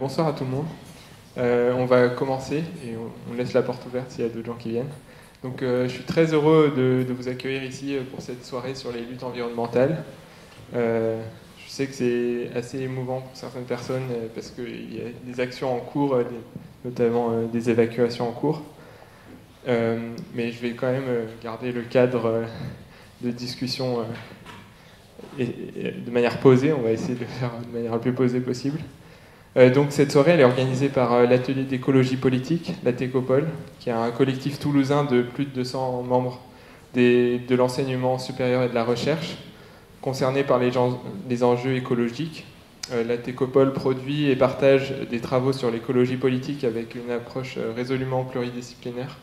Bonsoir à tout le monde. On va commencer et on laisse la porte ouverte s'il y a d'autres gens qui viennent. Donc, je suis très heureux de vous accueillir ici pour cette soirée sur les luttes environnementales. Je sais que c'est assez émouvant pour certaines personnes parce qu'il y a des actions en cours, notamment des évacuations en cours. Mais je vais quand même garder le cadre de discussion et de manière posée. On va essayer de le faire de manière la plus posée possible. Donc cette soirée, elle est organisée par l'atelier d'écologie politique, la Técopole, qui est un collectif toulousain de plus de 200 membres de l'enseignement supérieur et de la recherche, concernés par les enjeux écologiques. La Técopole produit et partage des travaux sur l'écologie politique avec une approche résolument pluridisciplinaire.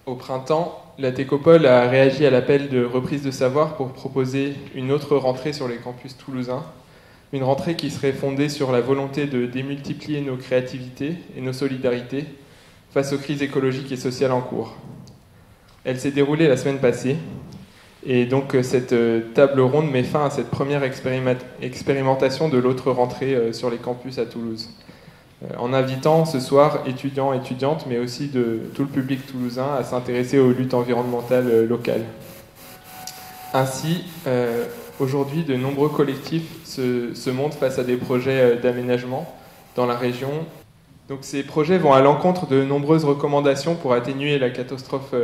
Au printemps, la Técopole a réagi à l'appel de reprise de savoir pour proposer une autre rentrée sur les campus toulousains. Une rentrée qui serait fondée sur la volonté de démultiplier nos créativités et nos solidarités face aux crises écologiques et sociales en cours. Elle s'est déroulée la semaine passée, et donc cette table ronde met fin à cette première expérimentation de l'autre rentrée sur les campus à Toulouse, en invitant ce soir étudiants, étudiantes, mais aussi de tout le public toulousain à s'intéresser aux luttes environnementales locales. Ainsi, aujourd'hui, de nombreux collectifs se montent face à des projets d'aménagement dans la région. Donc ces projets vont à l'encontre de nombreuses recommandations pour atténuer la catastrophe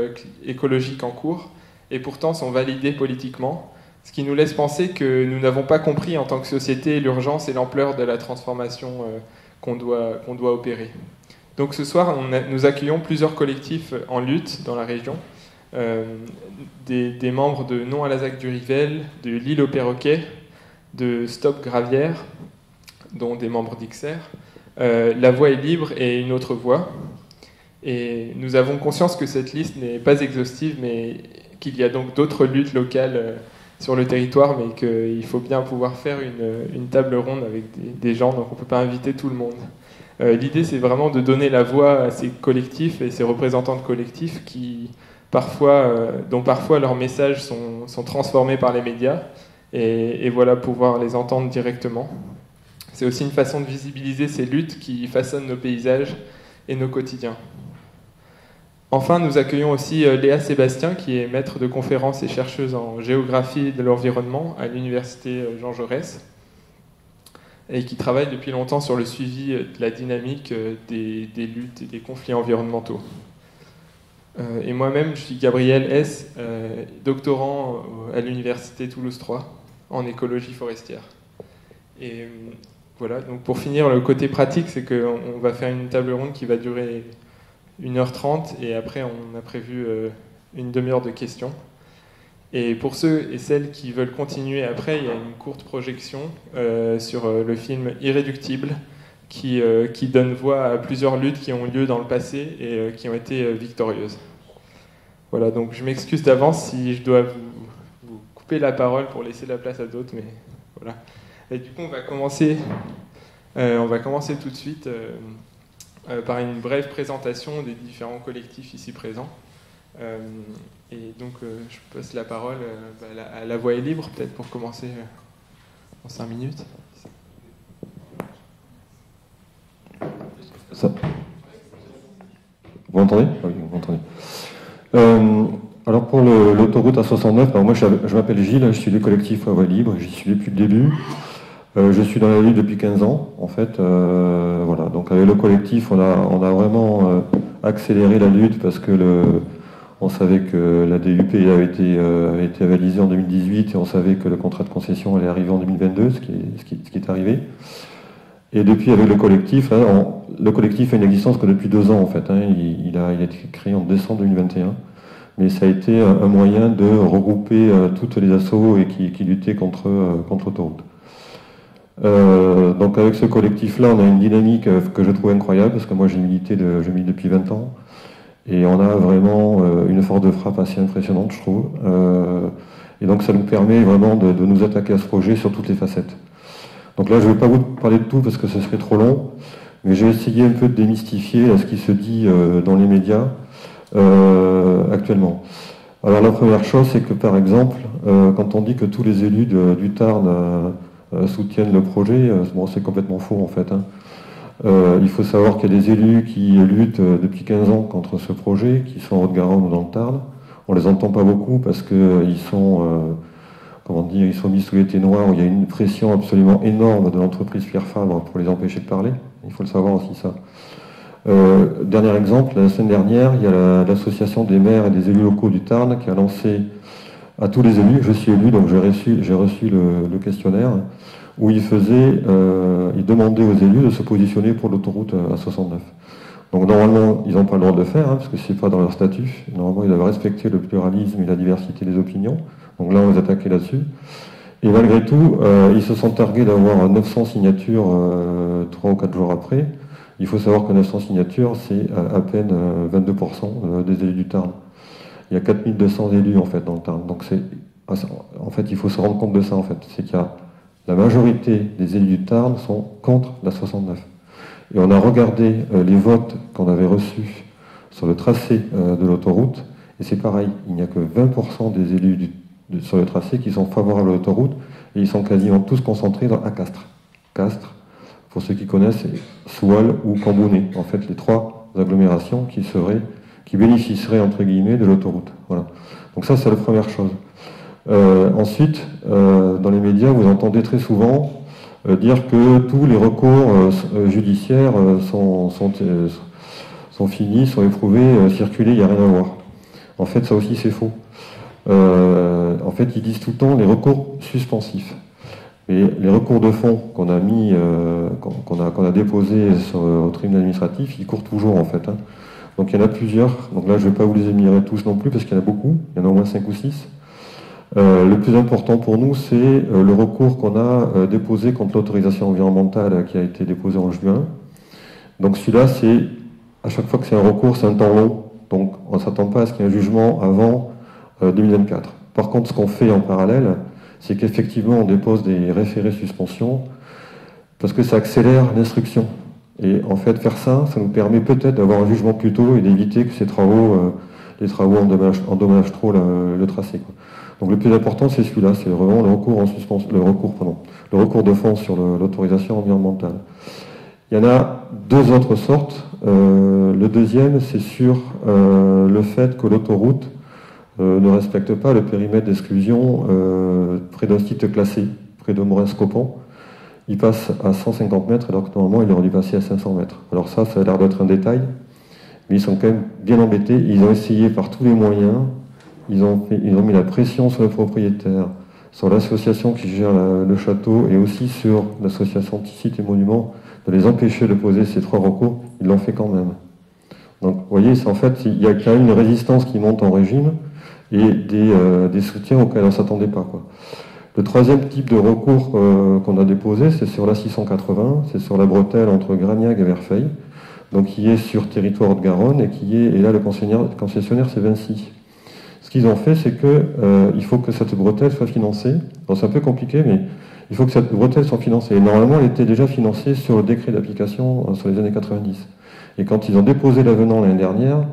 écologique en cours, et pourtant sont validés politiquement, ce qui nous laisse penser que nous n'avons pas compris en tant que société l'urgence et l'ampleur de la transformation qu'on doit opérer. Donc ce soir, nous accueillons plusieurs collectifs en lutte dans la région, des membres de Non à la ZAC du Rivel, de l'île au Perroquet, de Stop Gravière, dont des membres d'IXER, La Voix est libre et une autre voix. Et nous avons conscience que cette liste n'est pas exhaustive, mais qu'il y a donc d'autres luttes locales sur le territoire, mais qu'il faut bien pouvoir faire une table ronde avec des gens, donc on ne peut pas inviter tout le monde. L'idée, c'est vraiment de donner la voix à ces collectifs et ces représentants de collectifs dont parfois leurs messages sont transformés par les médias, et voilà, pouvoir les entendre directement. C'est aussi une façon de visibiliser ces luttes qui façonnent nos paysages et nos quotidiens. Enfin, nous accueillons aussi Léa Sébastien, qui est maître de conférences et chercheuse en géographie de l'environnement à l'université Jean Jaurès, et qui travaille depuis longtemps sur le suivi de la dynamique des luttes et des conflits environnementaux. Et moi-même, je suis Gabriel S., doctorant à l'université Toulouse 3 en écologie forestière. Et voilà, donc pour finir, le côté pratique, c'est qu'on va faire une table ronde qui va durer 1h30, et après on a prévu une demi-heure de questions. Et pour ceux et celles qui veulent continuer après, il y a une courte projection sur le film Irréductible qui donne voix à plusieurs luttes qui ont lieu dans le passé et qui ont été victorieuses. Voilà, donc je m'excuse d'avance si je dois vous couper la parole pour laisser la place à d'autres, mais voilà. Et du coup, on va commencer tout de suite par une brève présentation des différents collectifs ici présents. Et donc, je passe la parole à La Voix est libre, peut-être pour commencer en 5 minutes. Ça. Vous m'entendez ? Oui, vous m'entendez. Alors pour l'autoroute A69, moi je m'appelle Gilles, je suis du collectif La Voix est libre, j'y suis depuis le début. Je suis dans la lutte depuis 15 ans, en fait. Voilà. Donc avec le collectif, on a vraiment accéléré la lutte parce que on savait que la DUP avait été avalisée en 2018 et on savait que le contrat de concession allait arriver en 2022, ce qui est arrivé. Et depuis, avec le collectif a une existence que depuis 2 ans, en fait. Il a été créé en décembre 2021. Mais ça a été un moyen de regrouper toutes les assos et qui luttaient contre l'autoroute. Donc avec ce collectif-là, on a une dynamique que je trouve incroyable, parce que moi je milite depuis 20 ans, et on a vraiment une force de frappe assez impressionnante, je trouve. Et donc ça nous permet vraiment de nous attaquer à ce projet sur toutes les facettes. Donc là, je ne vais pas vous parler de tout parce que ce serait trop long, mais j'ai essayé un peu de démystifier ce qui se dit dans les médias actuellement. Alors la première chose, c'est que par exemple, quand on dit que tous les élus du Tarn soutiennent le projet. Bon, c'est complètement faux en fait, hein. Il faut savoir qu'il y a des élus qui luttent depuis 15 ans contre ce projet, qui sont en Haute-Garonne ou dans le Tarn. On les entend pas beaucoup parce qu'ils sont, comment dire, ils sont mis sous les noirs, où il y a une pression absolument énorme de l'entreprise Pierre Fabre pour les empêcher de parler. Il faut le savoir aussi ça. Dernier exemple, la semaine dernière, il y a l'association des maires et des élus locaux du Tarn qui a lancé à tous les élus, je suis élu, donc j'ai reçu le questionnaire, où il demandait aux élus de se positionner pour l'autoroute A69. Donc normalement, ils n'ont pas le droit de le faire, hein, parce que c'est pas dans leur statut. Normalement, ils doivent respecter le pluralisme et la diversité des opinions. Donc là, on les attaquait là-dessus. Et malgré tout, ils se sont targués d'avoir 900 signatures 3 ou 4 jours après. Il faut savoir que 900 signatures, c'est à peine 22% des élus du Tarn. Il y a 4200 élus en fait dans le Tarn. Donc en fait, il faut se rendre compte de ça en fait. C'est qu'il y a la majorité des élus du Tarn sont contre la 69. Et on a regardé les votes qu'on avait reçus sur le tracé de l'autoroute, et c'est pareil, il n'y a que 20% des élus sur le tracé qui sont favorables à l'autoroute, et ils sont quasiment tous concentrés à Castres. Castres, pour ceux qui connaissent, c'est Soual ou Cambounet, en fait les 3 agglomérations qui bénéficieraient entre guillemets de l'autoroute. Voilà. Donc ça c'est la première chose. Ensuite, dans les médias, vous entendez très souvent dire que tous les recours judiciaires sont finis, sont éprouvés, circulés, il n'y a rien à voir. En fait, ça aussi c'est faux. En fait, ils disent tout le temps les recours suspensifs. Et les recours de fond qu'on a mis, qu'on a déposés au tribunal administratif, ils courent toujours en fait, hein. Donc il y en a plusieurs. Donc là, je ne vais pas vous les énumérer tous non plus parce qu'il y en a beaucoup. Il y en a au moins 5 ou 6. Le plus important pour nous, c'est le recours qu'on a déposé contre l'autorisation environnementale qui a été déposée en juin. Donc celui-là, c'est à chaque fois que c'est un recours, c'est un temps long. Donc on ne s'attend pas à ce qu'il y ait un jugement avant 2024. Par contre, ce qu'on fait en parallèle, c'est qu'effectivement, on dépose des référés suspension parce que ça accélère l'instruction. Et en fait, faire ça, ça nous permet peut-être d'avoir un jugement plus tôt et d'éviter que les travaux endommagent trop le tracé, quoi. Donc le plus important, c'est celui-là, c'est vraiment le recours le recours de fond sur l'autorisation environnementale. Il y en a 2 autres sortes. Le deuxième, c'est sur le fait que l'autoroute ne respecte pas le périmètre d'exclusion près d'un site classé, près de Morins-Copon. Il passe à 150 mètres alors que normalement il aurait dû passer à 500 mètres. Alors ça a l'air d'être un détail, mais ils sont quand même bien embêtés. Ils ont essayé par tous les moyens, ils ont mis la pression sur le propriétaire, sur l'association qui gère le château et aussi sur l'association Sites et Monuments de les empêcher de poser ces 3 recours. Ils l'ont fait quand même. Donc vous voyez, en fait, il y a quand même une résistance qui monte en régime et des soutiens auxquels on ne s'attendait pas, quoi. Le troisième type de recours qu'on a déposé, c'est sur la 680, c'est sur la bretelle entre Gragnac et Verfeil, donc qui est sur territoire Haute-Garonne et là le concessionnaire c'est Vinci. Ce qu'ils ont fait, c'est qu'il faut que cette bretelle soit financée. Bon, c'est un peu compliqué, mais il faut que cette bretelle soit financée. Et normalement, elle était déjà financée sur le décret d'application sur les années 90. Et quand ils ont déposé l'avenant l'année dernière,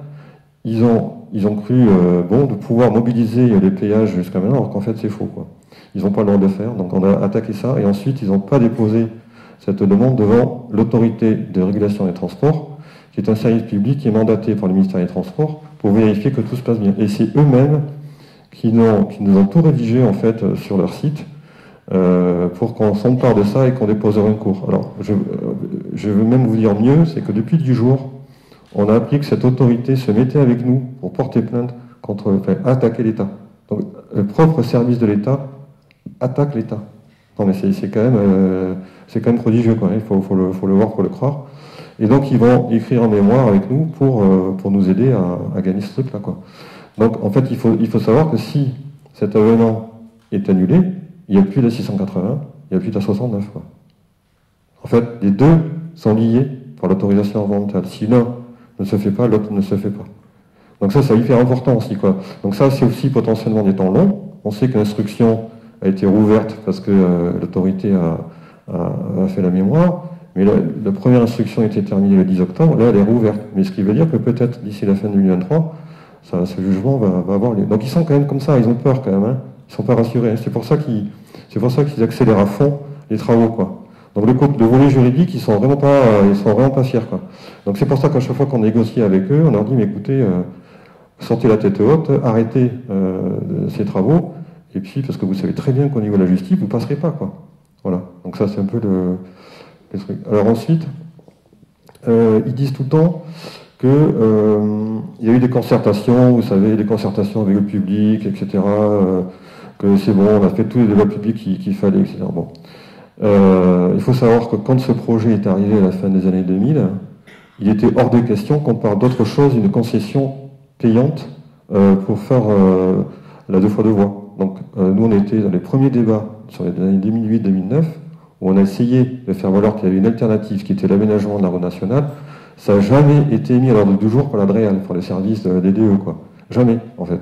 ils ont cru bon de pouvoir mobiliser les péages jusqu'à maintenant, alors qu'en fait c'est faux, quoi. Ils n'ont pas le droit de le faire, donc on a attaqué ça, et ensuite ils n'ont pas déposé cette demande devant l'autorité de régulation des transports, qui est un service public qui est mandaté par le ministère des Transports pour vérifier que tout se passe bien. Et c'est eux-mêmes qui nous ont tout rédigé en fait sur leur site pour qu'on s'empare de ça et qu'on dépose un recours. Alors je veux même vous dire mieux, c'est que depuis 10 jours, on a appris que cette autorité se mettait avec nous pour porter plainte attaquer l'État. Donc le propre service de l'État attaque l'État. Non mais c'est quand même prodigieux, quoi. Il faut le voir pour le croire. Et donc ils vont écrire un mémoire avec nous pour nous aider à gagner ce truc-là, quoi. Donc en fait il faut savoir que si cet avenant est annulé, il n'y a plus de 680, il n'y a plus de 69, quoi. En fait, les deux sont liés par l'autorisation environnementale. Si l'un ne se fait pas, l'autre ne se fait pas. Donc ça, c'est hyper important aussi, quoi. Donc ça, c'est aussi potentiellement des temps longs. On sait que l'instruction a été rouverte parce que l'autorité a fait la mémoire, mais la première instruction a été terminée le 10 octobre, là elle est rouverte. Mais ce qui veut dire que peut-être d'ici la fin de 2023, ce jugement va avoir lieu. Donc ils sont quand même comme ça, ils ont peur quand même, hein. Ils ne sont pas rassurés. C'est pour ça qu'ils accélèrent à fond les travaux, quoi. Donc le volet juridique, ils sont vraiment pas fiers, quoi. Donc c'est pour ça qu'à chaque fois qu'on négocie avec eux, on leur dit, mais écoutez, sortez la tête haute, arrêtez ces travaux, et puis parce que vous savez très bien qu'au niveau de la justice, vous passerez pas, quoi. Voilà. Donc ça, c'est un peu le truc. Alors ensuite, ils disent tout le temps que il y a eu des concertations, vous savez, des concertations avec le public, etc. Que c'est bon, on a fait tous les débats publics qu'il fallait, etc. Bon. Il faut savoir que quand ce projet est arrivé à la fin des années 2000, il était hors de question qu'on parle d'autre chose, une concession payante pour faire la 2 fois 2 voies. Donc nous on était dans les premiers débats sur les années 2008-2009 où on a essayé de faire valoir qu'il y avait une alternative qui était l'aménagement de la route nationale. Ça n'a jamais été mis à l'ordre du jour pour la DREAL, pour les services des DE, quoi. Jamais, en fait.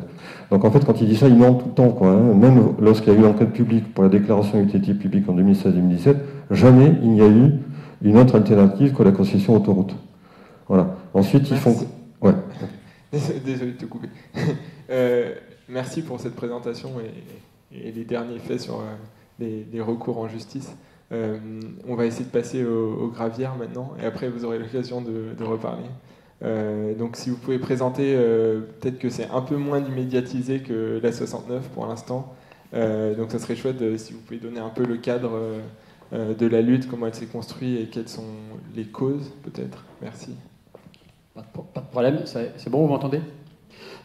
Donc en fait, quand il dit ça, il ment tout le temps, quoi. Hein. Même lorsqu'il y a eu l'enquête publique pour la déclaration d'utilité publique en 2016-2017, jamais il n'y a eu une autre alternative que la concession autoroute. Voilà. Ensuite, ils font... Ouais. Désolé de te couper. Merci pour cette présentation et les derniers faits sur les recours en justice. On va essayer de passer aux gravières maintenant, et après vous aurez l'occasion de reparler. Donc si vous pouvez présenter, peut-être que c'est un peu moins médiatisé que la 69 pour l'instant, donc ça serait chouette si vous pouvez donner un peu le cadre de la lutte, comment elle s'est construite et quelles sont les causes peut-être. Merci. Pas de problème, c'est bon, vous m'entendez ?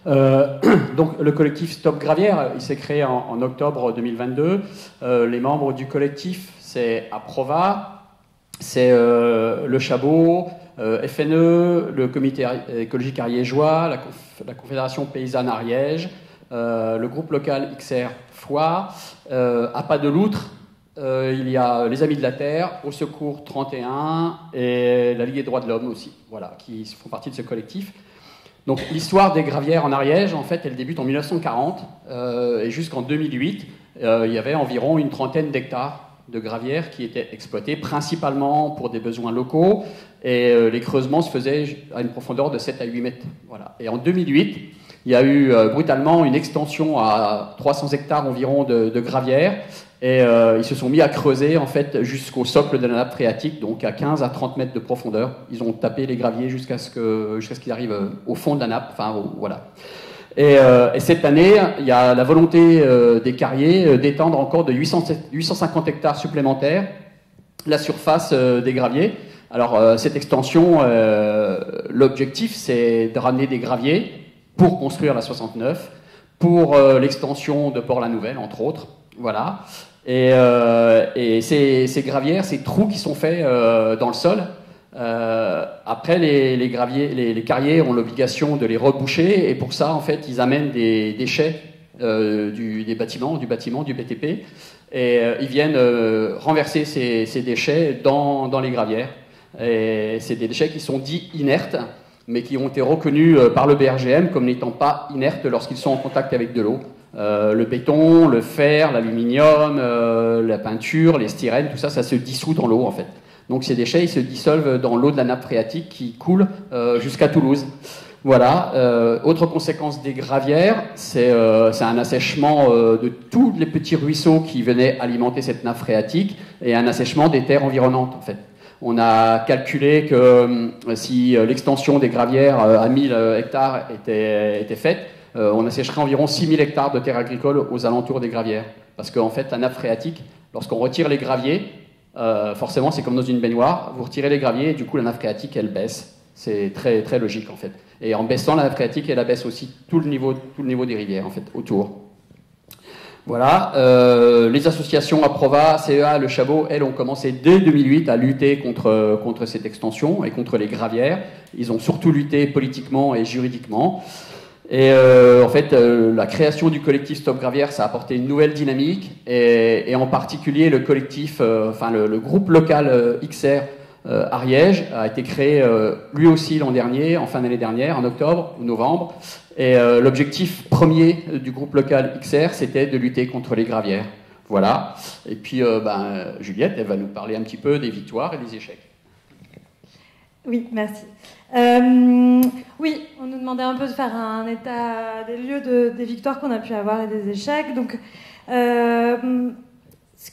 Donc le collectif Stop Gravière, il s'est créé en octobre 2022. Les membres du collectif, c'est Aprova, c'est le Chabot, FNE, le comité écologique ariégeois, la Confédération paysanne Ariège, le groupe local XR Foix, à Pas de Loutre, il y a les Amis de la Terre, Au Secours 31 et la Ligue des droits de l'homme aussi, voilà, qui font partie de ce collectif. Donc l'histoire des gravières en Ariège, en fait, elle débute en 1940 et jusqu'en 2008, il y avait environ une trentaine d'hectares de gravières qui étaient exploitées principalement pour des besoins locaux et les creusements se faisaient à une profondeur de 7 à 8 mètres. Voilà. Et en 2008, il y a eu brutalement une extension à 300 hectares environ de gravières et ils se sont mis à creuser en fait jusqu'au socle de la nappe phréatique, donc à 15 à 30 mètres de profondeur. Ils ont tapé les graviers jusqu'à ce qu'ils arrivent au fond de la nappe. Enfin, voilà. Et cette année, il y a la volonté des carriers d'étendre encore de 850 hectares supplémentaires la surface des graviers. Alors, cette extension, l'objectif, c'est de ramener des graviers pour construire la 69, pour l'extension de Port-la-Nouvelle, entre autres. Voilà. Et ces gravières, ces trous qui sont faits dans le sol, après les carriers ont l'obligation de les reboucher et pour ça en fait ils amènent des déchets du bâtiment, du BTP et ils viennent renverser ces déchets dans les gravières et c'est des déchets qui sont dits inertes mais qui ont été reconnus par le BRGM comme n'étant pas inertes lorsqu'ils sont en contact avec de l'eau. Le béton, le fer, l'aluminium, la peinture, les styrènes, tout ça, ça se dissout dans l'eau en fait. Donc ces déchets, ils se dissolvent dans l'eau de la nappe phréatique qui coule jusqu'à Toulouse. Voilà. Autre conséquence des gravières, c'est un assèchement de tous les petits ruisseaux qui venaient alimenter cette nappe phréatique et un assèchement des terres environnantes en fait. On a calculé que si l'extension des gravières à 1000 hectares était faite, on assècherait environ 6000 hectares de terres agricoles aux alentours des gravières. Parce qu'en fait, la nappe phréatique, lorsqu'on retire les graviers, forcément, c'est comme dans une baignoire, vous retirez les graviers et du coup, la nappe phréatique, elle baisse. C'est très, très logique, en fait. Et en baissant la nappe phréatique, elle abaisse aussi tout le niveau des rivières, en fait, autour. Voilà. Les associations Aprova, CEA, le Chabot, elles ont commencé dès 2008 à lutter contre cette extension et contre les gravières. Ils ont surtout lutté politiquement et juridiquement. Et en fait, la création du collectif Stop Gravière, ça a apporté une nouvelle dynamique, et en particulier le collectif, le groupe local XR Ariège a été créé lui aussi l'an dernier, en fin d'année dernière, en octobre ou novembre. Et l'objectif premier du groupe local XR, c'était de lutter contre les gravières. Voilà. Et puis, Juliette, elle va nous parler un petit peu des victoires et des échecs. Oui, merci. Oui, on nous demandait un peu de faire un état des lieux des victoires qu'on a pu avoir et des échecs. Donc, ce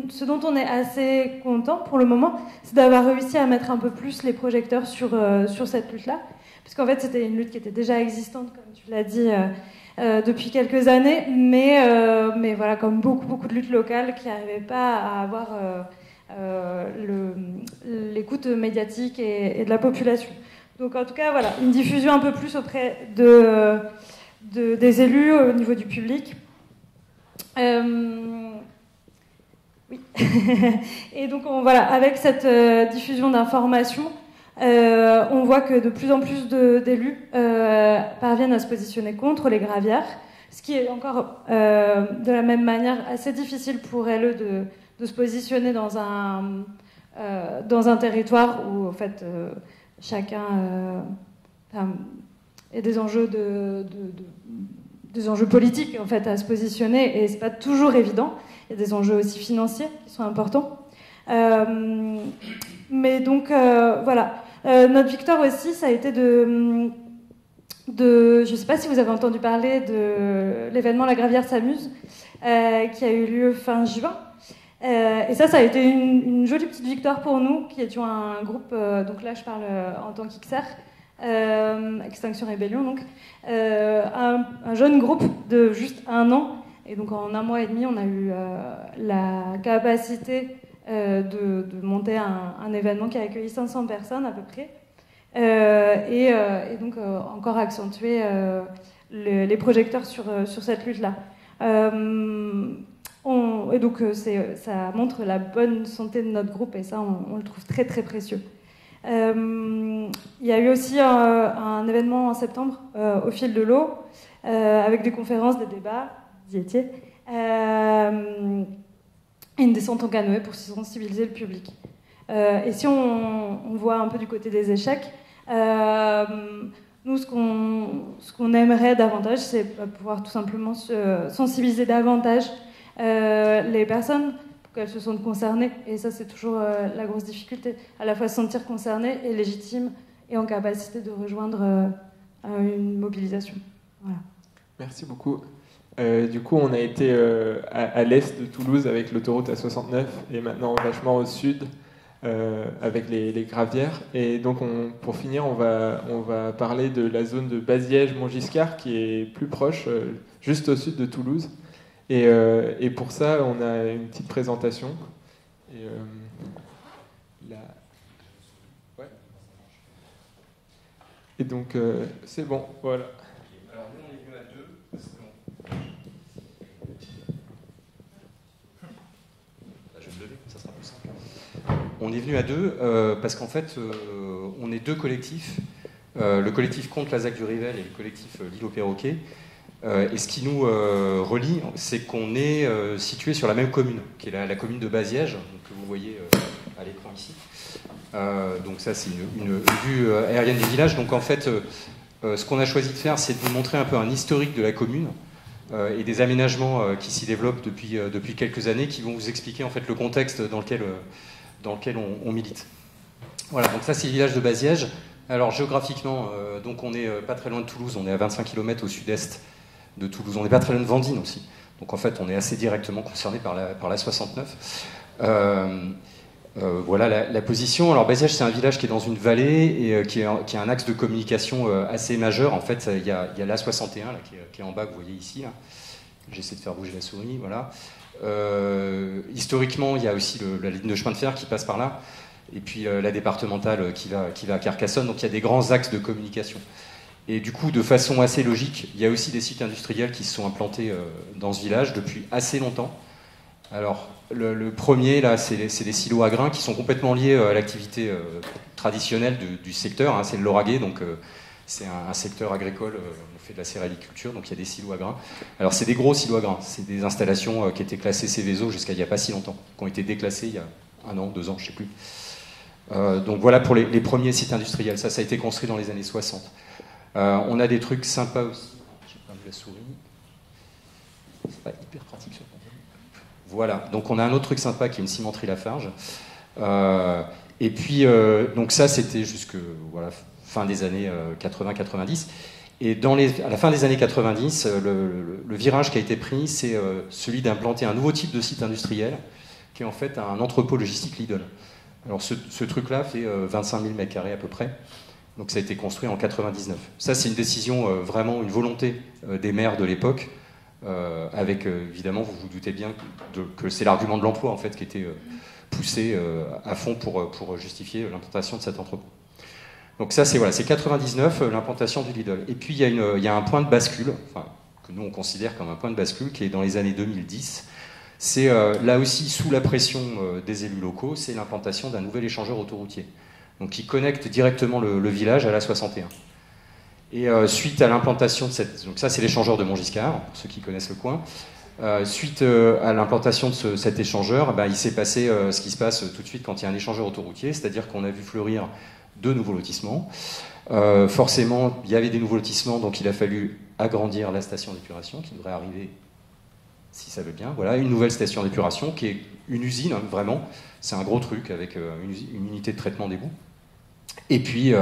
ce dont on est assez content pour le moment, c'est d'avoir réussi à mettre un peu plus les projecteurs sur cette lutte-là. Puisqu'en fait, c'était une lutte qui était déjà existante, comme tu l'as dit, depuis quelques années, mais voilà, comme beaucoup de luttes locales qui n'arrivaient pas à avoir l'écoute médiatique et de la population. Donc en tout cas, voilà, une diffusion un peu plus auprès des élus au niveau du public. Oui. Et donc voilà, avec cette diffusion d'informations, on voit que de plus en plus d'élus parviennent à se positionner contre les gravières, ce qui est encore de la même manière assez difficile pour elles de se positionner dans un territoire où en fait chacun a des enjeux des enjeux politiques en fait à se positionner, et c'est pas toujours évident. Il y a des enjeux aussi financiers qui sont importants. Mais donc voilà. Notre victoire aussi, ça a été je ne sais pas si vous avez entendu parler de l'événement La Gravière s'amuse, qui a eu lieu fin juin. Et ça a été une jolie petite victoire pour nous, qui étions un groupe, donc là je parle en tant qu'XR, Extinction Rébellion, donc, un jeune groupe de juste 1 an. Et donc en 1 mois et demi, on a eu la capacité de monter un événement qui a accueilli 500 personnes à peu près, et donc encore accentuer les projecteurs sur cette lutte-là. Et donc ça montre la bonne santé de notre groupe, et ça on le trouve très très précieux. Il y a eu aussi un événement en septembre au fil de l'eau, avec des conférences, des débats, vous y étiez, une descente en canoë pour sensibiliser le public. Et si on voit un peu du côté des échecs, nous, ce qu'on aimerait davantage, c'est pouvoir tout simplement sensibiliser davantage les personnes pour qu'elles se sentent concernées. Et ça, c'est toujours la grosse difficulté, à la fois se sentir concernées et légitime et en capacité de rejoindre une mobilisation. Voilà. Merci beaucoup. Du coup, on a été à l'est de Toulouse avec l'autoroute A69 et maintenant vachement au sud avec les gravières. Et donc, pour finir, on va parler de la zone de Baziège-Montgiscard qui est plus proche, juste au sud de Toulouse. Et pour ça, on a une petite présentation. Et, ouais. Et donc, c'est bon, voilà. On est venu à 2 parce qu'en fait, on est 2 collectifs. Le collectif contre la ZAC du Rivel et le collectif L'Île au Perroquet. Et ce qui nous relie, c'est qu'on est situé sur la même commune, qui est la commune de Baziège, que vous voyez à l'écran ici. Donc ça, c'est une vue aérienne du village. Donc en fait, ce qu'on a choisi de faire, c'est de vous montrer un peu un historique de la commune et des aménagements qui s'y développent depuis quelques années, qui vont vous expliquer en fait le contexte dans lequel on milite. Voilà, donc ça c'est le village de Baziège. Alors géographiquement, donc on n'est pas très loin de Toulouse, on est à 25 km au sud-est de Toulouse, on n'est pas très loin de Vendine aussi. Donc en fait on est assez directement concerné par la 69. Voilà la position. Alors Baziège c'est un village qui est dans une vallée et qui a un axe de communication assez majeur. En fait il y a l'A61 là, qui est en bas, que vous voyez ici. Là. J'essaie de faire bouger la souris, voilà. Historiquement, il y a aussi la ligne de chemin de fer qui passe par là, et puis la départementale qui va à Carcassonne, donc il y a des grands axes de communication. Et du coup, de façon assez logique, il y a aussi des sites industriels qui se sont implantés dans ce village depuis assez longtemps. Alors, le premier, là, c'est des silos à grains qui sont complètement liés à l'activité traditionnelle du secteur, hein, c'est le Lauragais, donc c'est un secteur agricole, on fait de la céréaliculture, donc il y a des silos à grains. Alors c'est des gros silos à grains, c'est des installations qui étaient classées Céveso jusqu'à il n'y a pas si longtemps, qui ont été déclassées il y a 1 an, 2 ans, je ne sais plus. Donc voilà pour les premiers sites industriels, ça a été construit dans les années 60. On a des trucs sympas aussi, j'ai perdu la souris, c'est pas hyper pratique sur le téléphone. Voilà, donc on a un autre truc sympa qui est une cimenterie Lafarge. Et puis, donc ça c'était jusque... Voilà, fin des années 80-90. Et à la fin des années 90, le virage qui a été pris, c'est celui d'implanter un nouveau type de site industriel, qui est en fait un entrepôt logistique Lidl. Alors ce truc-là fait 25 000 m² à peu près. Donc ça a été construit en 99. Ça, c'est une décision, vraiment une volonté des maires de l'époque, avec évidemment, vous vous doutez bien que c'est l'argument de l'emploi en fait qui était poussé à fond pour justifier l'implantation de cet entrepôt. Donc ça, c'est 99, l'implantation du Lidl. Et puis il y a un point de bascule, enfin, que nous on considère comme un point de bascule, qui est dans les années 2010. C'est là aussi sous la pression des élus locaux, c'est l'implantation d'un nouvel échangeur autoroutier, donc qui connecte directement le village à la 61. Et suite à l'implantation de donc ça c'est l'échangeur de Montgiscard, pour ceux qui connaissent le coin. Suite à l'implantation de cet échangeur, il s'est passé ce qui se passe tout de suite quand il y a un échangeur autoroutier, c'est-à-dire qu'on a vu fleurir de nouveaux lotissements. Forcément, il y avait des nouveaux lotissements, donc il a fallu agrandir la station d'épuration qui devrait arriver, si ça veut bien. Voilà, une nouvelle station d'épuration qui est une usine, hein, vraiment. C'est un gros truc avec une unité de traitement d'éboues. Et puis,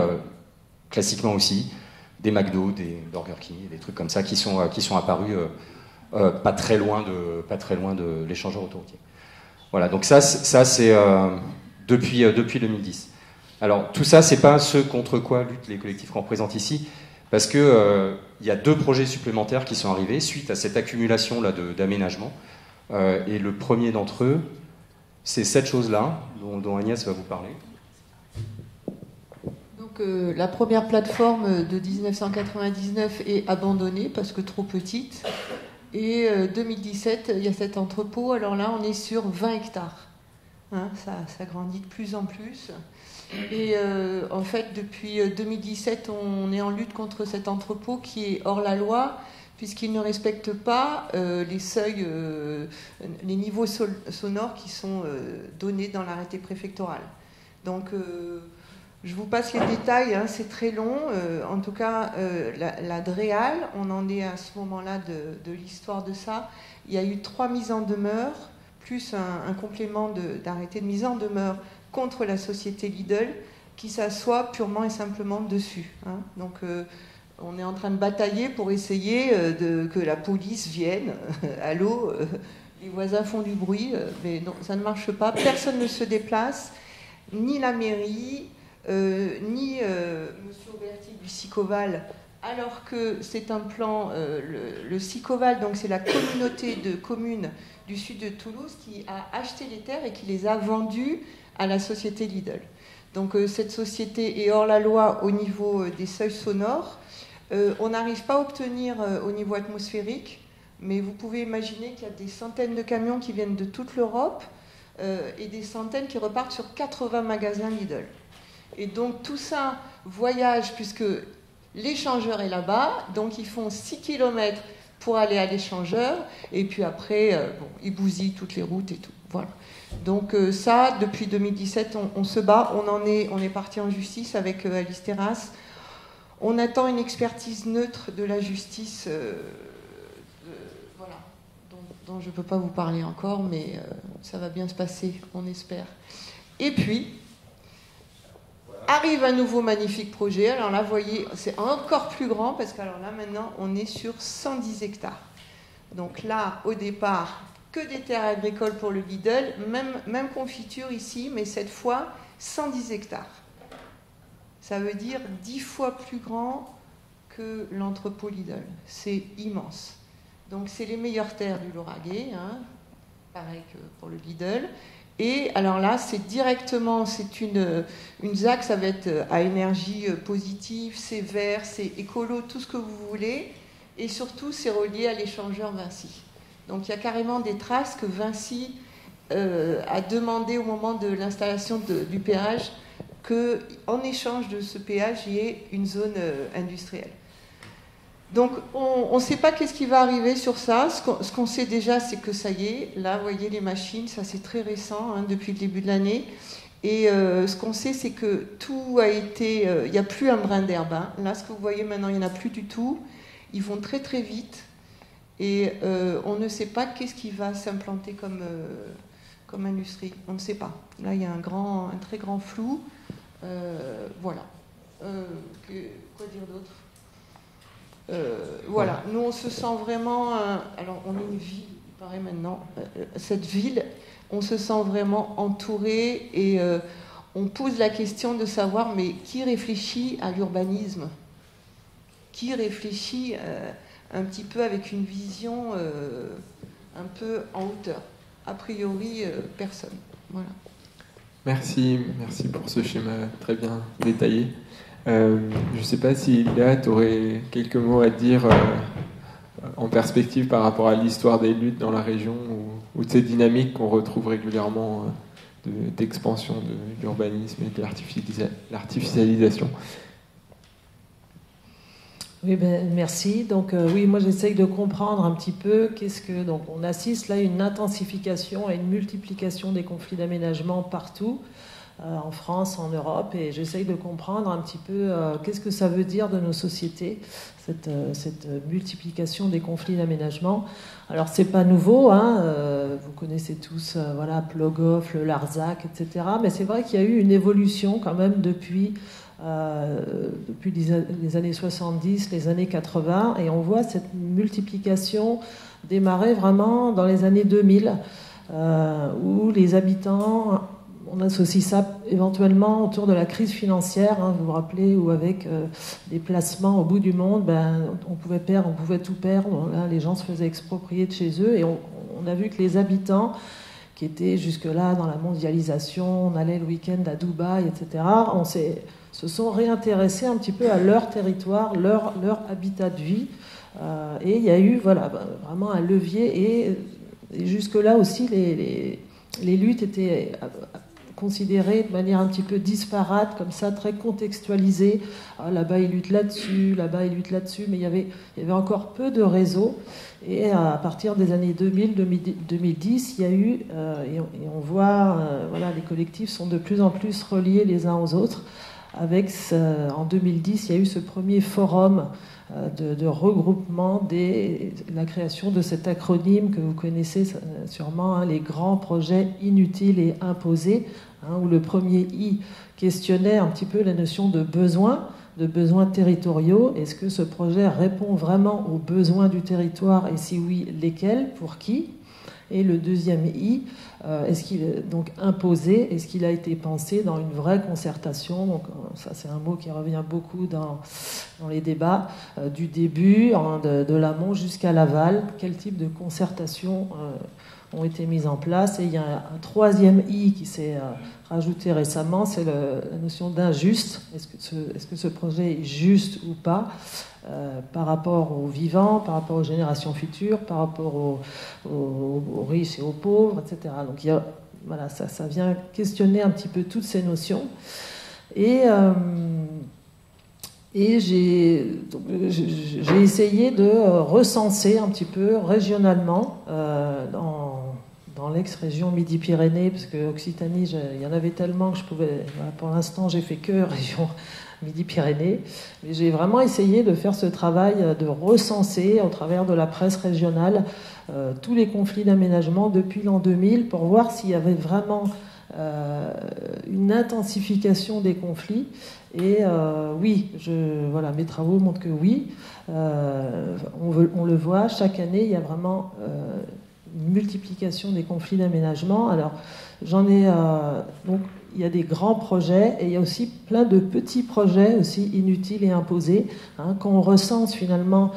classiquement aussi, des McDo, des Burger King, des trucs comme ça qui sont apparus pas très loin de l'échangeur autoroutier. Voilà, donc ça c'est depuis 2010. Alors tout ça, c'est pas ce contre quoi luttent les collectifs qu'on représente ici, parce que il y a 2 projets supplémentaires qui sont arrivés suite à cette accumulation là d'aménagement. Et le premier d'entre eux, c'est cette chose-là dont Agnès va vous parler. Donc la première plateforme de 1999 est abandonnée parce que trop petite. Et 2017, il y a cet entrepôt. Alors là, on est sur 20 hectares. Hein, ça grandit de plus en plus. Et en fait, depuis 2017, on est en lutte contre cet entrepôt qui est hors la loi, puisqu'il ne respecte pas les seuils, les niveaux sonores qui sont donnés dans l'arrêté préfectoral. Donc, je vous passe les détails, hein, c'est très long. En tout cas, la DREAL, on en est à ce moment-là de l'histoire de ça. Il y a eu 3 mises en demeure, plus un complément d'arrêté de mise en demeure contre la société Lidl, qui s'assoit purement et simplement dessus. Hein. Donc, on est en train de batailler pour essayer que la police vienne. Allô, les voisins font du bruit, mais non, ça ne marche pas. Personne ne se déplace, ni la mairie, ni M. Auberti du Sicoval, alors que c'est un plan, le Sicoval, donc c'est la communauté de communes du sud de Toulouse qui a acheté les terres et qui les a vendues à la société Lidl. Donc cette société est hors la loi au niveau des seuils sonores. On n'arrive pas à obtenir au niveau atmosphérique, mais vous pouvez imaginer qu'il y a des centaines de camions qui viennent de toute l'Europe et des centaines qui repartent sur 80 magasins Lidl. Et donc tout ça voyage, puisque l'échangeur est là-bas, donc ils font 6 km pour aller à l'échangeur, et puis après, ils bousillent toutes les routes et tout. Voilà. Donc ça, depuis 2017, on se bat, on est parti en justice avec Alice Terrasse. On attend une expertise neutre de la justice, voilà, dont je ne peux pas vous parler encore, mais ça va bien se passer, on espère. Et puis, arrive un nouveau magnifique projet. Alors là, vous voyez, c'est encore plus grand, parce que alors là, maintenant, on est sur 110 hectares. Donc là, au départ, que des terres agricoles pour le Lidl, même confiture ici, mais cette fois, 110 hectares. Ça veut dire 10 fois plus grand que l'entrepôt Lidl. C'est immense. Donc c'est les meilleures terres du Lauragais, hein, pareil que pour le Lidl. Et alors là, c'est directement, c'est une ZAC, ça va être à énergie positive, c'est vert, c'est écolo, tout ce que vous voulez. Et surtout, c'est relié à l'échangeur Vinci. Donc il y a carrément des traces que Vinci a demandé au moment de l'installation du péage, qu'en échange de ce péage, il y ait une zone industrielle. Donc on ne sait pas qu'est-ce qui va arriver sur ça. Ce qu'on sait déjà, c'est que ça y est, là, vous voyez les machines, ça c'est très récent, hein, depuis le début de l'année. Et ce qu'on sait, c'est que tout a été... il n'y a plus un brin d'herbe. Hein. Là, ce que vous voyez maintenant, il n'y en a plus du tout. Ils vont très très vite. Et on ne sait pas qu'est-ce qui va s'implanter comme industrie. On ne sait pas. Là, il y a un très grand flou. Voilà. Quoi dire d'autre ? Voilà, nous on se sent vraiment... alors on est une ville, il paraît maintenant, cette ville, on se sent vraiment entouré et on pose la question de savoir, mais qui réfléchit à l'urbanisme? Qui réfléchit un petit peu avec une vision un peu en hauteur? A priori, personne. Voilà. Merci pour ce schéma très bien détaillé. Je ne sais pas si Léa, tu aurais quelques mots à dire en perspective par rapport à l'histoire des luttes dans la région ou de ces dynamiques qu'on retrouve régulièrement d'expansion de l'urbanisme et de l'artificialisation. Oui, merci. Donc oui, moi j'essaye de comprendre un petit peu donc on assiste là à une intensification, à une multiplication des conflits d'aménagement partout, en France, en Europe, et j'essaye de comprendre un petit peu qu'est-ce que ça veut dire de nos sociétés, cette multiplication des conflits d'aménagement. Alors c'est pas nouveau, hein, vous connaissez tous voilà, Plogoff, le Larzac, etc. Mais c'est vrai qu'il y a eu une évolution quand même depuis les années 70, les années 80, et on voit cette multiplication démarrer vraiment dans les années 2000, où les habitants, on associe ça éventuellement autour de la crise financière, hein, vous vous rappelez, où avec des placements au bout du monde, on pouvait tout perdre, là, les gens se faisaient exproprier de chez eux, et on a vu que les habitants qui étaient jusque-là dans la mondialisation, on allait le week-end à Dubaï, etc., se sont réintéressés un petit peu à leur territoire, leur habitat de vie, et il y a eu vraiment un levier, et jusque-là aussi les luttes étaient considérées de manière un petit peu disparate, comme ça, très contextualisée. Là-bas ils luttent là-dessus, là-bas ils luttent là-dessus, mais il y avait encore peu de réseaux, et à partir des années 2000-2010, il y a eu, et on voit, les collectifs sont de plus en plus reliés les uns aux autres. En 2010, il y a eu ce premier forum de regroupement, la création de cet acronyme que vous connaissez sûrement, hein, les grands projets inutiles et imposés, hein, où le premier I questionnait un petit peu la notion de besoins territoriaux. Est-ce que ce projet répond vraiment aux besoins du territoire, et si oui, lesquels, pour qui? Et le deuxième I, est-ce qu'il est donc imposé? Est-ce qu'il a été pensé dans une vraie concertation? Donc ça, c'est un mot qui revient beaucoup dans les débats, du début, de l'amont jusqu'à l'aval. Quel type de concertation ont été mises en place? Et il y a un troisième I qui s'est rajouté récemment, c'est la notion d'injuste. Est-ce que ce projet est juste ou pas? Par rapport aux vivants, par rapport aux générations futures, par rapport aux riches et aux pauvres, etc. Donc ça vient questionner un petit peu toutes ces notions. Et j'ai essayé de recenser un petit peu régionalement dans l'ex-région Midi-Pyrénées, parce que Occitanie, il y en avait tellement que je pouvais... Pour l'instant, j'ai fait que région Midi-Pyrénées. Mais j'ai vraiment essayé de faire ce travail, de recenser au travers de la presse régionale tous les conflits d'aménagement depuis l'an 2000 pour voir s'il y avait vraiment une intensification des conflits. Et oui, mes travaux montrent que oui. On le voit, chaque année, il y a vraiment une multiplication des conflits d'aménagement. Alors, donc, il y a des grands projets et il y a aussi plein de petits projets aussi inutiles et imposés. Hein, quand on recense finalement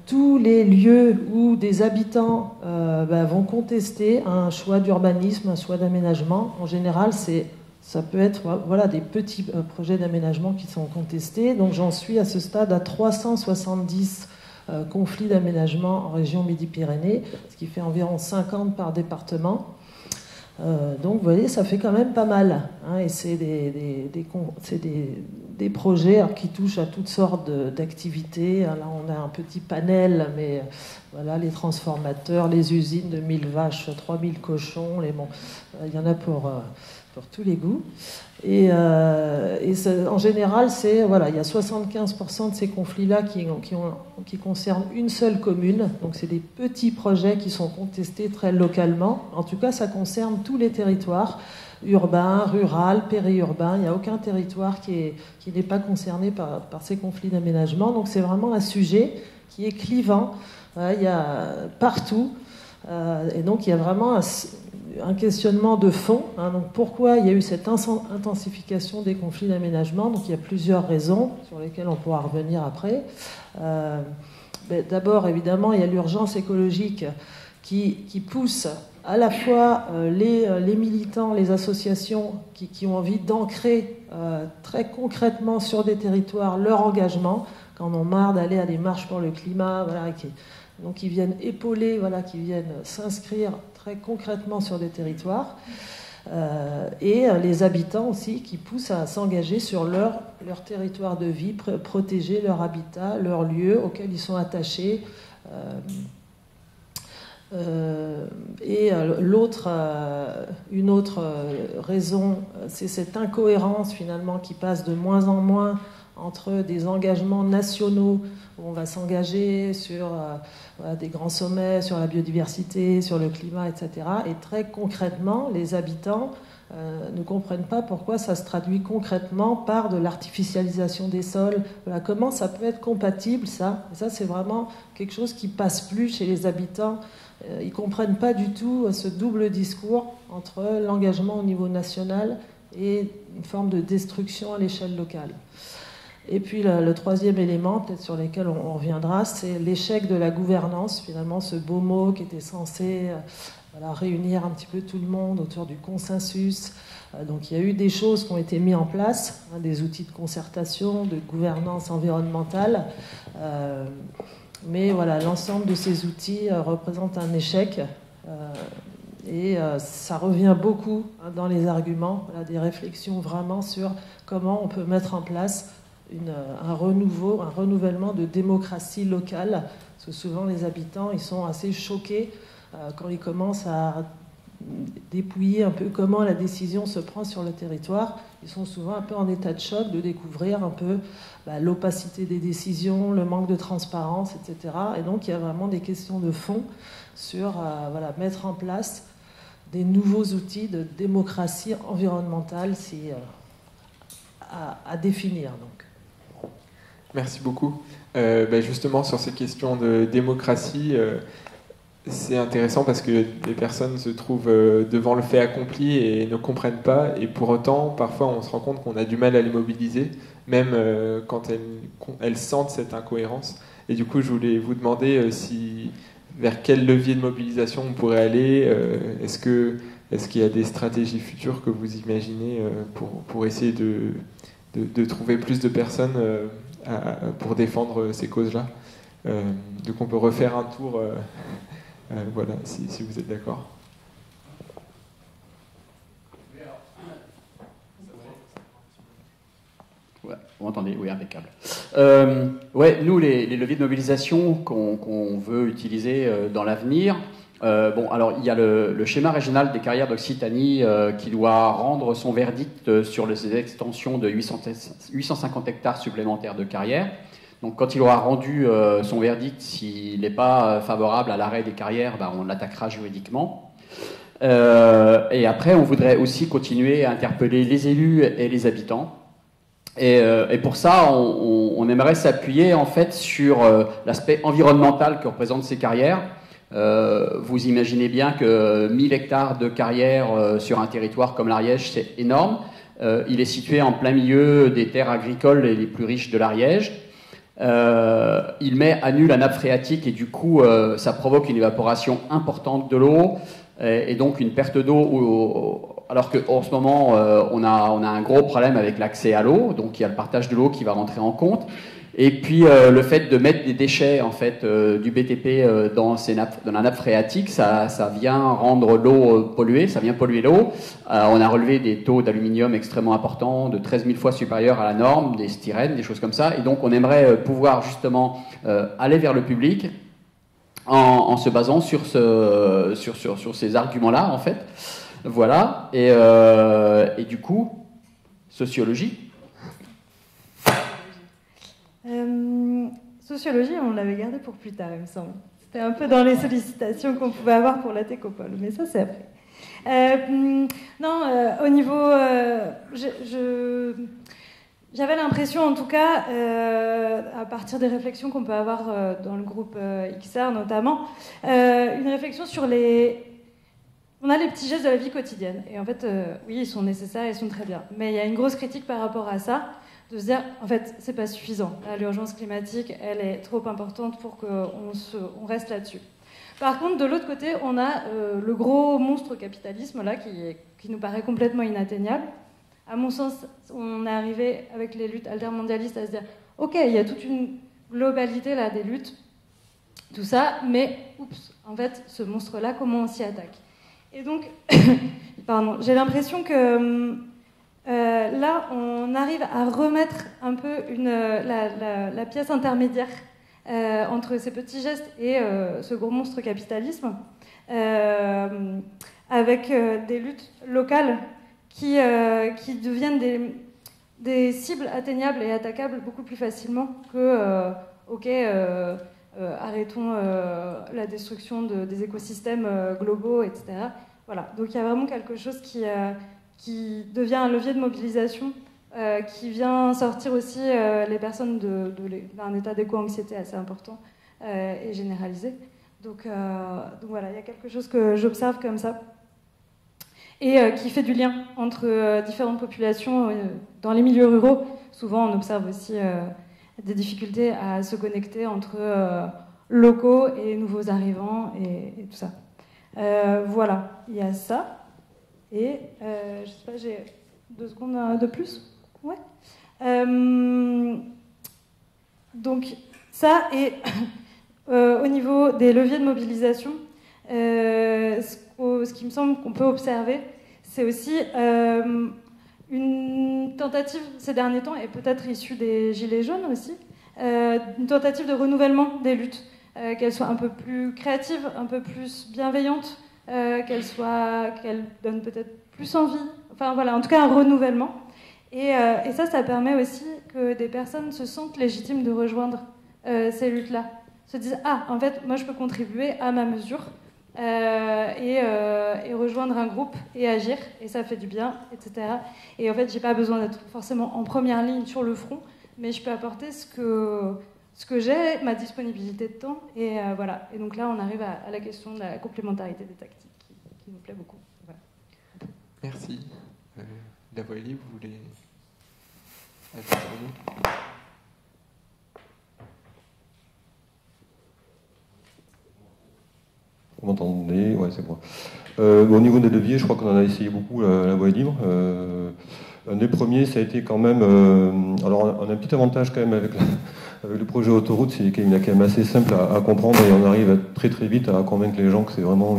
tous les lieux où des habitants vont contester un choix d'urbanisme, un choix d'aménagement, en général, ça peut être des petits projets d'aménagement qui sont contestés. Donc j'en suis à ce stade à 370 conflits d'aménagement en région Midi-Pyrénées, ce qui fait environ 50 par département. Donc vous voyez, ça fait quand même pas mal, hein, et c'est des projets qui touchent à toutes sortes d'activités. Là on a un petit panel, mais les transformateurs, les usines de 1000 vaches, 3000 cochons, il y en a pour pour tous les goûts. Et en général, il y a 75% de ces conflits-là qui concernent une seule commune. Donc c'est des petits projets qui sont contestés très localement. En tout cas, ça concerne tous les territoires, urbains, rural, périurbains. Il n'y a aucun territoire qui n'est pas concerné par ces conflits d'aménagement. Donc c'est vraiment un sujet qui est clivant. Il y a partout. Et donc il y a vraiment un questionnement de fond. Donc pourquoi il y a eu cette intensification des conflits d'aménagement? Donc il y a plusieurs raisons sur lesquelles on pourra revenir après. D'abord, évidemment, il y a l'urgence écologique qui pousse à la fois les militants, les associations qui ont envie d'ancrer très concrètement sur des territoires leur engagement, quand on a marre d'aller à des marches pour le climat, donc ils viennent épauler, qui viennent s'inscrire très concrètement sur des territoires, et les habitants aussi qui poussent à s'engager sur leur territoire de vie, protéger leur habitat, leur lieu auquel ils sont attachés. Et une autre raison, c'est cette incohérence finalement qui passe de moins en moins entre des engagements nationaux où on va s'engager sur des grands sommets, sur la biodiversité, sur le climat, etc. Et très concrètement, les habitants ne comprennent pas pourquoi ça se traduit concrètement par de l'artificialisation des sols. Comment ça peut être compatible, ça? Et ça, c'est vraiment quelque chose qui passe plus chez les habitants. Ils ne comprennent pas du tout ce double discours entre l'engagement au niveau national et une forme de destruction à l'échelle locale. Et puis le troisième élément, peut-être sur lequel on reviendra, c'est l'échec de la gouvernance, finalement ce beau mot qui était censé réunir un petit peu tout le monde autour du consensus. Donc il y a eu des choses qui ont été mises en place, des outils de concertation, de gouvernance environnementale, mais l'ensemble de ces outils représente un échec. Et ça revient beaucoup dans les arguments, des réflexions vraiment sur comment on peut mettre en place un renouvellement de démocratie locale, parce que souvent les habitants ils sont assez choqués quand ils commencent à dépouiller un peu comment la décision se prend sur le territoire. Ils sont souvent un peu en état de choc de découvrir un peu l'opacité des décisions, le manque de transparence, etc. Et donc il y a vraiment des questions de fond sur mettre en place des nouveaux outils de démocratie environnementale à définir. Donc. Merci beaucoup. Justement, sur ces questions de démocratie, c'est intéressant parce que des personnes se trouvent devant le fait accompli et ne comprennent pas. Et pour autant, parfois, on se rend compte qu'on a du mal à les mobiliser, même quand elles sentent cette incohérence. Et du coup, je voulais vous demander vers quel levier de mobilisation on pourrait aller. Est-ce qu'il y a des stratégies futures que vous imaginez pour essayer de trouver plus de personnes pour défendre ces causes-là? Donc on peut refaire un tour, si vous êtes d'accord. Ouais, vous m'entendez? Oui, impeccable. Nous, les leviers de mobilisation qu'on veut utiliser dans l'avenir, alors il y a le schéma régional des carrières d'Occitanie qui doit rendre son verdict sur les extensions de 850 hectares supplémentaires de carrières. Donc quand il aura rendu son verdict, s'il n'est pas favorable à l'arrêt des carrières, on l'attaquera juridiquement. Et après, on voudrait aussi continuer à interpeller les élus et les habitants. Et pour ça, on aimerait s'appuyer en fait sur l'aspect environnemental que représentent ces carrières. Vous imaginez bien que 1000 hectares de carrière sur un territoire comme l'Ariège, c'est énorme. Il est situé en plein milieu des terres agricoles les plus riches de l'Ariège. Il met à nu la nappe phréatique et du coup, ça provoque une évaporation importante de l'eau et donc une perte d'eau. Alors qu'en ce moment, on a un gros problème avec l'accès à l'eau, donc il y a le partage de l'eau qui va rentrer en compte. Et puis le fait de mettre des déchets en fait du BTP dans la nappe phréatique, ça vient rendre l'eau polluée, ça vient polluer l'eau. On a relevé des taux d'aluminium extrêmement importants, de 13 000 fois supérieurs à la norme, des styrènes, des choses comme ça. Et donc on aimerait pouvoir justement aller vers le public en se basant sur ces arguments-là en fait. Voilà, et du coup, sociologie. Sociologie, on l'avait gardé pour plus tard, il me semble. C'était un peu dans les sollicitations qu'on pouvait avoir pour la Técopole, mais ça c'est après. Au niveau... j'avais l'impression, en tout cas, à partir des réflexions qu'on peut avoir dans le groupe XR notamment, une réflexion sur les... On a les petits gestes de la vie quotidienne. Et en fait, oui, ils sont nécessaires, ils sont très bien. Mais il y a une grosse critique par rapport à ça, de se dire, en fait, c'est pas suffisant. L'urgence climatique, elle est trop importante pour qu'on reste là-dessus. Par contre, de l'autre côté, on a le gros monstre capitalisme, là, qui nous paraît complètement inatteignable. À mon sens, on est arrivé avec les luttes altermondialistes à se dire ok, il y a toute une globalité là des luttes, tout ça, mais oups, en fait, ce monstre-là, comment on s'y attaque? Et donc, pardon, j'ai l'impression que là, on arrive à remettre un peu la pièce intermédiaire entre ces petits gestes et ce gros monstre capitalisme, avec des luttes locales qui deviennent des cibles atteignables et attaquables beaucoup plus facilement que arrêtons la destruction des écosystèmes globaux, etc. Voilà. Donc il y a vraiment quelque chose qui devient un levier de mobilisation, qui vient sortir aussi les personnes d'un état d'éco-anxiété assez important et généralisé. Donc voilà, il y a quelque chose que j'observe comme ça. Et qui fait du lien entre différentes populations dans les milieux ruraux. Souvent, on observe aussi des difficultés à se connecter entre locaux et nouveaux arrivants et tout ça. Voilà, il y a ça. Et je sais pas, j'ai 2 secondes de plus. Ouais. Donc ça, et au niveau des leviers de mobilisation, ce qui me semble qu'on peut observer, c'est aussi une tentative ces derniers temps, et peut-être issue des Gilets jaunes aussi, une tentative de renouvellement des luttes, qu'elles soient un peu plus créatives, un peu plus bienveillantes, qu'elles donnent peut-être plus envie, enfin voilà, en tout cas un renouvellement. Et ça permet aussi que des personnes se sentent légitimes de rejoindre ces luttes-là, se disent « Ah, en fait, moi je peux contribuer à ma mesure ». Et rejoindre un groupe et agir, et ça fait du bien, etc. Et en fait, j'ai pas besoin d'être forcément en première ligne sur le front, mais je peux apporter ce que j'ai, ma disponibilité de temps, et voilà. Et donc là, on arrive à la question de la complémentarité des tactiques, qui nous plaît beaucoup. Voilà. Merci. La voix est libre, vous voulez ajouter un mot ? Vous m'entendez? Ouais, c'est moi. Au niveau des leviers, je crois qu'on en a essayé beaucoup, la voie est libre. Un des premiers, ça a été quand même... alors, on a un petit avantage quand même avec le projet autoroute, c'est qu'il est quand même assez simple à comprendre et on arrive très très vite à convaincre les gens que c'est vraiment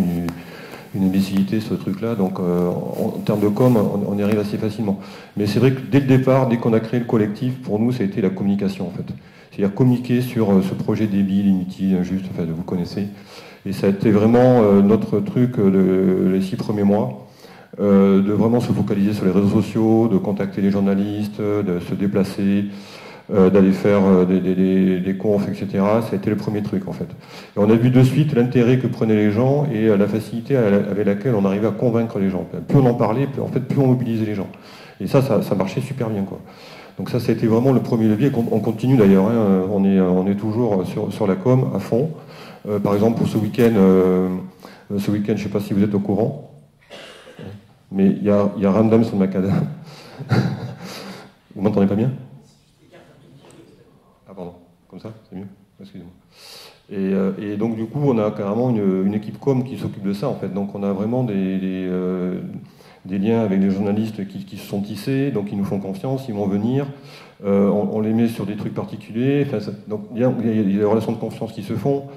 une imbécilité, ce truc-là. Donc, en termes de com, on y arrive assez facilement. Mais c'est vrai que dès le départ, dès qu'on a créé le collectif, pour nous, ça a été la communication, en fait. C'est-à-dire communiquer sur ce projet débile, inutile, injuste, enfin, vous connaissez. Et ça a été vraiment notre truc les 6 premiers mois, de vraiment se focaliser sur les réseaux sociaux, de contacter les journalistes, de se déplacer, d'aller faire des confs, etc. Ça a été le premier truc en fait. Et on a vu de suite l'intérêt que prenaient les gens et la facilité avec laquelle on arrivait à convaincre les gens. Plus on en parlait, plus on mobilisait les gens. Et ça marchait super bien, quoi. Donc ça a été vraiment le premier levier. On continue d'ailleurs, hein. On est toujours sur la com à fond. Par exemple, pour ce week-end, je ne sais pas si vous êtes au courant, mais il y a Random sur le Macadam. Vous m'entendez pas bien? Ah pardon, comme ça, c'est mieux. Excusez-moi. Et donc du coup, on a carrément une équipe com qui s'occupe de ça en fait. Donc on a vraiment des liens avec des journalistes qui se sont tissés, donc ils nous font confiance, ils vont venir. On les met sur des trucs particuliers. Enfin, donc il y a des relations de confiance qui se font.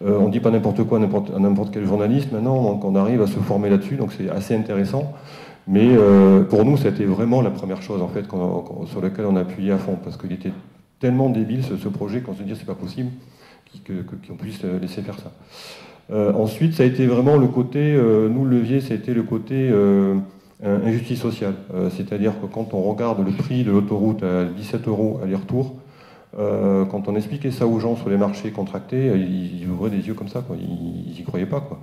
On ne dit pas n'importe quoi à n'importe quel journaliste maintenant, donc on arrive à se former là-dessus, donc c'est assez intéressant. Mais pour nous, c'était vraiment la première chose en fait sur laquelle on a appuyé à fond, parce qu'il était tellement débile ce projet qu'on se dit c'est pas possible qu'on puisse laisser faire ça. Ensuite, ça a été vraiment le côté, nous le levier, ça a été le côté injustice sociale. C'est-à-dire que quand on regarde le prix de l'autoroute à 17 € aller-retour, quand on expliquait ça aux gens sur les marchés contractés, ils ouvraient des yeux comme ça, quoi. Ils y croyaient pas, quoi.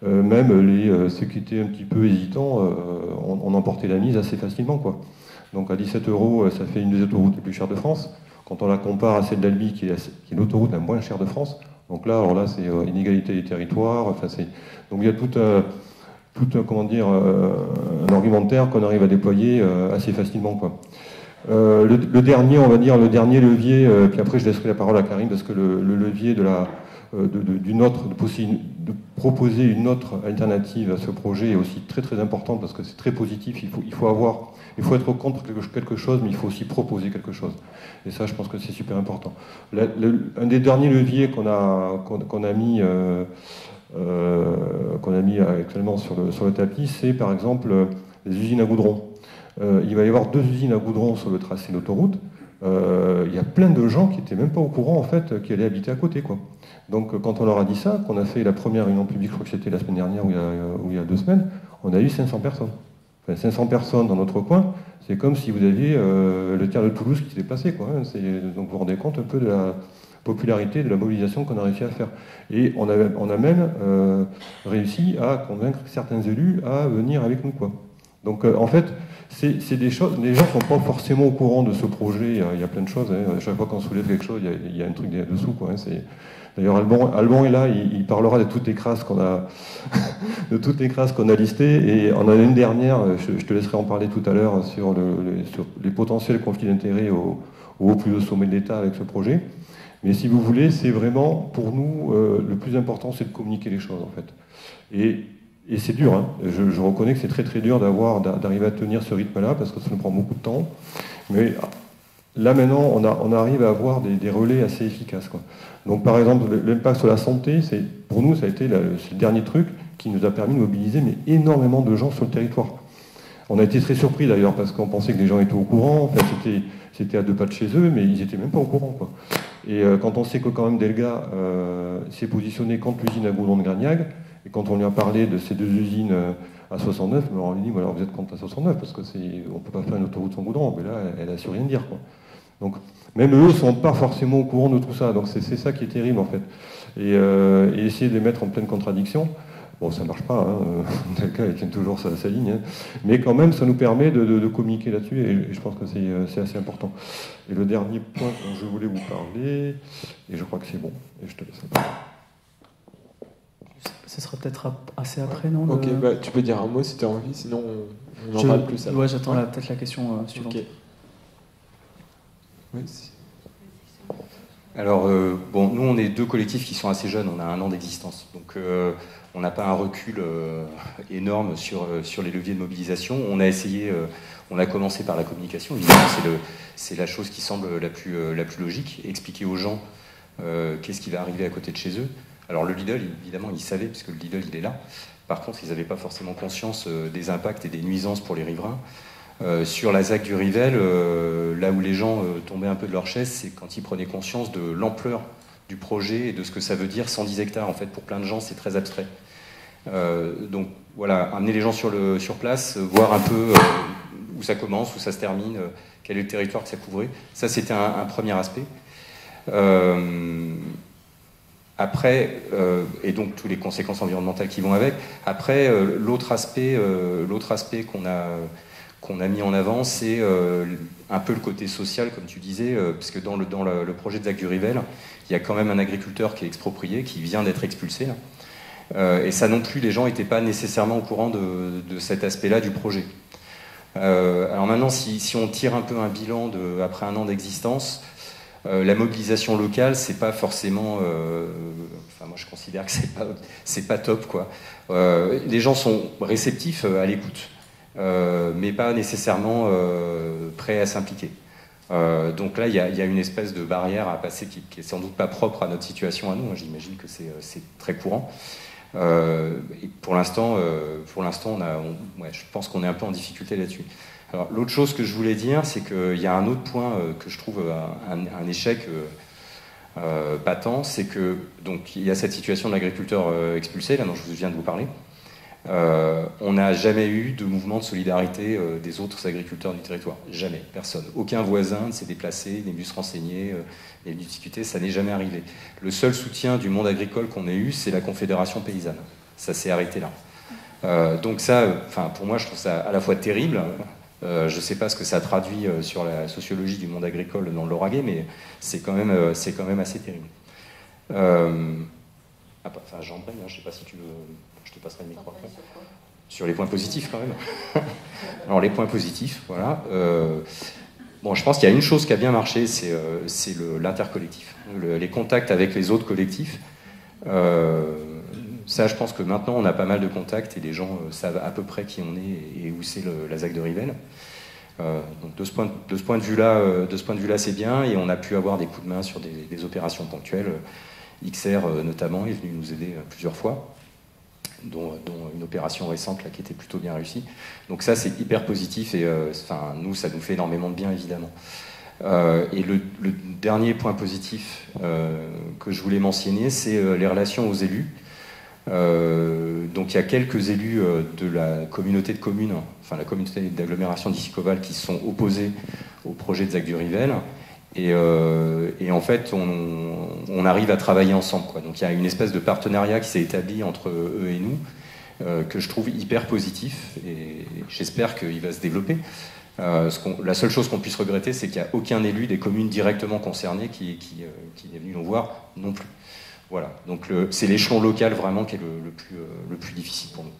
Même ceux qui étaient un petit peu hésitants, on emportait la mise assez facilement, quoi. Donc à 17 €, ça fait une des autoroutes les plus chères de France. Quand on la compare à celle d'Albi, qui est l'autoroute la moins chère de France, donc là, alors là, c'est inégalité des territoires. Enfin, donc il y a tout un argumentaire qu'on arrive à déployer assez facilement, quoi. Le dernier, on va dire, le dernier levier, puis après je laisserai la parole à Karine, parce que le levier de proposer une autre alternative à ce projet est aussi très très important, parce que c'est très positif. Il faut être contre quelque chose, mais il faut aussi proposer quelque chose. Et ça, je pense que c'est super important. Un des derniers leviers qu'on a mis actuellement sur le tapis, c'est par exemple les usines à goudron. Il va y avoir 2 usines à goudron sur le tracé d'autoroute. Il y a plein de gens qui n'étaient même pas au courant, en fait, qui allaient habiter à côté, quoi. Donc quand on leur a dit ça, qu'on a fait la première réunion publique, je crois que c'était la semaine dernière ou il y a 2 semaines, on a eu 500 personnes. Enfin, 500 personnes dans notre coin, c'est comme si vous aviez le tiers de Toulouse qui s'était passé, quoi. Donc vous vous rendez compte un peu de la popularité, de la mobilisation qu'on a réussi à faire. Et on a même réussi à convaincre certains élus à venir avec nous, quoi. Donc en fait, c'est des choses, les gens ne sont pas forcément au courant de ce projet, il y a plein de choses, hein. À chaque fois qu'on soulève quelque chose, il y a un truc dessous, quoi, hein. D'ailleurs, Alban est là, il parlera de toutes les crasses qu'on a, de toutes les crasses qu'on a listées, et on en a une dernière, je te laisserai en parler tout à l'heure, sur les potentiels conflits d'intérêts au plus haut sommet de l'État avec ce projet. Mais si vous voulez, c'est vraiment, pour nous, le plus important, c'est de communiquer les choses, en fait. Et c'est dur, hein. Je reconnais que c'est très très dur d'arriver à tenir ce rythme-là, parce que ça nous prend beaucoup de temps. Mais là, maintenant, on arrive à avoir des relais assez efficaces, quoi. Donc, par exemple, l'impact sur la santé, pour nous, ça a été le dernier truc qui nous a permis de mobiliser énormément de gens sur le territoire. On a été très surpris, d'ailleurs, parce qu'on pensait que les gens étaient au courant. Enfin, c'était à 2 pas de chez eux, mais ils n'étaient même pas au courant, quoi. Et quand on sait que, quand même, Delga s'est positionné contre l'usine à goudron de Gragnac, et quand on lui a parlé de ces 2 usines à 69, on lui dit, alors vous êtes contre à 69, parce qu'on ne peut pas faire une autoroute sans goudron. Mais là, elle a su rien dire, quoi. Donc, même eux ne sont pas forcément au courant de tout ça. Donc, c'est ça qui est terrible, en fait. Et essayer de les mettre en pleine contradiction, bon, ça ne marche pas, hein. Delga, elle tient toujours sa ligne. Hein. Mais quand même, ça nous permet de communiquer là-dessus, et je pense que c'est assez important. Et le dernier point dont je voulais vous parler, et je crois que c'est bon, et je te laisse la parole. Ce sera peut-être assez après, non? Ok, tu peux dire un mot si tu as envie, sinon on en parle plus. Ouais, j'attends peut-être la question suivante. Okay. Oui, Alors, nous, on est 2 collectifs qui sont assez jeunes, on a 1 an d'existence. Donc, on n'a pas un recul énorme sur les leviers de mobilisation. On a essayé, on a commencé par la communication, évidemment, c'est la chose qui semble la plus logique, expliquer aux gens qu'est-ce qui va arriver à côté de chez eux. Alors le Lidl, évidemment, ils savaient, puisque le Lidl, il est là. Par contre, ils n'avaient pas forcément conscience des impacts et des nuisances pour les riverains. Sur la ZAC du Rivel, là où les gens tombaient un peu de leur chaise, c'est quand ils prenaient conscience de l'ampleur du projet et de ce que ça veut dire 110 hectares. En fait, pour plein de gens, c'est très abstrait. Donc voilà, amener les gens sur place, voir un peu où ça commence, où ça se termine, quel est le territoire que ça couvrait. Ça, c'était un premier aspect. Après, et donc toutes les conséquences environnementales qui vont avec. Après, l'autre aspect qu'on a mis en avant, c'est un peu le côté social, comme tu disais, parce que dans le projet de ZAC du Rivel, il y a quand même un agriculteur qui est exproprié, qui vient d'être expulsé. Là. Et ça non plus, les gens n'étaient pas nécessairement au courant de cet aspect-là du projet. Alors maintenant, si on tire un peu un bilan après 1 an d'existence, la mobilisation locale, c'est pas forcément. Moi, je considère que c'est pas top, quoi. Les gens sont réceptifs à l'écoute, mais pas nécessairement prêts à s'impliquer. Donc là, il y a une espèce de barrière à passer qui est sans doute pas propre à notre situation à nous. J'imagine que c'est très courant. Et pour l'instant, je pense qu'on est un peu en difficulté là-dessus. Alors, l'autre chose que je voulais dire, c'est qu'il y a un autre point que je trouve un échec patent, c'est que donc il y a cette situation de l'agriculteur expulsé, là dont je viens de vous parler. On n'a jamais eu de mouvement de solidarité des autres agriculteurs du territoire. Jamais, personne. Aucun voisin ne s'est déplacé, n'est venu se renseigner, n'est venu discuter, ça n'est jamais arrivé. Le seul soutien du monde agricole qu'on ait eu, c'est la Confédération paysanne. Ça s'est arrêté là. Donc ça, pour moi, je trouve ça à la fois terrible. Je ne sais pas ce que ça traduit sur la sociologie du monde agricole dans le Lauragais, mais c'est quand même assez terrible. Jean-Brel, je ne sais pas si tu veux... Je te passerai le micro après. Sur les points positifs, quand même. Alors, les points positifs, voilà. Je pense qu'il y a une chose qui a bien marché, c'est l'intercollectif. Les contacts avec les autres collectifs. Ça, je pense que maintenant, on a pas mal de contacts et les gens savent à peu près qui on est et où c'est la ZAC de Rivelles. Donc de ce point de vue-là, c'est bien, et on a pu avoir des coups de main sur des opérations ponctuelles. XR notamment est venu nous aider plusieurs fois, dont une opération récente là, qui était plutôt bien réussie. Donc ça, c'est hyper positif, et nous, ça nous fait énormément de bien, évidemment. Et le dernier point positif que je voulais mentionner, c'est les relations aux élus. Donc il y a quelques élus de la communauté de communes, enfin la communauté d'agglomération d'Issy-Coval, qui sont opposés au projet de ZAC du Rivelles. Et en fait, on arrive à travailler ensemble, quoi. Donc il y a une espèce de partenariat qui s'est établi entre eux et nous, que je trouve hyper positif, et j'espère qu'il va se développer. La seule chose qu'on puisse regretter, c'est qu'il n'y a aucun élu des communes directement concernées qui est venu nous voir non plus. Voilà, donc c'est l'échelon local vraiment qui est le plus difficile pour nous.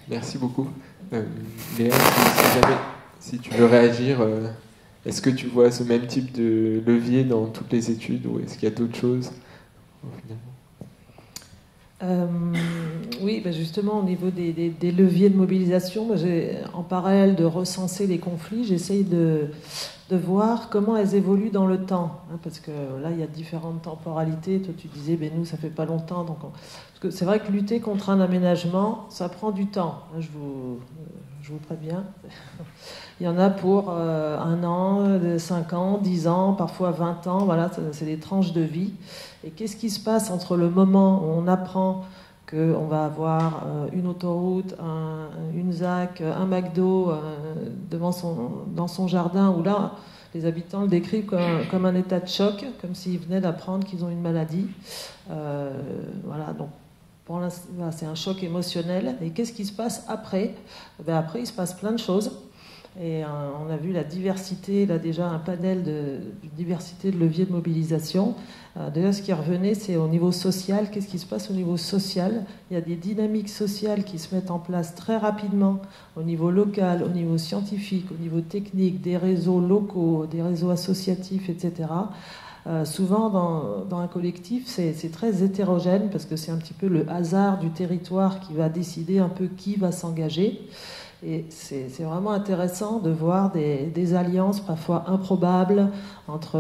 Merci beaucoup. Léa, si tu veux réagir, est-ce que tu vois ce même type de levier dans toutes les études, ou est-ce qu'il y a d'autres choses Oui, justement, au niveau des leviers de mobilisation, en parallèle de recenser les conflits, j'essaye de voir comment elles évoluent dans le temps. Parce que là, il y a différentes temporalités. Toi, tu disais, nous, ça fait pas longtemps. Parce que c'est vrai que lutter contre un aménagement, ça prend du temps. Je vous préviens. Il y en a pour 1 an, 5 ans, 10 ans, parfois 20 ans. Voilà, c'est des tranches de vie. Et qu'est-ce qui se passe entre le moment où on apprend qu'on va avoir une autoroute, une ZAC, un McDo dans son jardin, où là, les habitants le décrivent comme un état de choc, comme s'ils venaient d'apprendre qu'ils ont une maladie. Voilà, donc pour l'instant, c'est un choc émotionnel. Et qu'est-ce qui se passe après ? Après, il se passe plein de choses. Et on a vu la diversité, là déjà un panel de diversité de leviers de mobilisation. D'ailleurs, ce qui revenait, c'est au niveau social. Qu'est-ce qui se passe au niveau social ? Il y a des dynamiques sociales qui se mettent en place très rapidement au niveau local, au niveau scientifique, au niveau technique, des réseaux locaux, des réseaux associatifs, etc. Souvent, dans un collectif, c'est très hétérogène, parce que c'est un petit peu le hasard du territoire qui va décider un peu qui va s'engager. Et c'est vraiment intéressant de voir des alliances parfois improbables entre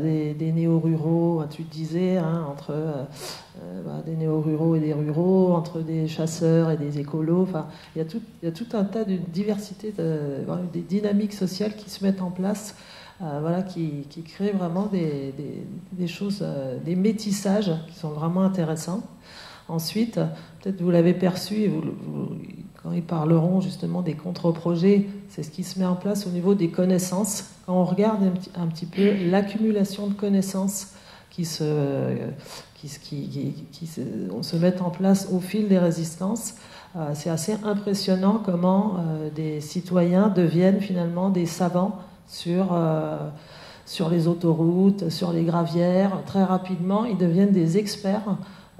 des néo-ruraux, tu te disais, entre des néo-ruraux et des ruraux, entre des chasseurs et des écolos. Enfin, il y a tout un tas de diversité, des dynamiques sociales qui se mettent en place, qui créent vraiment des choses, des métissages qui sont vraiment intéressants. Ensuite, peut-être vous l'avez perçu, quand ils parleront justement des contre-projets, c'est ce qui se met en place au niveau des connaissances. Quand on regarde un petit peu l'accumulation de connaissances qui se mettent en place au fil des résistances, c'est assez impressionnant comment des citoyens deviennent finalement des savants sur les autoroutes, sur les gravières. Très rapidement, ils deviennent des experts.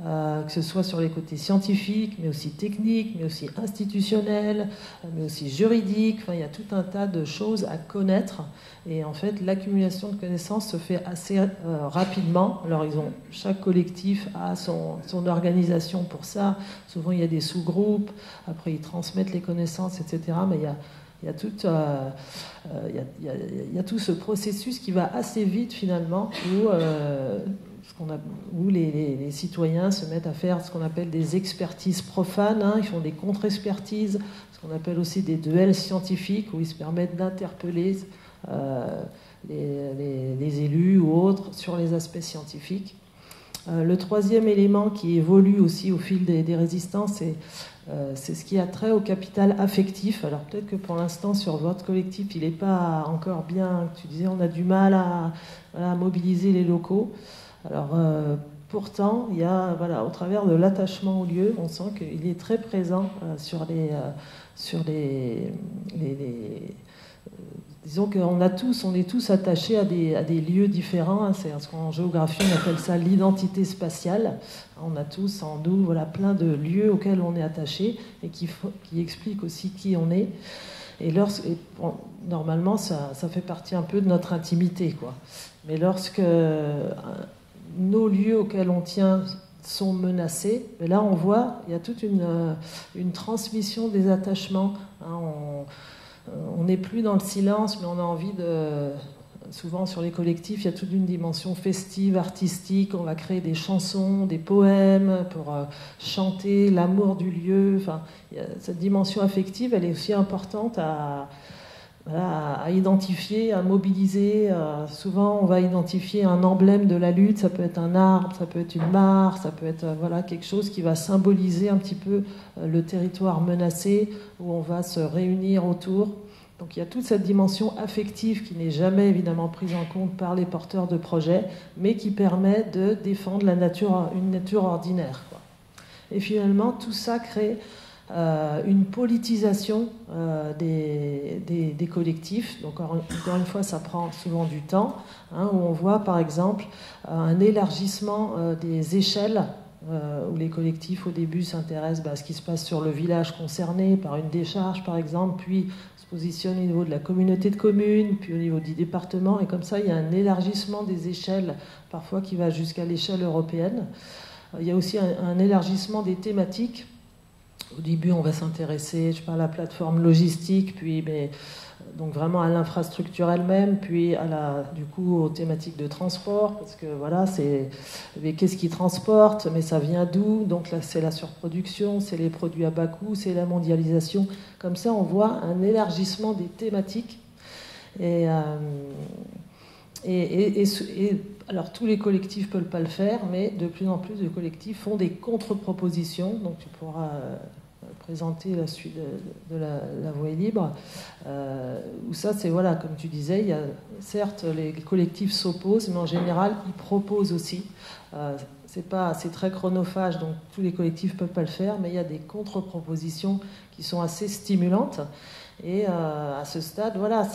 Que ce soit sur les côtés scientifiques, mais aussi techniques, mais aussi institutionnels, mais aussi juridiques. Enfin, il y a tout un tas de choses à connaître. Et en fait, l'accumulation de connaissances se fait assez rapidement. Alors, chaque collectif a son organisation pour ça. Souvent, il y a des sous-groupes. Après, ils transmettent les connaissances, etc. Mais il y a tout ce processus qui va assez vite, finalement, où où les citoyens se mettent à faire ce qu'on appelle des expertises profanes, hein, ils font des contre-expertises, ce qu'on appelle aussi des duels scientifiques, où ils se permettent d'interpeller les élus ou autres sur les aspects scientifiques. Le troisième élément qui évolue aussi au fil des résistances, c'est ce qui a trait au capital affectif. Alors peut-être que pour l'instant sur votre collectif il n'est pas encore bien, tu disais on a du mal à mobiliser les locaux. Alors pourtant il y a, voilà, au travers de l'attachement au lieu, on sent qu'il est très présent disons qu'on on est tous attachés à des lieux différents, hein. C'est ce qu'en géographie on appelle ça l'identité spatiale. On a tous en nous, voilà, plein de lieux auxquels on est attaché et qui expliquent aussi qui on est. Normalement ça fait partie un peu de notre intimité, quoi. Mais lorsque nos lieux auxquels on tient sont menacés, et là on voit, il y a toute une transmission des attachements, hein. On n'est plus dans le silence, mais on a envie de... Souvent sur les collectifs, il y a toute une dimension festive, artistique. On va créer des chansons, des poèmes pour chanter l'amour du lieu. Enfin, cette dimension affective, elle est aussi importante à identifier, à mobiliser. Souvent, on va identifier un emblème de la lutte. Ça peut être un arbre, ça peut être une mare, ça peut être quelque chose qui va symboliser un petit peu le territoire menacé, où on va se réunir autour. Donc il y a toute cette dimension affective qui n'est jamais évidemment prise en compte par les porteurs de projets, mais qui permet de défendre une nature ordinaire, quoi. Et finalement, tout ça crée une politisation des collectifs. Donc encore une fois, ça prend souvent du temps, hein, où on voit par exemple un élargissement des échelles, où les collectifs au début s'intéressent à ce qui se passe sur le village concerné par une décharge par exemple, puis se positionnent au niveau de la communauté de communes, puis au niveau du département, et comme ça il y a un élargissement des échelles parfois qui va jusqu'à l'échelle européenne. Il y a aussi un élargissement des thématiques. Au début, on va s'intéresser, à la plateforme logistique, puis donc vraiment à l'infrastructure elle-même, puis du coup aux thématiques de transport, parce que voilà, qu'est-ce qui transporte, mais ça vient d'où? Donc là, c'est la surproduction, c'est les produits à bas coût, c'est la mondialisation. Comme ça, on voit un élargissement des thématiques. Alors tous les collectifs ne peuvent pas le faire, mais de plus en plus de collectifs font des contre-propositions. Donc tu pourras présenter la suite de la Voie est libre. Où ça, c'est voilà, comme tu disais, certes les collectifs s'opposent, mais en général ils proposent aussi. C'est très chronophage, donc tous les collectifs ne peuvent pas le faire, mais il y a des contre-propositions qui sont assez stimulantes. Et à ce stade, voilà,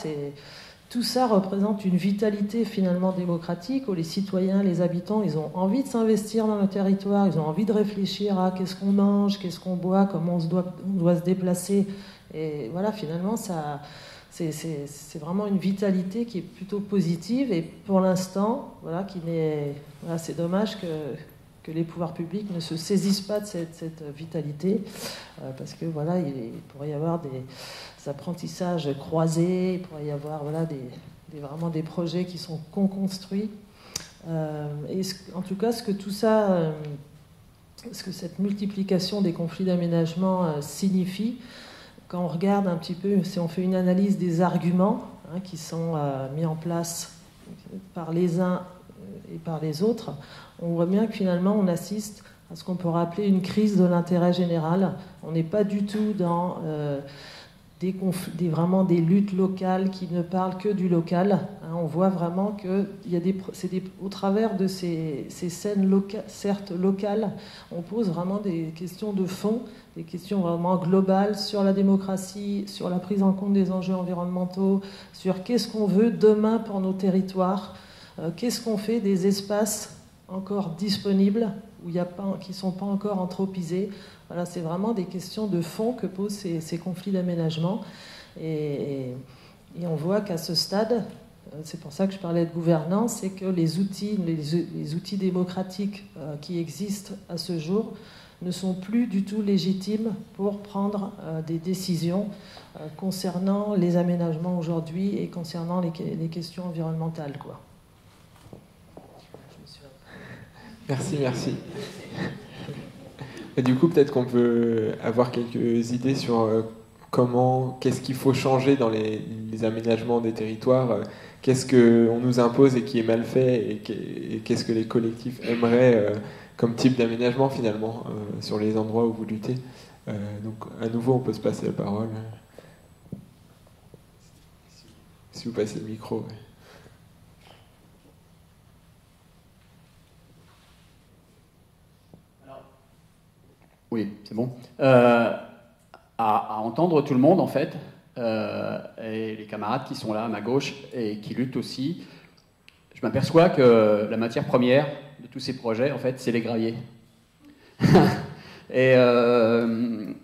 tout ça représente une vitalité finalement démocratique où les citoyens, les habitants, ils ont envie de s'investir dans le territoire, ils ont envie de réfléchir à qu'est-ce qu'on mange, qu'est-ce qu'on boit, comment on doit se déplacer. Et voilà, finalement, c'est vraiment une vitalité qui est plutôt positive. Et pour l'instant, c'est dommage que les pouvoirs publics ne se saisissent pas de cette vitalité, parce que voilà, il pourrait y avoir des apprentissages croisés, il pourrait y avoir vraiment des projets qui sont construits. Et en tout cas, ce que cette multiplication des conflits d'aménagement signifie, quand on regarde un petit peu, si on fait une analyse des arguments, hein, qui sont mis en place par les uns et par les autres, on voit bien que finalement on assiste à ce qu'on pourrait appeler une crise de l'intérêt général. On n'est pas du tout dans vraiment des luttes locales qui ne parlent que du local. Hein, on voit vraiment que au travers de ces scènes certes locales, on pose vraiment des questions de fond, des questions vraiment globales sur la démocratie, sur la prise en compte des enjeux environnementaux, sur qu'est-ce qu'on veut demain pour nos territoires, qu'est-ce qu'on fait des espaces encore disponibles, qui ne sont pas encore anthropisés. Voilà, c'est vraiment des questions de fond que posent ces conflits d'aménagement. Et on voit qu'à ce stade, c'est pour ça que je parlais de gouvernance, c'est que les outils démocratiques qui existent à ce jour ne sont plus du tout légitimes pour prendre des décisions concernant les aménagements aujourd'hui et concernant les questions environnementales, quoi. Merci. Et du coup, peut-être qu'on peut avoir quelques idées sur qu'est-ce qu'il faut changer dans les aménagements des territoires, qu'est-ce qu'on nous impose et qui est mal fait, et qu'est-ce que les collectifs aimeraient comme type d'aménagement finalement sur les endroits où vous luttez. Donc à nouveau, on peut se passer la parole. Si vous passez le micro. Ouais. Oui, c'est bon. À entendre tout le monde, en fait, et les camarades qui sont là à ma gauche et qui luttent aussi, je m'aperçois que la matière première de tous ces projets, en fait, c'est les graviers. Et le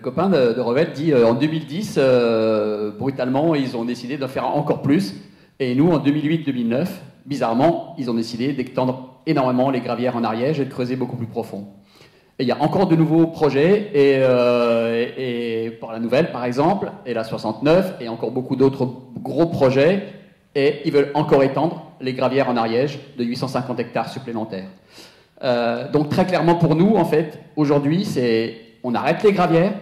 copain de Revel dit en 2010, brutalement, ils ont décidé d'en faire encore plus. Et nous, en 2008-2009, bizarrement, ils ont décidé d'étendre énormément les gravières en Ariège et de creuser beaucoup plus profond. Et il y a encore de nouveaux projets, et pour la Nouvelle, par exemple, et la 69, et encore beaucoup d'autres gros projets, et ils veulent encore étendre les gravières en Ariège de 850 hectares supplémentaires. Donc très clairement pour nous, en fait, aujourd'hui, on arrête les gravières,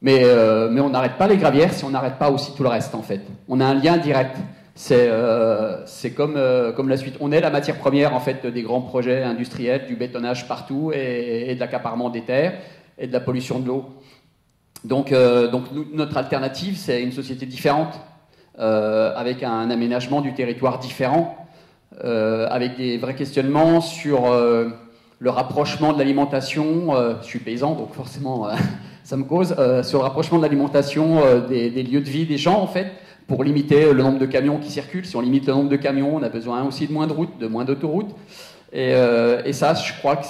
mais on n'arrête pas les gravières si on n'arrête pas aussi tout le reste, en fait. On a un lien direct. C'est comme la suite. On est la matière première, en fait, des grands projets industriels, du bétonnage partout, et de l'accaparement des terres, et de la pollution de l'eau. Donc notre alternative, c'est une société différente, avec un aménagement du territoire différent, avec des vrais questionnements sur le rapprochement de l'alimentation. Je suis paysan, donc forcément, ça me cause. Sur le rapprochement de l'alimentation des lieux de vie des gens, en fait, pour limiter le nombre de camions qui circulent. Si on limite le nombre de camions, on a besoin aussi de moins de routes, de moins d'autoroutes. Et ça, je crois que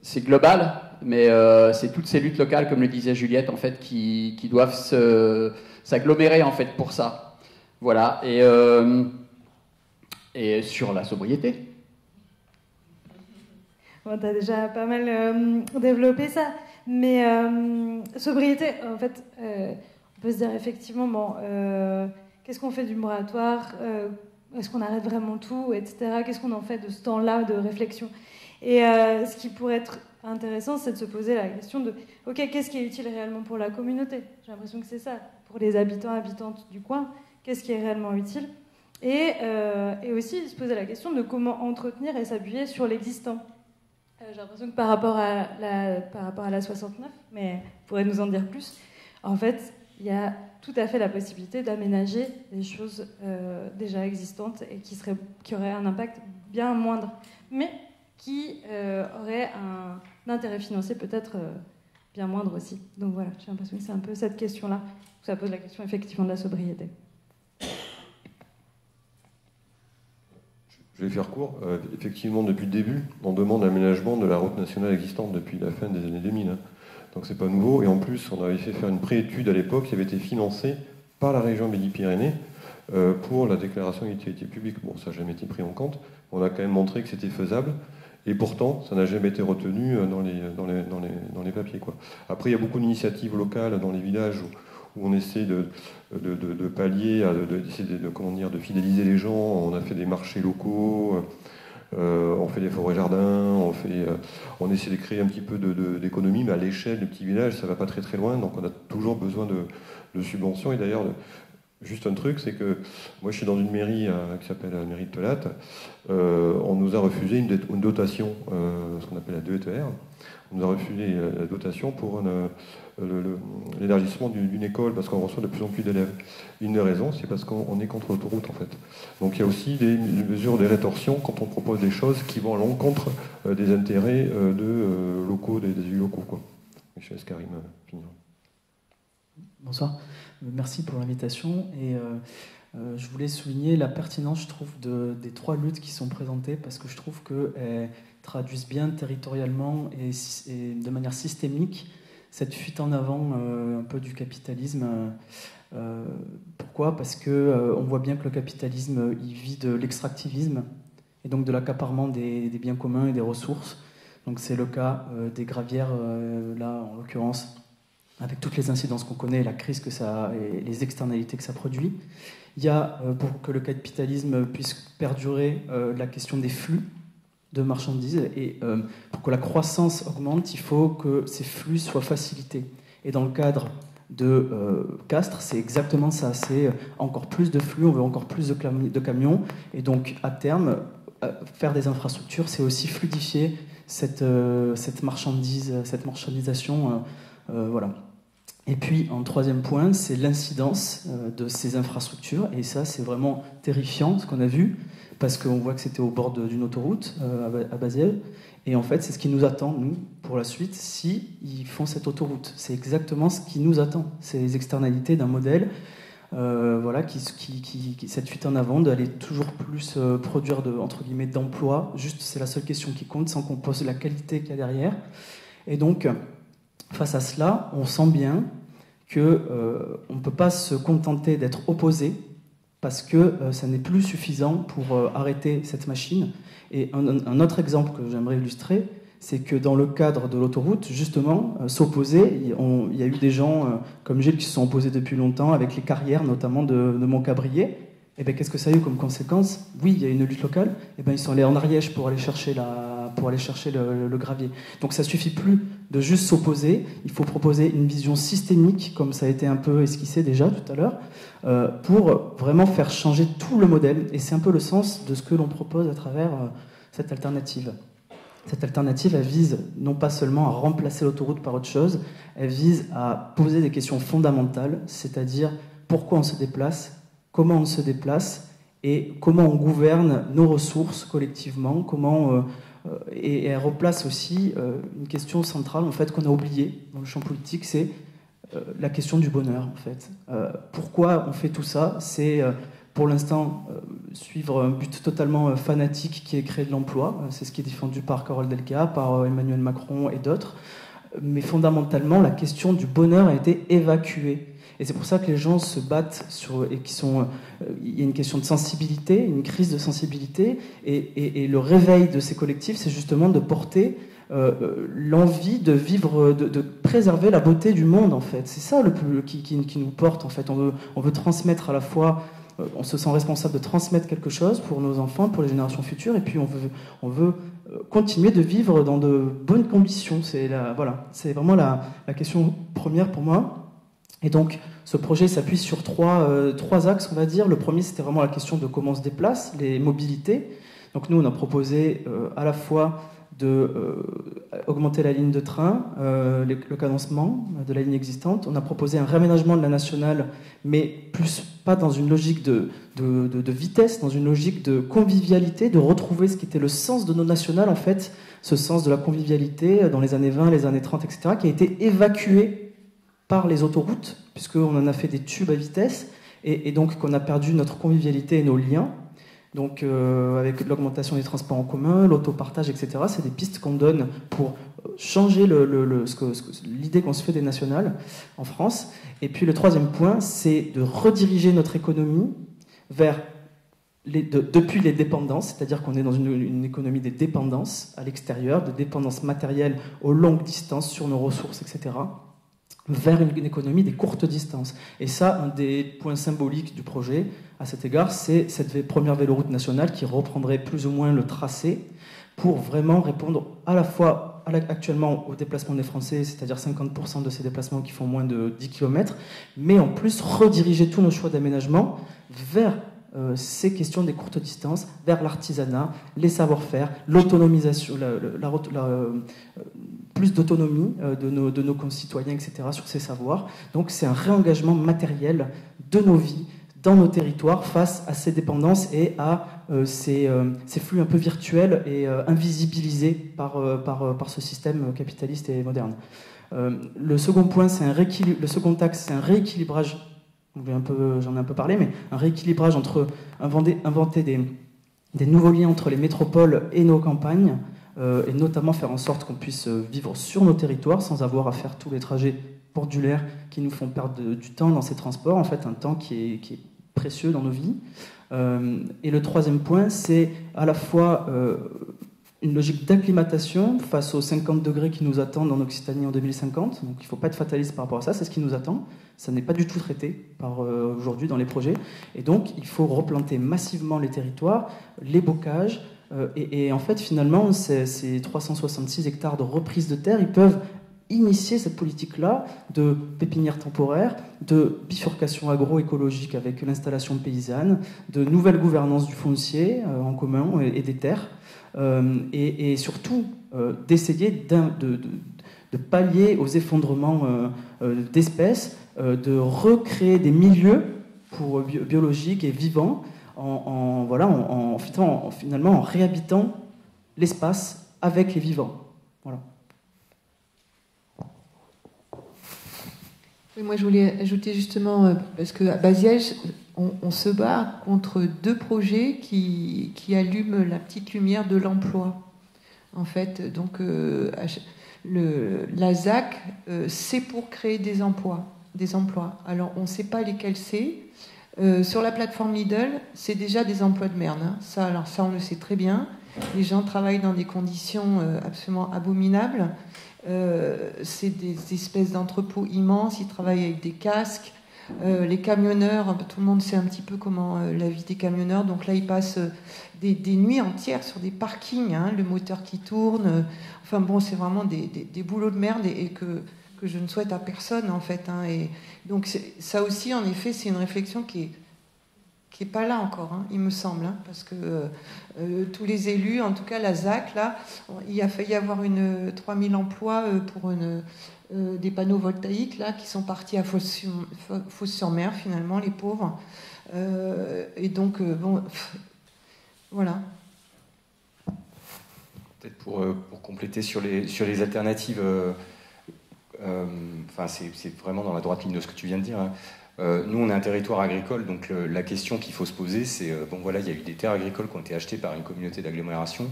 c'est global, mais c'est toutes ces luttes locales, comme le disait Juliette, en fait, qui doivent s'agglomérer, en fait, pour ça. Voilà. Et sur la sobriété. Bon, tu as déjà pas mal développé ça, mais sobriété, en fait, on peut se dire effectivement, bon, qu'est-ce qu'on fait du moratoire, est-ce qu'on arrête vraiment tout, etc. Qu'est-ce qu'on en fait de ce temps-là de réflexion? Et ce qui pourrait être intéressant, c'est de se poser la question de, ok, qu'est-ce qui est utile réellement pour la communauté? J'ai l'impression que c'est ça, pour les habitants, habitantes du coin, qu'est-ce qui est réellement utile? Et aussi se poser la question de comment entretenir et s'appuyer sur l'existant. J'ai l'impression que par rapport à la 69, mais vous pourrez nous en dire plus, en fait, il y a tout à fait la possibilité d'aménager des choses déjà existantes et qui auraient un impact bien moindre, mais qui auraient un intérêt financier peut-être bien moindre aussi. Donc voilà, j'ai l'impression que c'est un peu cette question-là. Ça pose la question effectivement de la sobriété. Je vais faire court. Effectivement, depuis le début, on demande l'aménagement de la route nationale existante depuis la fin des années 2000. Hein. Donc c'est pas nouveau. Et en plus, on avait fait faire une préétude à l'époque qui avait été financée par la région Midi-Pyrénées pour la déclaration d'utilité publique. Bon, ça n'a jamais été pris en compte. On a quand même montré que c'était faisable. Et pourtant, ça n'a jamais été retenu dans les papiers, quoi. Après, il y a beaucoup d'initiatives locales dans les villages où on essaie de pallier, de fidéliser les gens. On a fait des marchés locaux, on fait des forêts-jardins, on essaie de créer un petit peu d'économie, mais à l'échelle des petits villages, ça ne va pas très très loin, donc on a toujours besoin de subventions. Et d'ailleurs, juste un truc, c'est que moi je suis dans une mairie qui s'appelle la mairie de Telatte. On nous a refusé une dotation, ce qu'on appelle la DETR. On nous a refusé la dotation pour l'élargissement d'une école parce qu'on reçoit de plus en plus d'élèves. Une des raisons, c'est parce qu'on est contre l'autoroute en fait. Donc il y a aussi des mesures de rétorsion quand on propose des choses qui vont à l'encontre des intérêts locaux, des élus locaux, quoi. Je laisse Karim finir. Bonsoir, merci pour l'invitation. Et je voulais souligner la pertinence, je trouve, des trois luttes qui sont présentées parce que je trouve qu'elles traduisent bien territorialement et de manière systémique cette fuite en avant un peu du capitalisme. Pourquoi ? Parce qu'on voit bien que le capitalisme il vit de l'extractivisme et donc de l'accaparement des biens communs et des ressources. Donc c'est le cas des gravières, là en l'occurrence, avec toutes les incidences qu'on connaît, la crise que ça et les externalités que ça produit. Il y a, pour que le capitalisme puisse perdurer, la question des flux de marchandises. Et pour que la croissance augmente, il faut que ces flux soient facilités. Et dans le cadre de Castres, c'est exactement ça. C'est encore plus de flux, on veut encore plus de camions. Et donc, à terme, faire des infrastructures, c'est aussi fluidifier cette marchandisation. Voilà. Et puis, en troisième point, c'est l'incidence de ces infrastructures. Et ça, c'est vraiment terrifiant, ce qu'on a vu, parce qu'on voit que c'était au bord d'une autoroute à Baziers. Et en fait, c'est ce qui nous attend, nous, pour la suite, si ils font cette autoroute. C'est exactement ce qui nous attend. C'est les externalités d'un modèle voilà, cette fuite en avant, d'aller toujours plus produire entre guillemets d'emplois. Juste, c'est la seule question qui compte, sans qu'on pose la qualité qu'il y a derrière. Et donc, face à cela, on sent bien qu'on ne peut pas se contenter d'être opposé, parce que ça n'est plus suffisant pour arrêter cette machine. Et un autre exemple que j'aimerais illustrer, c'est que dans le cadre de l'autoroute, justement, s'opposer, il y a eu des gens comme Gilles qui se sont opposés depuis longtemps, avec les carrières notamment de Montcabrier. Et bien, qu'est-ce que ça a eu comme conséquence? Oui, il y a une lutte locale, et bien, ils sont allés en Ariège pour aller chercher le gravier. Donc ça ne suffit plus de juste s'opposer, il faut proposer une vision systémique, comme ça a été un peu esquissé déjà tout à l'heure, pour vraiment faire changer tout le modèle. Et c'est un peu le sens de ce que l'on propose à travers cette alternative. Cette alternative, elle vise non pas seulement à remplacer l'autoroute par autre chose, elle vise à poser des questions fondamentales, c'est-à-dire pourquoi on se déplace, comment on se déplace et comment on gouverne nos ressources collectivement, et elle replace aussi une question centrale en fait, qu'on a oubliée dans le champ politique, c'est la question du bonheur. En fait. Pourquoi on fait tout ça? C'est pour l'instant suivre un but totalement fanatique qui est créer de l'emploi. C'est ce qui est défendu par Carole Delga, par Emmanuel Macron et d'autres. Mais fondamentalement, la question du bonheur a été évacuée. Et c'est pour ça que les gens se battent il y a une question de sensibilité, une crise de sensibilité, et le réveil de ces collectifs, c'est justement de porter l'envie de vivre, de préserver la beauté du monde, en fait. C'est ça qui nous porte, en fait. On veut transmettre à la fois, on se sent responsable de transmettre quelque chose pour nos enfants, pour les générations futures, et puis on veut continuer de vivre dans de bonnes conditions. C'est vraiment la question première pour moi. Et donc, ce projet s'appuie sur trois axes, on va dire. Le premier, c'était vraiment la question de comment on se déplace, les mobilités. Donc nous, on a proposé à la fois d'augmenter la ligne de train, le cadencement de la ligne existante. On a proposé un réaménagement de la nationale, mais pas dans une logique de vitesse, dans une logique de convivialité, de retrouver ce qui était le sens de nos nationales, en fait, ce sens de la convivialité dans les années 20, les années 30, etc., qui a été évacué par les autoroutes, puisqu'on en a fait des tubes à vitesse, et donc qu'on a perdu notre convivialité et nos liens. Donc avec l'augmentation des transports en commun, l'autopartage, etc., c'est des pistes qu'on donne pour changer l'idée qu'on se fait des nationales en France. Et puis le troisième point, c'est de rediriger notre économie vers depuis les dépendances, c'est-à-dire qu'on est dans une économie des dépendances à l'extérieur, de dépendances matérielles aux longues distances sur nos ressources, etc., vers une économie des courtes distances. Et ça, un des points symboliques du projet, à cet égard, c'est cette première véloroute nationale qui reprendrait plus ou moins le tracé pour vraiment répondre à la fois actuellement aux déplacements des Français, c'est-à-dire 50% de ces déplacements qui font moins de 10 km, mais en plus rediriger tous nos choix d'aménagement vers ces questions des courtes distances, vers l'artisanat, les savoir-faire, l'autonomisation, plus d'autonomie de nos concitoyens, etc., sur ces savoirs. Donc c'est un réengagement matériel de nos vies, dans nos territoires, face à ces dépendances et à ces flux un peu virtuels et invisibilisés par ce système capitaliste et moderne. Le second point, le second axe, c'est un rééquilibrage. J'en ai un peu parlé, mais un rééquilibrage entre inventer des nouveaux liens entre les métropoles et nos campagnes, et notamment faire en sorte qu'on puisse vivre sur nos territoires sans avoir à faire tous les trajets pendulaires qui nous font perdre du temps dans ces transports, en fait un temps qui est précieux dans nos vies. Et le troisième point, c'est à la fois une logique d'acclimatation face aux 50 degrés qui nous attendent en Occitanie en 2050. Donc il ne faut pas être fataliste par rapport à ça, c'est ce qui nous attend. Ça n'est pas du tout traité aujourd'hui dans les projets. Et donc il faut replanter massivement les territoires, les bocages, Et en fait, finalement, ces 366 hectares de reprise de terre, ils peuvent initier cette politique-là de pépinière temporaire, de bifurcation agroécologique avec l'installation paysanne, de nouvelle gouvernance du foncier en commun et des terres, et surtout d'essayer de pallier aux effondrements d'espèces, de recréer des milieux biologiques et vivants finalement en réhabitant l'espace avec les vivants. Voilà. Et moi, je voulais ajouter justement, parce qu'à Baziège, on se bat contre deux projets qui allument la petite lumière de l'emploi. En fait, donc, la ZAC, c'est pour créer des emplois. Alors, on ne sait pas lesquels c'est. Sur la plateforme Lidl, c'est déjà des emplois de merde. Hein. Ça, on le sait très bien. Les gens travaillent dans des conditions absolument abominables. C'est des espèces d'entrepôts immenses, ils travaillent avec des casques. Les camionneurs, tout le monde sait un petit peu comment la vie des camionneurs. Donc là, ils passent des nuits entières sur des parkings, hein, le moteur qui tourne. Enfin bon, c'est vraiment des boulots de merde et que je ne souhaite à personne, en fait. Hein. Et donc ça aussi, en effet, c'est une réflexion qui est pas là encore, hein, il me semble, hein, parce que tous les élus, en tout cas la ZAC, là, il a failli avoir 3000 emplois pour des panneaux voltaïques là, qui sont partis à Fos-sur-Mer, finalement, les pauvres. Et donc, voilà. Peut-être pour compléter sur les alternatives, c'est vraiment dans la droite ligne de ce que tu viens de dire, hein. Nous, on est un territoire agricole, donc la question qu'il faut se poser, c'est il y a eu des terres agricoles qui ont été achetées par une communauté d'agglomération.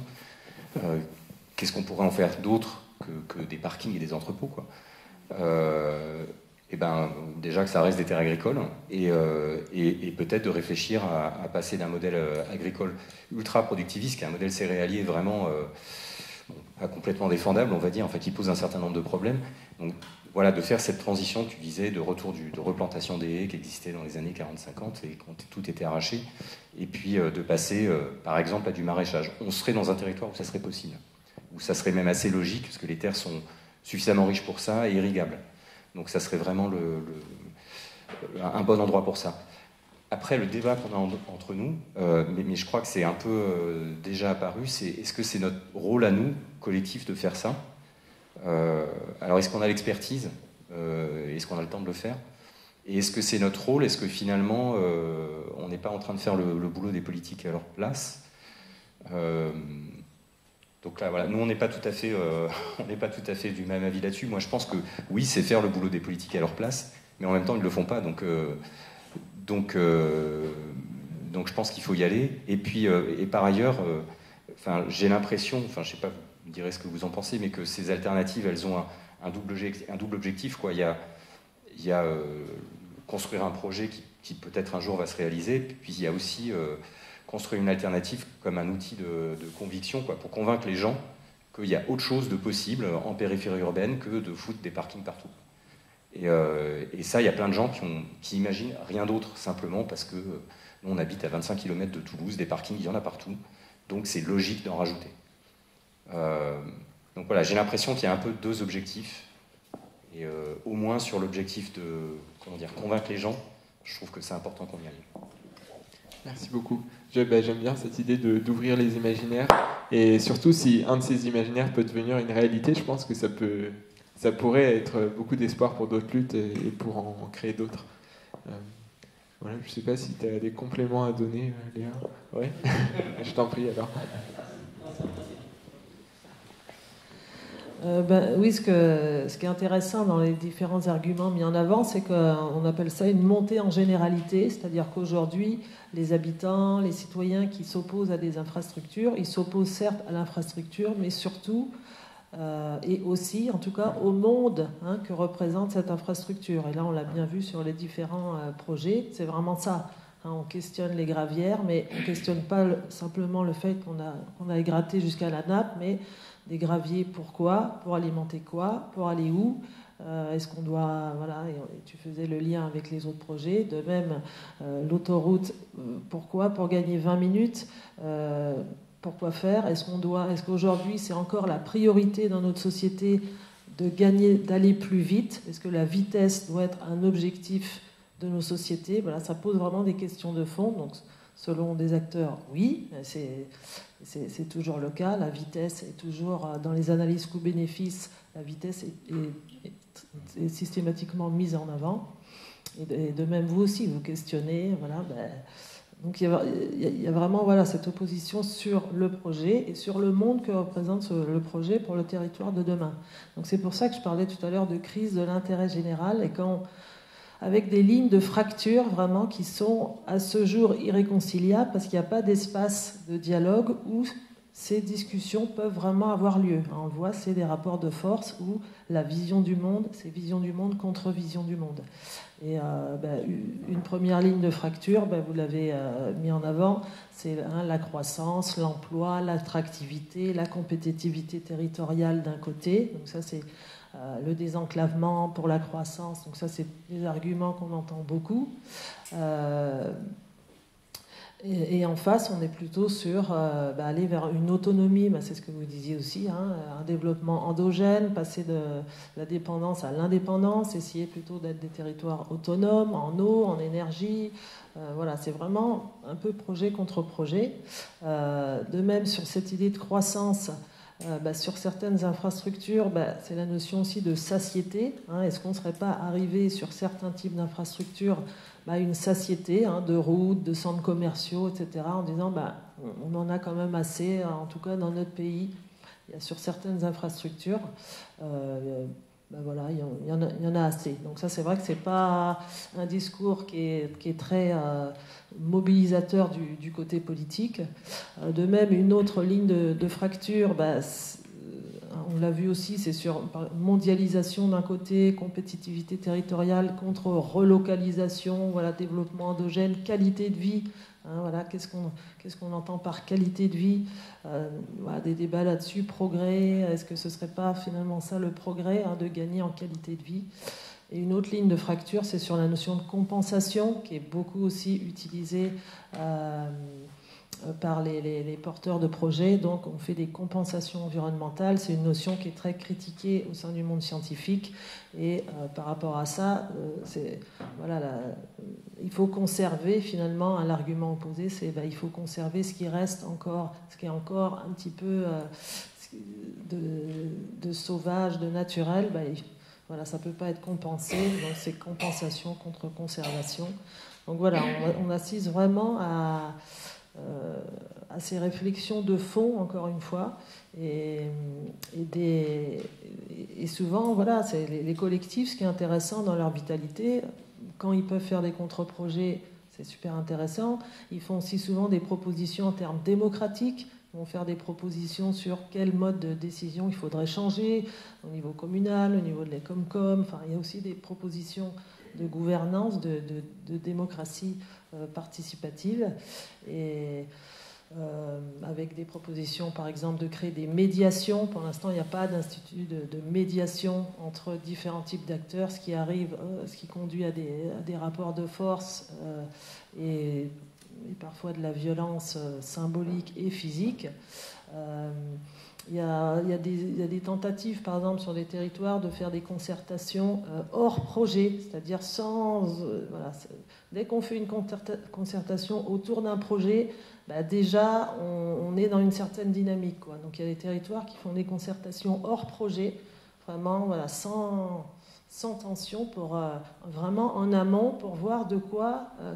Qu'est-ce qu'on pourrait en faire d'autre que des parkings et des entrepôts, quoi. Déjà que ça reste des terres agricoles, et peut-être de réfléchir à passer d'un modèle agricole ultra productiviste, qui est un modèle céréalier vraiment pas complètement défendable, on va dire, qui pose un certain nombre de problèmes. Donc, voilà, de faire cette transition, tu disais, de retour de replantation des haies qui existait dans les années 40-50 et quand tout était arraché, et puis de passer, par exemple, à du maraîchage. On serait dans un territoire où ça serait possible, où ça serait même assez logique, parce que les terres sont suffisamment riches pour ça et irrigables. Donc ça serait vraiment un bon endroit pour ça. Après, le débat qu'on a entre nous, mais je crois que c'est un peu déjà apparu, c'est est-ce que c'est notre rôle à nous, collectif, de faire ça ? Alors, est-ce qu'on a l'expertise ? Est-ce qu'on a le temps de le faire ? Et est-ce que c'est notre rôle ? Est-ce que finalement, on n'est pas en train de faire le boulot des politiques à leur place ? Donc là, voilà, nous, on n'est pas tout à fait du même avis là-dessus. Moi, je pense que oui, c'est faire le boulot des politiques à leur place, mais en même temps, ils ne le font pas. Donc, je pense qu'il faut y aller. Et puis, et par ailleurs, j'ai l'impression, je ne sais pas, vous me direz ce que vous en pensez, mais que ces alternatives, elles ont un double objectif, quoi. Il y a construire un projet qui peut-être un jour va se réaliser, puis il y a aussi construire une alternative comme un outil de conviction, quoi, pour convaincre les gens qu'il y a autre chose de possible en périphérie urbaine que de foutre des parkings partout. Et ça, il y a plein de gens qui imaginent rien d'autre, simplement parce que nous, on habite à 25 km de Toulouse, des parkings, il y en a partout, donc c'est logique d'en rajouter. Donc voilà, j'ai l'impression qu'il y a un peu deux objectifs, et au moins sur l'objectif de convaincre les gens, je trouve que c'est important qu'on y aille. Merci beaucoup. J'aime bien cette idée d'ouvrir les imaginaires, et surtout si un de ces imaginaires peut devenir une réalité, je pense que ça pourrait être beaucoup d'espoir pour d'autres luttes et pour en créer d'autres. Voilà, je ne sais pas si tu as des compléments à donner, Léa. Ouais. Je t'en prie alors. Oui, ce qui est intéressant dans les différents arguments mis en avant, c'est qu'on appelle ça une montée en généralité, c'est-à-dire qu'aujourd'hui, les habitants, les citoyens qui s'opposent à des infrastructures, ils s'opposent certes à l'infrastructure, mais surtout, et aussi, en tout cas, au monde que représente cette infrastructure. Et là, on l'a bien vu sur les différents projets, c'est vraiment ça. On questionne les gravières, mais on ne questionne pas simplement le fait qu'on a gratté jusqu'à la nappe, mais des graviers, pourquoi ? Pour alimenter quoi ? Pour aller où ? Est-ce qu'on doit... Voilà, et tu faisais le lien avec les autres projets. De même, l'autoroute, pourquoi ? Pour gagner 20 minutes. pourquoi faire? Est-ce qu'aujourd'hui c'est encore la priorité dans notre société de gagner, d'aller plus vite? Est-ce que la vitesse doit être un objectif de nos sociétés? Voilà, ça pose vraiment des questions de fond. Donc, selon des acteurs, oui, c'est toujours le cas. La vitesse est toujours, dans les analyses coût-bénéfice, la vitesse est systématiquement mise en avant. Et de même, vous aussi, vous questionnez. Voilà, donc il y a vraiment cette opposition sur le projet et sur le monde que représente le projet pour le territoire de demain. Donc c'est pour ça que je parlais tout à l'heure de crise de l'intérêt général, et avec des lignes de fracture vraiment qui sont à ce jour irréconciliables, parce qu'il n'y a pas d'espace de dialogue où ces discussions peuvent vraiment avoir lieu. On le voit, c'est des rapports de force où la vision du monde, c'est vision du monde contre vision du monde. Et une première ligne de fracture, vous l'avez mis en avant, c'est la croissance, l'emploi, l'attractivité, la compétitivité territoriale d'un côté. Donc ça, c'est le désenclavement pour la croissance. Donc ça, c'est des arguments qu'on entend beaucoup. Et en face, on est plutôt sur aller vers une autonomie, c'est ce que vous disiez aussi, un développement endogène, passer de la dépendance à l'indépendance, essayer plutôt d'être des territoires autonomes en eau, en énergie. Voilà, c'est vraiment un peu projet contre projet. De même, sur cette idée de croissance, sur certaines infrastructures, c'est la notion aussi de satiété. Est-ce qu'on ne serait pas arrivé sur certains types d'infrastructures une satiété de routes, de centres commerciaux, etc., en disant on en a quand même assez, en tout cas dans notre pays, il y a sur certaines infrastructures, voilà, il y en a assez. Donc ça, c'est vrai que c'est pas un discours qui est très mobilisateur du côté politique. De même, une autre ligne de fracture, on l'a vu aussi, c'est sur mondialisation d'un côté, compétitivité territoriale contre relocalisation, développement endogène, qualité de vie. Qu'est-ce qu'on entend par qualité de vie? Des débats là-dessus, progrès. Est-ce que ce ne serait pas finalement ça le progrès, de gagner en qualité de vie? Et une autre ligne de fracture, c'est sur la notion de compensation, qui est beaucoup aussi utilisée par les porteurs de projets. Donc on fait des compensations environnementales. C'est une notion qui est très critiquée au sein du monde scientifique. Et par rapport à ça, il faut conserver finalement, l'argument opposé, c'est il faut conserver ce qui est encore un petit peu de sauvage, de naturel. Ça ne peut pas être compensé. Donc c'est compensation contre conservation. Donc voilà, on assiste vraiment à ces réflexions de fond, encore une fois, et souvent, c'est les collectifs, ce qui est intéressant dans leur vitalité, quand ils peuvent faire des contre-projets, c'est super intéressant. Ils font aussi souvent des propositions en termes démocratiques. Ils vont faire des propositions sur quel mode de décision il faudrait changer au niveau communal, au niveau de l'Ecomcom. Il y a aussi des propositions de gouvernance, de démocratie participative, et avec des propositions, par exemple, de créer des médiations. Pour l'instant, il n'y a pas d'institut de médiation entre différents types d'acteurs, ce qui conduit à des rapports de force et parfois de la violence symbolique et physique. Il y a des tentatives, par exemple, sur des territoires, de faire des concertations hors projet, c'est-à-dire dès qu'on fait une concertation autour d'un projet, déjà, on est dans une certaine dynamique, quoi. Donc il y a des territoires qui font des concertations hors projet, vraiment sans tension, pour vraiment en amont, pour voir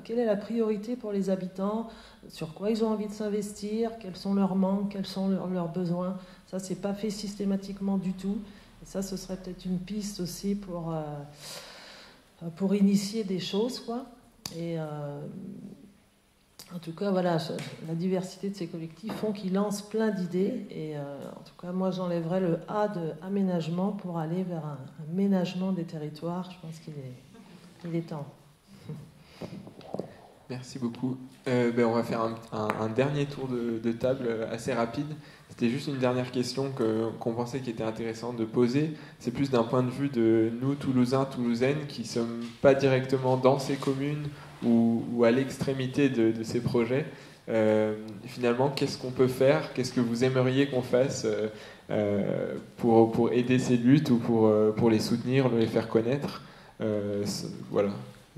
quelle est la priorité pour les habitants, sur quoi ils ont envie de s'investir, quels sont leurs manques, quels sont leurs besoins. Ça, c'est pas fait systématiquement du tout. Et ça, ce serait peut-être une piste aussi pour initier des choses, quoi. Et en tout cas, la diversité de ces collectifs font qu'ils lancent plein d'idées. Et en tout cas, moi, j'enlèverais le A de aménagement pour aller vers un ménagement des territoires. Je pense qu'il est temps. Merci beaucoup. On va faire un dernier tour de table assez rapide. C'était juste une dernière question qu'on pensait qui était intéressante de poser. C'est plus d'un point de vue de nous, Toulousains, Toulousaines, qui ne sommes pas directement dans ces communes ou à l'extrémité de ces projets. Finalement, qu'est-ce qu'on peut faire? Qu'est-ce que vous aimeriez qu'on fasse pour aider ces luttes ou pour les soutenir, les faire connaître? Voilà.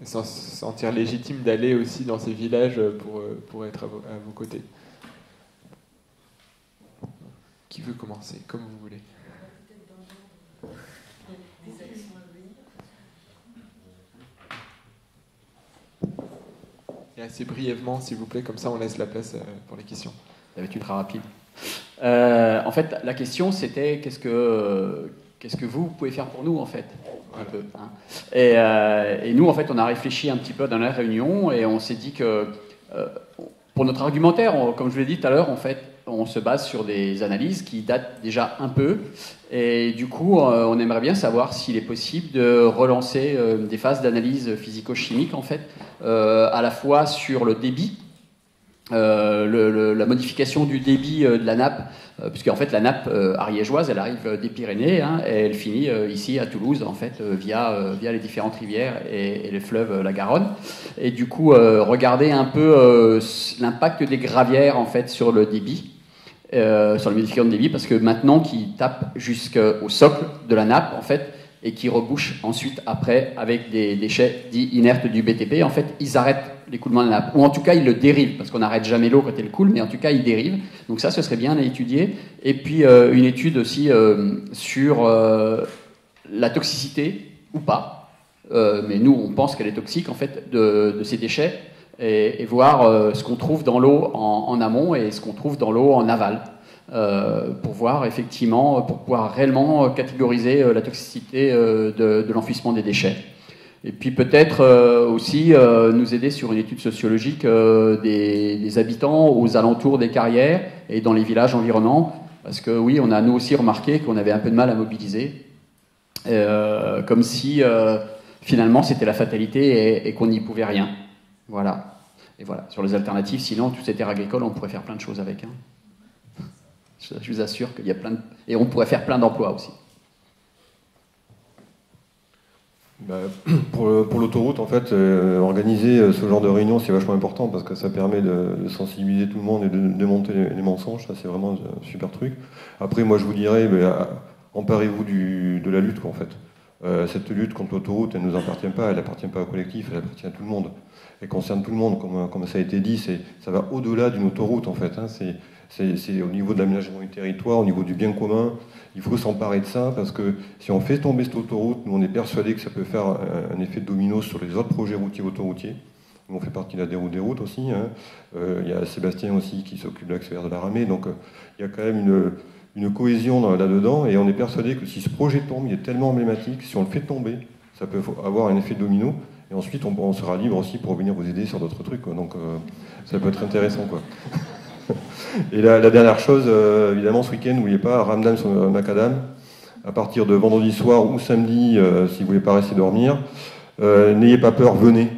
Et se sentir légitime d'aller aussi dans ces villages pour être à vos côtés. Qui veut commencer? Comme vous voulez. Et assez brièvement, s'il vous plaît, comme ça on laisse la place pour les questions. Ça va être ultra rapide. En fait, la question c'était qu'est-ce que vous pouvez faire pour nous en fait, un peu, hein. Et nous en fait on a réfléchi un petit peu dans la réunion et on s'est dit que pour notre argumentaire, comme je vous l'ai dit tout à l'heure, en fait on se base sur des analyses qui datent déjà un peu et du coup on aimerait bien savoir s'il est possible de relancer des phases d'analyse physico-chimique en fait, à la fois sur le débit, la modification du débit de la nappe, puisque en fait la nappe ariégeoise elle arrive des Pyrénées, hein, et elle finit ici à Toulouse en fait via les différentes rivières et le fleuve la Garonne, et du coup regarder un peu l'impact des gravières en fait sur le débit, sur la modification de débit, parce que maintenant qui tape jusqu'au socle de la nappe en fait et qui rebouche ensuite après avec des déchets dits inertes du BTP, en fait ils arrêtent l'écoulement de la nappe, ou en tout cas ils le dérivent, parce qu'on n'arrête jamais l'eau quand elle coule, mais en tout cas ils dérivent, donc ça ce serait bien à étudier. Et puis une étude aussi sur la toxicité ou pas, mais nous on pense qu'elle est toxique en fait de ces déchets, et voir ce qu'on trouve dans l'eau en amont et ce qu'on trouve dans l'eau en aval, pour voir effectivement, pour pouvoir réellement catégoriser la toxicité de l'enfouissement des déchets. Et puis peut-être aussi nous aider sur une étude sociologique des habitants aux alentours des carrières et dans les villages environnants, parce que oui, on a nous aussi remarqué qu'on avait un peu de mal à mobiliser, comme si finalement c'était la fatalité et qu'on n'y pouvait rien. Voilà. Et voilà, sur les alternatives, sinon, toutes ces terres agricoles, on pourrait faire plein de choses avec. Hein. Je vous assure qu'il y a plein de... Et on pourrait faire plein d'emplois aussi. Pour l'autoroute, en fait, organiser ce genre de réunion, c'est vachement important parce que ça permet de sensibiliser tout le monde et de démonter les mensonges. Ça, c'est vraiment un super truc. Après, moi, je vous dirais, emparez-vous de la lutte, quoi, en fait. Cette lutte contre l'autoroute, elle ne nous appartient pas, elle n'appartient pas au collectif, elle appartient à tout le monde. Elle concerne tout le monde, comme ça a été dit, ça va au-delà d'une autoroute, en fait. Hein. C'est au niveau de l'aménagement du territoire, au niveau du bien commun. Il faut s'emparer de ça, parce que si on fait tomber cette autoroute, nous on est persuadés que ça peut faire un effet domino sur les autres projets routiers autoroutiers. Nous on fait partie de la déroute des routes aussi. Hein. Il y a Sébastien aussi qui s'occupe de l'axe vert de la Ramée, donc il y a quand même une cohésion là-dedans, et on est persuadé que si ce projet tombe, il est tellement emblématique, si on le fait tomber, ça peut avoir un effet domino, et ensuite on sera libre aussi pour venir vous aider sur d'autres trucs, quoi. Donc ça peut être intéressant, quoi. Et la dernière chose, évidemment, ce week-end, n'oubliez pas, Ramdam sur Macadam, à partir de vendredi soir ou samedi, si vous voulez pas rester dormir, n'ayez pas peur, venez.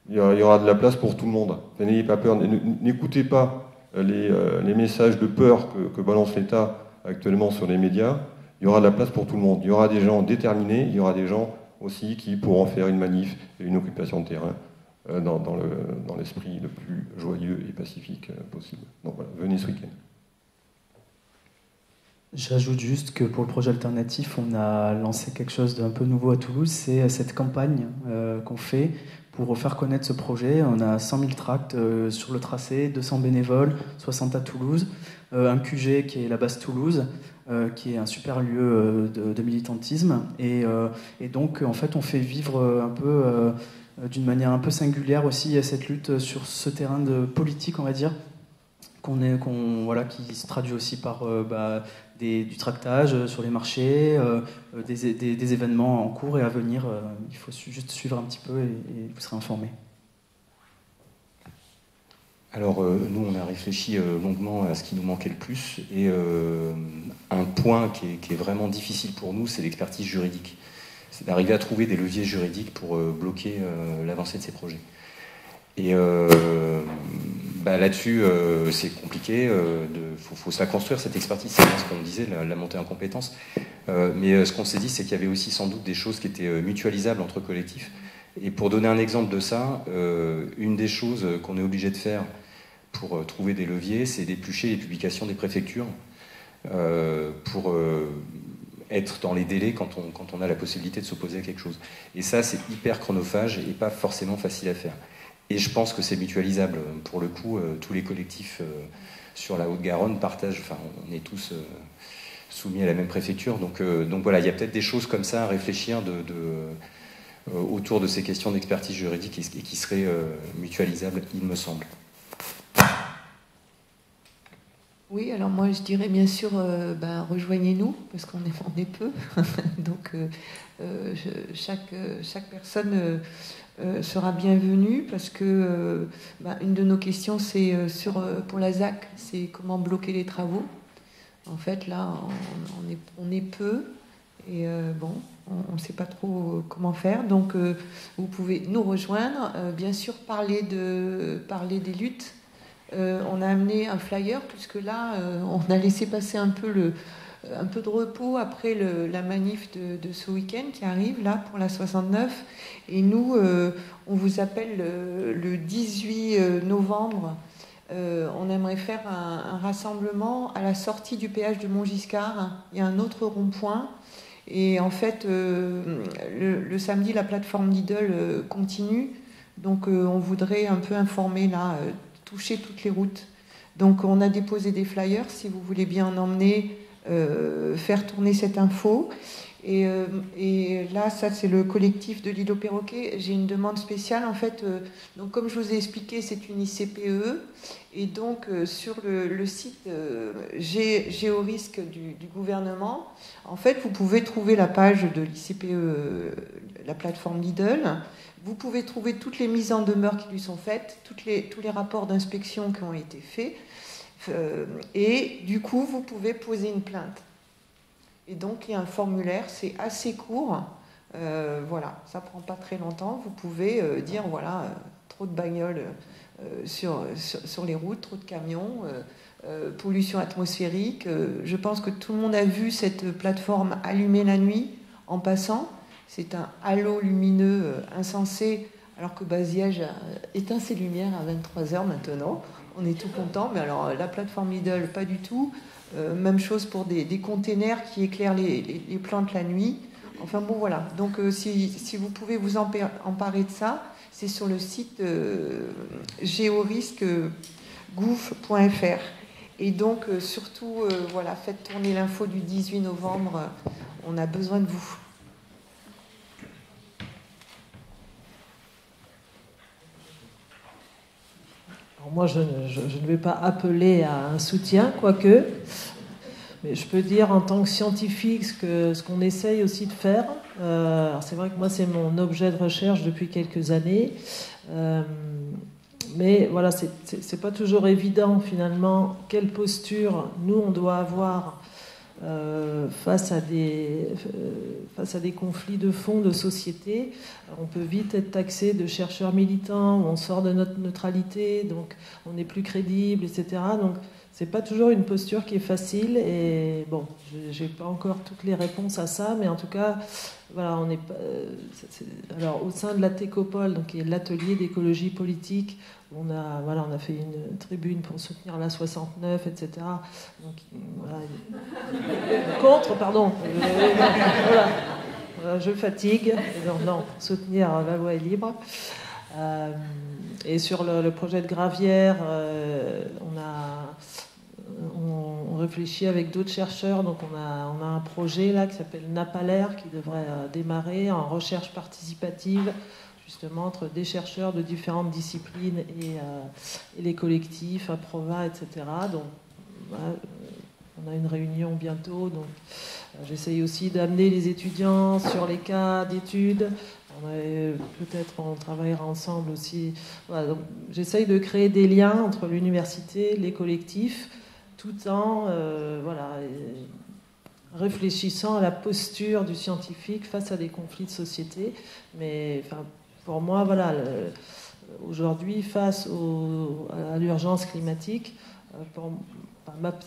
Il y aura de la place pour tout le monde. Enfin, n'ayez pas peur, n'écoutez pas les messages de peur que balance l'État actuellement sur les médias. Il y aura de la place pour tout le monde. Il y aura des gens déterminés, il y aura des gens aussi qui pourront faire une manif et une occupation de terrain dans l'esprit le plus joyeux et pacifique possible. Donc voilà, venez ce week-end. J'ajoute juste que pour le projet alternatif, on a lancé quelque chose d'un peu nouveau à Toulouse, c'est cette campagne qu'on fait pour faire connaître ce projet. On a 100 000 tracts sur le tracé, 200 bénévoles, 60 à Toulouse, un QG qui est la base Toulouse, qui est un super lieu de militantisme. Et donc, en fait, on fait vivre un peu... d'une manière un peu singulière aussi cette lutte sur ce terrain de politique, on va dire, qui se traduit aussi par du tractage sur les marchés, des événements en cours et à venir. Il faut juste suivre un petit peu et vous serez informés. Alors, nous, on a réfléchi longuement à ce qui nous manquait le plus, et un point qui est vraiment difficile pour nous, c'est l'expertise juridique. C'est d'arriver à trouver des leviers juridiques pour bloquer l'avancée de ces projets. Et là-dessus, c'est compliqué. Faut se la construire, cette expertise. C'est bien ce qu'on disait, la montée en compétences. Mais ce qu'on s'est dit, c'est qu'il y avait aussi sans doute des choses qui étaient mutualisables entre collectifs. Et pour donner un exemple de ça, une des choses qu'on est obligé de faire pour trouver des leviers, c'est d'éplucher les publications des préfectures pour être dans les délais quand on a la possibilité de s'opposer à quelque chose. Et ça, c'est hyper chronophage et pas forcément facile à faire. Et je pense que c'est mutualisable. Pour le coup, tous les collectifs sur la Haute-Garonne partagent, enfin, on est tous soumis à la même préfecture. Donc voilà, il y a peut-être des choses comme ça à réfléchir autour de ces questions d'expertise juridique et qui seraient mutualisables, il me semble. Oui, alors moi je dirais bien sûr, rejoignez-nous, parce qu'on est peu. Donc chaque personne sera bienvenue, parce que une de nos questions, c'est pour la ZAC, c'est comment bloquer les travaux. En fait, là, on est peu, et on ne sait pas trop comment faire. Donc vous pouvez nous rejoindre, bien sûr parler des luttes. On a amené un flyer, puisque là, on a laissé passer un peu de repos après la manif de ce week-end qui arrive, là, pour la 69. Et nous, on vous appelle le 18 novembre. On aimerait faire un rassemblement à la sortie du péage de Montgiscard. Il y a un autre rond-point. Et en fait, le samedi, la plateforme Lidl continue. Donc, on voudrait un peu informer, là, toucher toutes les routes. Donc on a déposé des flyers, si vous voulez bien en emmener, faire tourner cette info. Et là, ça c'est le collectif de l'île aux perroquets. J'ai une demande spéciale, en fait. Donc comme je vous ai expliqué, c'est une ICPE. Et donc sur le site Géorisque du gouvernement, en fait, vous pouvez trouver la page de l'ICPE, la plateforme Lidl. Vous pouvez trouver toutes les mises en demeure qui lui sont faites, tous les rapports d'inspection qui ont été faits. Et du coup, vous pouvez poser une plainte. Et donc, il y a un formulaire, c'est assez court. Voilà, ça ne prend pas très longtemps. Vous pouvez dire, voilà, trop de bagnoles sur les routes, trop de camions, pollution atmosphérique. Je pense que tout le monde a vu cette plateforme allumée la nuit en passant. C'est un halo lumineux insensé, alors que Baziège a éteint ses lumières à 23h maintenant. On est tout content, mais alors la plateforme Lidl, pas du tout. Même chose pour des containers qui éclairent les plantes la nuit. Enfin bon, voilà. Donc si vous pouvez vous emparer de ça, c'est sur le site géorisque.gouv.fr. Et donc surtout, voilà, faites tourner l'info du 18 novembre. On a besoin de vous. Alors moi, je ne vais pas appeler à un soutien, quoique, mais je peux dire en tant que scientifique ce qu'on essaye aussi de faire. Alors c'est vrai que moi, c'est mon objet de recherche depuis quelques années, mais voilà, c'est pas toujours évident finalement quelle posture nous on doit avoir face à des conflits de fond de société. Alors, on peut vite être taxé de chercheurs militants, où on sort de notre neutralité, donc on n'est plus crédible, etc. Donc c'est pas toujours une posture qui est facile, et bon, j'ai pas encore toutes les réponses à ça, mais en tout cas, voilà, on est pas. Alors au sein de la Técopole, donc qui est l'atelier d'écologie politique, on a fait une tribune pour soutenir la 69, etc. Donc, voilà. Contre, pardon. Voilà, je fatigue. Non, soutenir la loi est libre. Et sur le projet de Gravière, on réfléchit avec d'autres chercheurs. Donc on a un projet là qui s'appelle Napalair, qui devrait démarrer en recherche participative, justement entre des chercheurs de différentes disciplines et les collectifs, Aprova, etc. Donc, voilà, on a une réunion bientôt. Donc, j'essaye aussi d'amener les étudiants sur les cas d'études. Peut-être on travaillera ensemble aussi. Voilà, donc, j'essaye de créer des liens entre l'université, les collectifs, tout en réfléchissant à la posture du scientifique face à des conflits de société. Mais enfin, pour moi, voilà, aujourd'hui, face à l'urgence climatique,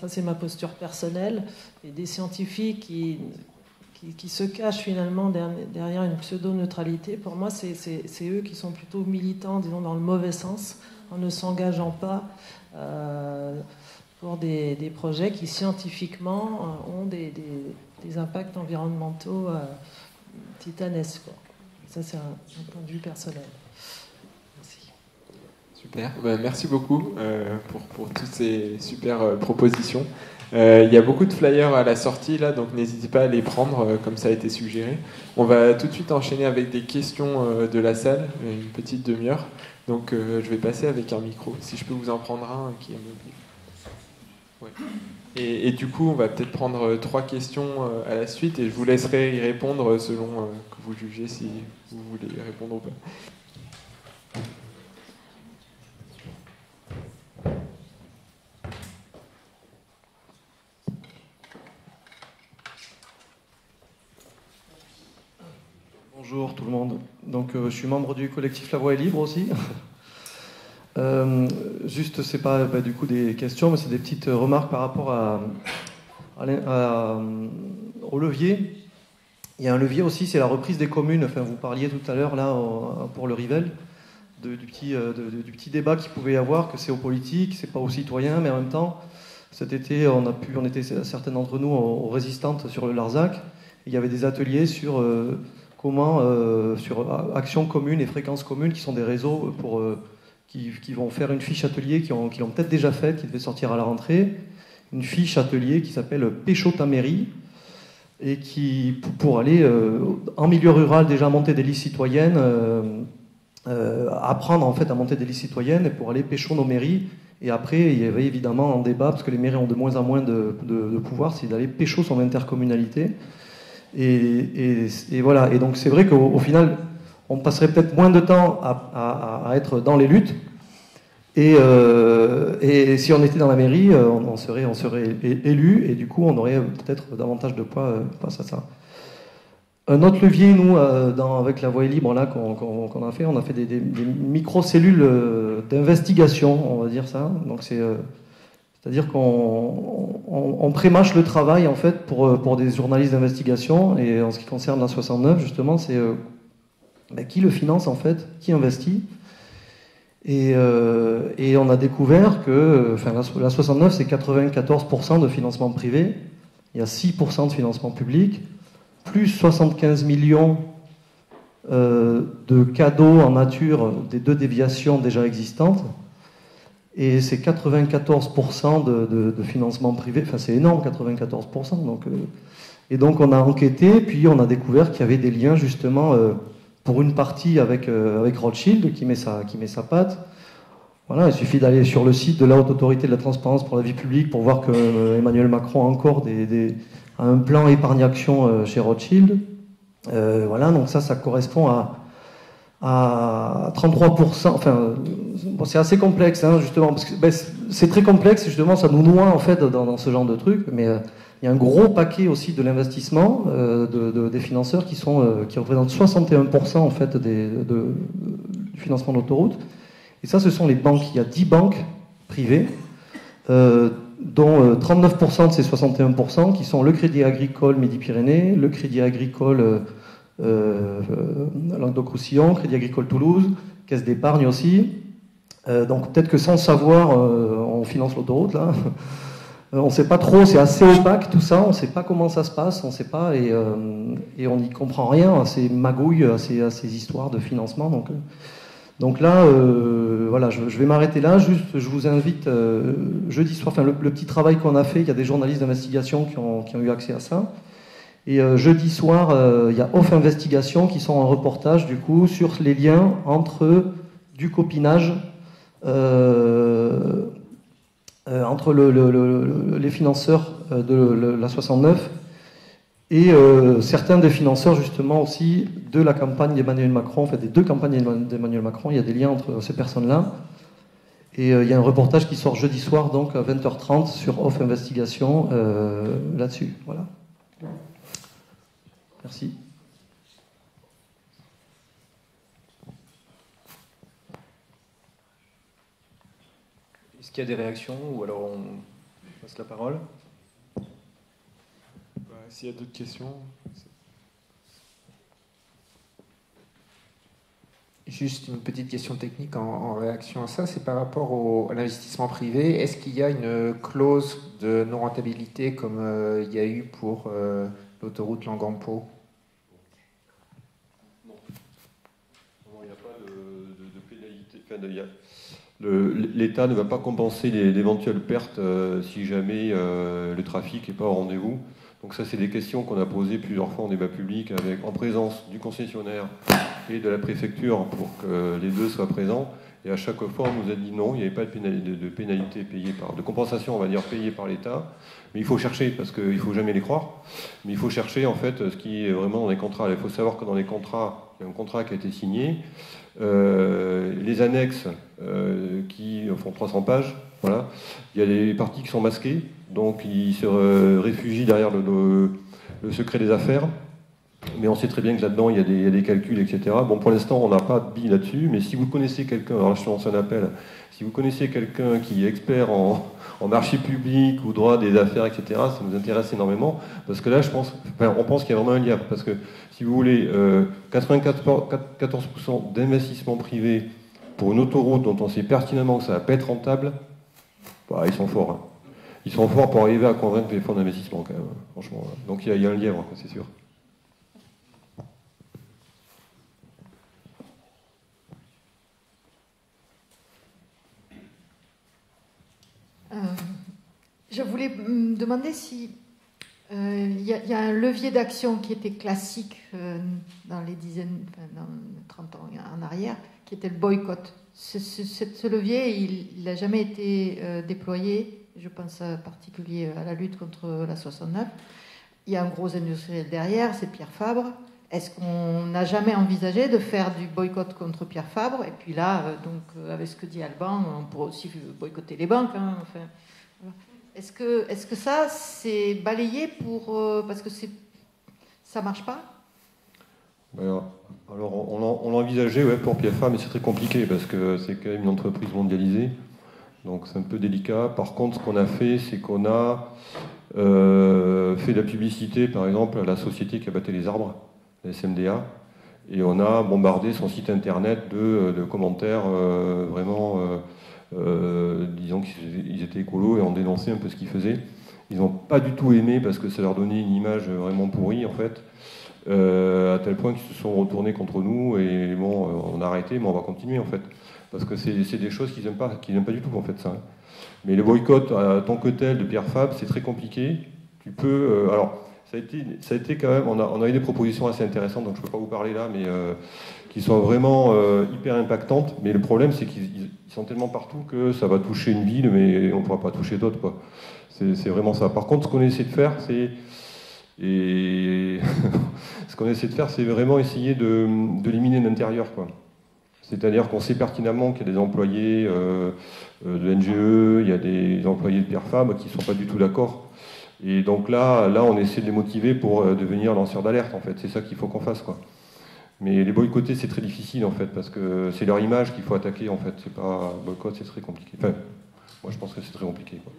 ça c'est ma posture personnelle, et des scientifiques qui se cachent finalement derrière une pseudo-neutralité, pour moi, c'est eux qui sont plutôt militants, disons, dans le mauvais sens, en ne s'engageant pas pour des projets qui scientifiquement ont des impacts environnementaux titanesques, quoi. Ça, c'est un point de vue personnel. Merci. Super, merci beaucoup pour toutes ces super propositions. Il y a beaucoup de flyers à la sortie là, donc n'hésitez pas à les prendre comme ça a été suggéré. On va tout de suite enchaîner avec des questions de la salle, une petite demi-heure. Donc je vais passer avec un micro, si je peux vous en prendre un qui est mobile. Ouais. Et du coup, on va peut-être prendre 3 questions à la suite et je vous laisserai y répondre selon que vous jugez si vous voulez y répondre ou pas. Bonjour tout le monde. Donc, je suis membre du collectif La Voix est libre aussi. Juste, c'est pas du coup des questions, mais c'est des petites remarques par rapport au levier. Il y a un levier aussi, c'est la reprise des communes. Enfin, vous parliez tout à l'heure là pour le Rivel du petit débat qu'il pouvait y avoir, que c'est aux politiques, c'est pas aux citoyens, mais en même temps, cet été, on était certains d'entre nous aux résistantes sur le Larzac. Il y avait des ateliers sur sur actions communes et fréquences communes, qui sont des réseaux qui vont faire une fiche atelier, qui l'ont peut-être déjà faite, qui devait sortir à la rentrée, une fiche atelier qui s'appelle Pécho ta mairie, et qui, pour aller en milieu rural, déjà monter des listes citoyennes, apprendre en fait à monter des listes citoyennes, et pour aller pécho nos mairies. Et après, il y avait évidemment un débat, parce que les mairies ont de moins en moins de pouvoir, c'est d'aller pécho son intercommunalité. Et voilà. Et donc c'est vrai qu'au final, on passerait peut-être moins de temps à être dans les luttes. Et si on était dans la mairie, on serait élu, et du coup on aurait peut-être davantage de poids face à ça. Un autre levier, nous, avec la Voix est libre là, qu'on a fait, on a fait des micro-cellules d'investigation, on va dire ça. Donc c'est-à-dire qu'on prémâche le travail en fait pour des journalistes d'investigation. Et en ce qui concerne la 69, justement, c'est qui le finance en fait, qui investit. Et on a découvert que la 69, c'est 94% de financement privé, il y a 6% de financement public, plus 75 millions de cadeaux en nature des 2 déviations déjà existantes. Et c'est 94% de financement privé, enfin c'est énorme, 94%. Et donc on a enquêté, puis on a découvert qu'il y avait des liens justement pour une partie avec Rothschild qui met sa patte. Voilà, il suffit d'aller sur le site de la Haute Autorité de la Transparence pour la vie publique pour voir que Emmanuel Macron a encore un plan épargne-action chez Rothschild. Voilà, donc ça correspond à 33%, enfin, bon, c'est assez complexe, hein, justement, parce que c'est très complexe, justement, ça nous noie, en fait, dans ce genre de trucs, mais il y a un gros paquet aussi de l'investissement des financeurs qui représentent 61%, en fait, du financement de l'autoroute, et ça, ce sont les banques. Il y a 10 banques privées, dont 39% de ces 61% qui sont le Crédit Agricole Midi-Pyrénées, le Crédit Agricole Languedoc-Roussillon, Crédit Agricole Toulouse, Caisse d'épargne aussi. Donc peut-être que sans savoir, on finance l'autoroute là. On ne sait pas trop, c'est assez opaque tout ça, on ne sait pas comment ça se passe, on ne sait pas, et on n'y comprend rien à ces magouilles, à ces histoires de financement. Donc là, voilà, je vais m'arrêter là. Juste, je vous invite jeudi soir, le petit travail qu'on a fait, il y a des journalistes d'investigation qui ont eu accès à ça. Et jeudi soir, il y a Off Investigation qui sont en reportage du coup sur les liens entre du copinage entre les financeurs de la 69 et certains des financeurs justement aussi de la campagne d'Emmanuel Macron, en fait des 2 campagnes d'Emmanuel Macron. Il y a des liens entre ces personnes-là. Et il y a un reportage qui sort jeudi soir donc à 20h30 sur Off Investigation là-dessus. Voilà. Merci. Est-ce qu'il y a des réactions ou alors on passe la parole? S'il y a d'autres questions. Juste une petite question technique en réaction à ça, c'est par rapport à l'investissement privé. Est-ce qu'il y a une clause de non-rentabilité comme il y a eu pour l'autoroute Langampo? Non, il n'y a pas de pénalité. L'État ne va pas compenser d'éventuelles pertes si jamais le trafic n'est pas au rendez-vous. Donc ça, c'est des questions qu'on a posées plusieurs fois en débat public en présence du concessionnaire et de la préfecture pour que les deux soient présents. Et à chaque fois, on nous a dit non, il n'y avait pas de pénalité de compensation, on va dire, payée par l'État. Mais il faut chercher, parce qu'il ne faut jamais les croire. Mais il faut chercher, en fait, ce qui est vraiment dans les contrats. Il faut savoir que dans les contrats, il y a un contrat qui a été signé. Les annexes qui font 300 pages, voilà. Il y a des parties qui sont masquées, donc ils se réfugient derrière le secret des affaires. Mais on sait très bien que là-dedans, il y a des calculs, etc. Bon, pour l'instant, on n'a pas de billes là-dessus, mais si vous connaissez quelqu'un, alors là, je lance un appel, si vous connaissez quelqu'un qui est expert en marché public ou droit des affaires, etc., ça nous intéresse énormément, parce que là, on pense qu'il y a vraiment un lien, parce que, si vous voulez, 94% d'investissement privé pour une autoroute dont on sait pertinemment que ça ne va pas être rentable, bah, ils sont forts. Hein. Ils sont forts pour arriver à convaincre les fonds d'investissement, quand même, franchement. Donc il y a un lièvre, c'est sûr. Je voulais me demander si il y a un levier d'action qui était classique dans les dans 30 ans en arrière, qui était le boycott. Ce levier, il n'a jamais été déployé. Je pense en particulier à la lutte contre la 69. Il y a un gros industriel derrière, c'est Pierre Fabre. Est-ce qu'on n'a jamais envisagé de faire du boycott contre Pierre Fabre? Et puis là, avec ce que dit Alban, on pourrait aussi boycotter les banques. Hein, enfin, voilà. Est-ce que ça, c'est balayé parce que ça ne marche pas? Alors, on l'a envisagé pour Pierre Fabre, mais c'est très compliqué parce que c'est quand même une entreprise mondialisée. Donc c'est un peu délicat. Par contre, ce qu'on a fait, c'est qu'on a fait de la publicité, par exemple, à la société qui abattait les arbres, la SMDA, et on a bombardé son site internet de commentaires vraiment, disons qu'ils étaient écolos et on dénonçait un peu ce qu'ils faisaient. Ils n'ont pas du tout aimé parce que ça leur donnait une image vraiment pourrie, en fait, à tel point qu'ils se sont retournés contre nous et bon, on a arrêté, mais on va continuer, en fait. Parce que c'est des choses qu'ils n'aiment pas du tout, en fait, ça. Mais le boycott en tant que tel de Pierre Fabre, c'est très compliqué. Tu peux... alors, ça a été quand même... On a eu des propositions assez intéressantes, donc je ne peux pas vous parler là, mais qui sont vraiment hyper impactantes. Mais le problème, c'est qu'ils sont tellement partout que ça va toucher une ville, mais on ne pourra pas toucher d'autres, quoi. C'est vraiment ça. Par contre, ce qu'on essaie de faire, c'est... ce qu'on essaie de faire, c'est vraiment essayer de l'éliminer de l'intérieur, quoi. C'est-à-dire qu'on sait pertinemment qu'il y a des employés de NGE, il y a des employés de Pierre Fabre qui ne sont pas du tout d'accord. Et donc là, on essaie de les motiver pour devenir lanceurs d'alerte, en fait. C'est ça qu'il faut qu'on fasse, quoi. Mais les boycotter, c'est très difficile, en fait, parce que c'est leur image qu'il faut attaquer, en fait. C'est pas boycott, c'est très compliqué. Enfin, moi, je pense que c'est très compliqué, quoi.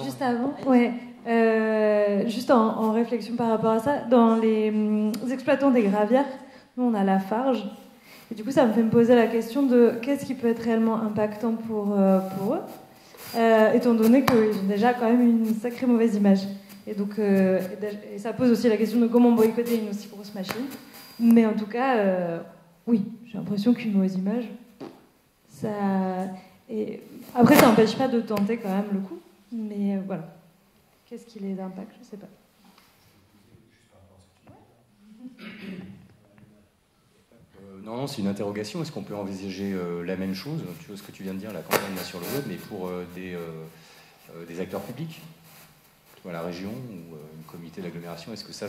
Juste avant, ouais. Juste en réflexion par rapport à ça, dans les exploitants des gravières, nous on a la Farge, et du coup ça me fait me poser la question de qu'est-ce qui peut être réellement impactant pour eux, étant donné qu'ils ont déjà quand même une sacrée mauvaise image. Et donc et ça pose aussi la question de comment boycotter une aussi grosse machine. Mais en tout cas, oui, j'ai l'impression qu'une mauvaise image, ça... Et après, ça n'empêche pas de tenter quand même le coup. Mais voilà. Qu'est-ce qui les impacte? Je ne sais pas. Non, c'est une interrogation. Est-ce qu'on peut envisager la même chose? Tu vois ce que tu viens de dire, la campagne là sur le web, mais pour des acteurs publics, tu vois, la région ou un comité d'agglomération, est-ce que ça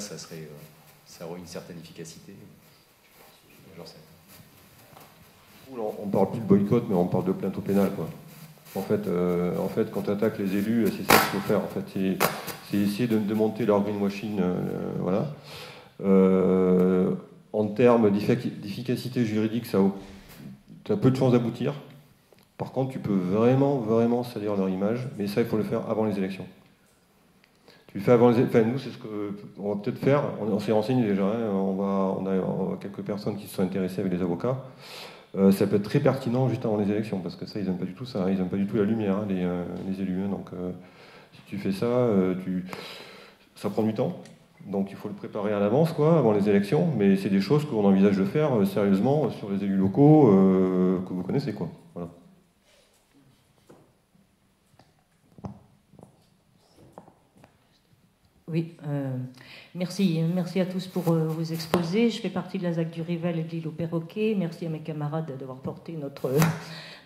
aurait une certaine efficacité? On parle plus de boycott, mais on parle de plainte au pénal, quoi. En fait, quand tu attaques les élus, c'est ça qu'il faut faire. En fait, c'est essayer de monter leur greenwashing, voilà. En termes d'efficacité juridique, ça as peu de chances d'aboutir. Par contre, tu peux vraiment salir leur image, mais ça, il faut le faire avant les élections. Tu le fais avant les élections. Enfin, nous, c'est ce qu'on va peut-être faire. On s'est renseigné déjà. Hein. On a quelques personnes qui se sont intéressées avec les avocats. Ça peut être très pertinent juste avant les élections, parce que ça, ils n'aiment pas du tout ça. Hein. Ils n'aiment pas du tout la lumière, hein, les élus. Hein. Donc, si tu fais ça, ça prend du temps. Donc, il faut le préparer à l'avance, quoi, avant les élections. Mais c'est des choses qu'on envisage de faire sérieusement sur les élus locaux que vous connaissez, quoi. Voilà. Oui, merci à tous pour vos exposés. Je fais partie de la ZAC du Rivel et de l'île au Perroquet. Merci à mes camarades d'avoir porté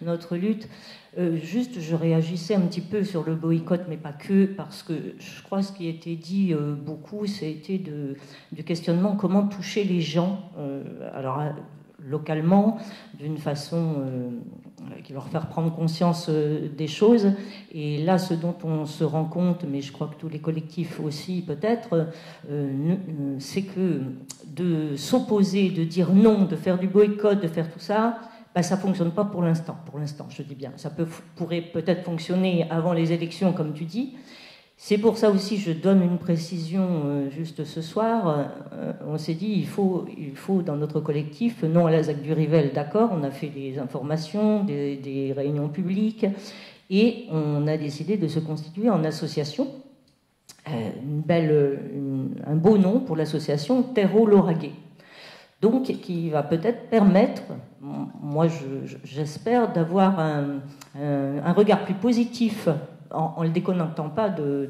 notre lutte. Juste, je réagissais un petit peu sur le boycott, mais pas que, parce que je crois que ce qui a été dit beaucoup, c'était du questionnement comment toucher les gens. Alors, localement, d'une façon qui leur faire prendre conscience des choses. Et là, ce dont on se rend compte, mais je crois que tous les collectifs aussi peut-être, c'est que de s'opposer, de dire non, de faire du boycott, de faire tout ça, ben, ça ne fonctionne pas pour l'instant. Pour l'instant, je dis bien. Ça pourrait peut-être fonctionner avant les élections, comme tu dis. C'est pour ça aussi, je donne une précision juste ce soir. On s'est dit, il faut dans notre collectif, non à la ZAC du Rivel, d'accord, on a fait des informations, des réunions publiques, et on a décidé de se constituer en association. Un beau nom pour l'association Terreau-Lauragais. Donc, qui va peut-être permettre, moi j'espère, d'avoir un regard plus positif en ne le déconnectant pas de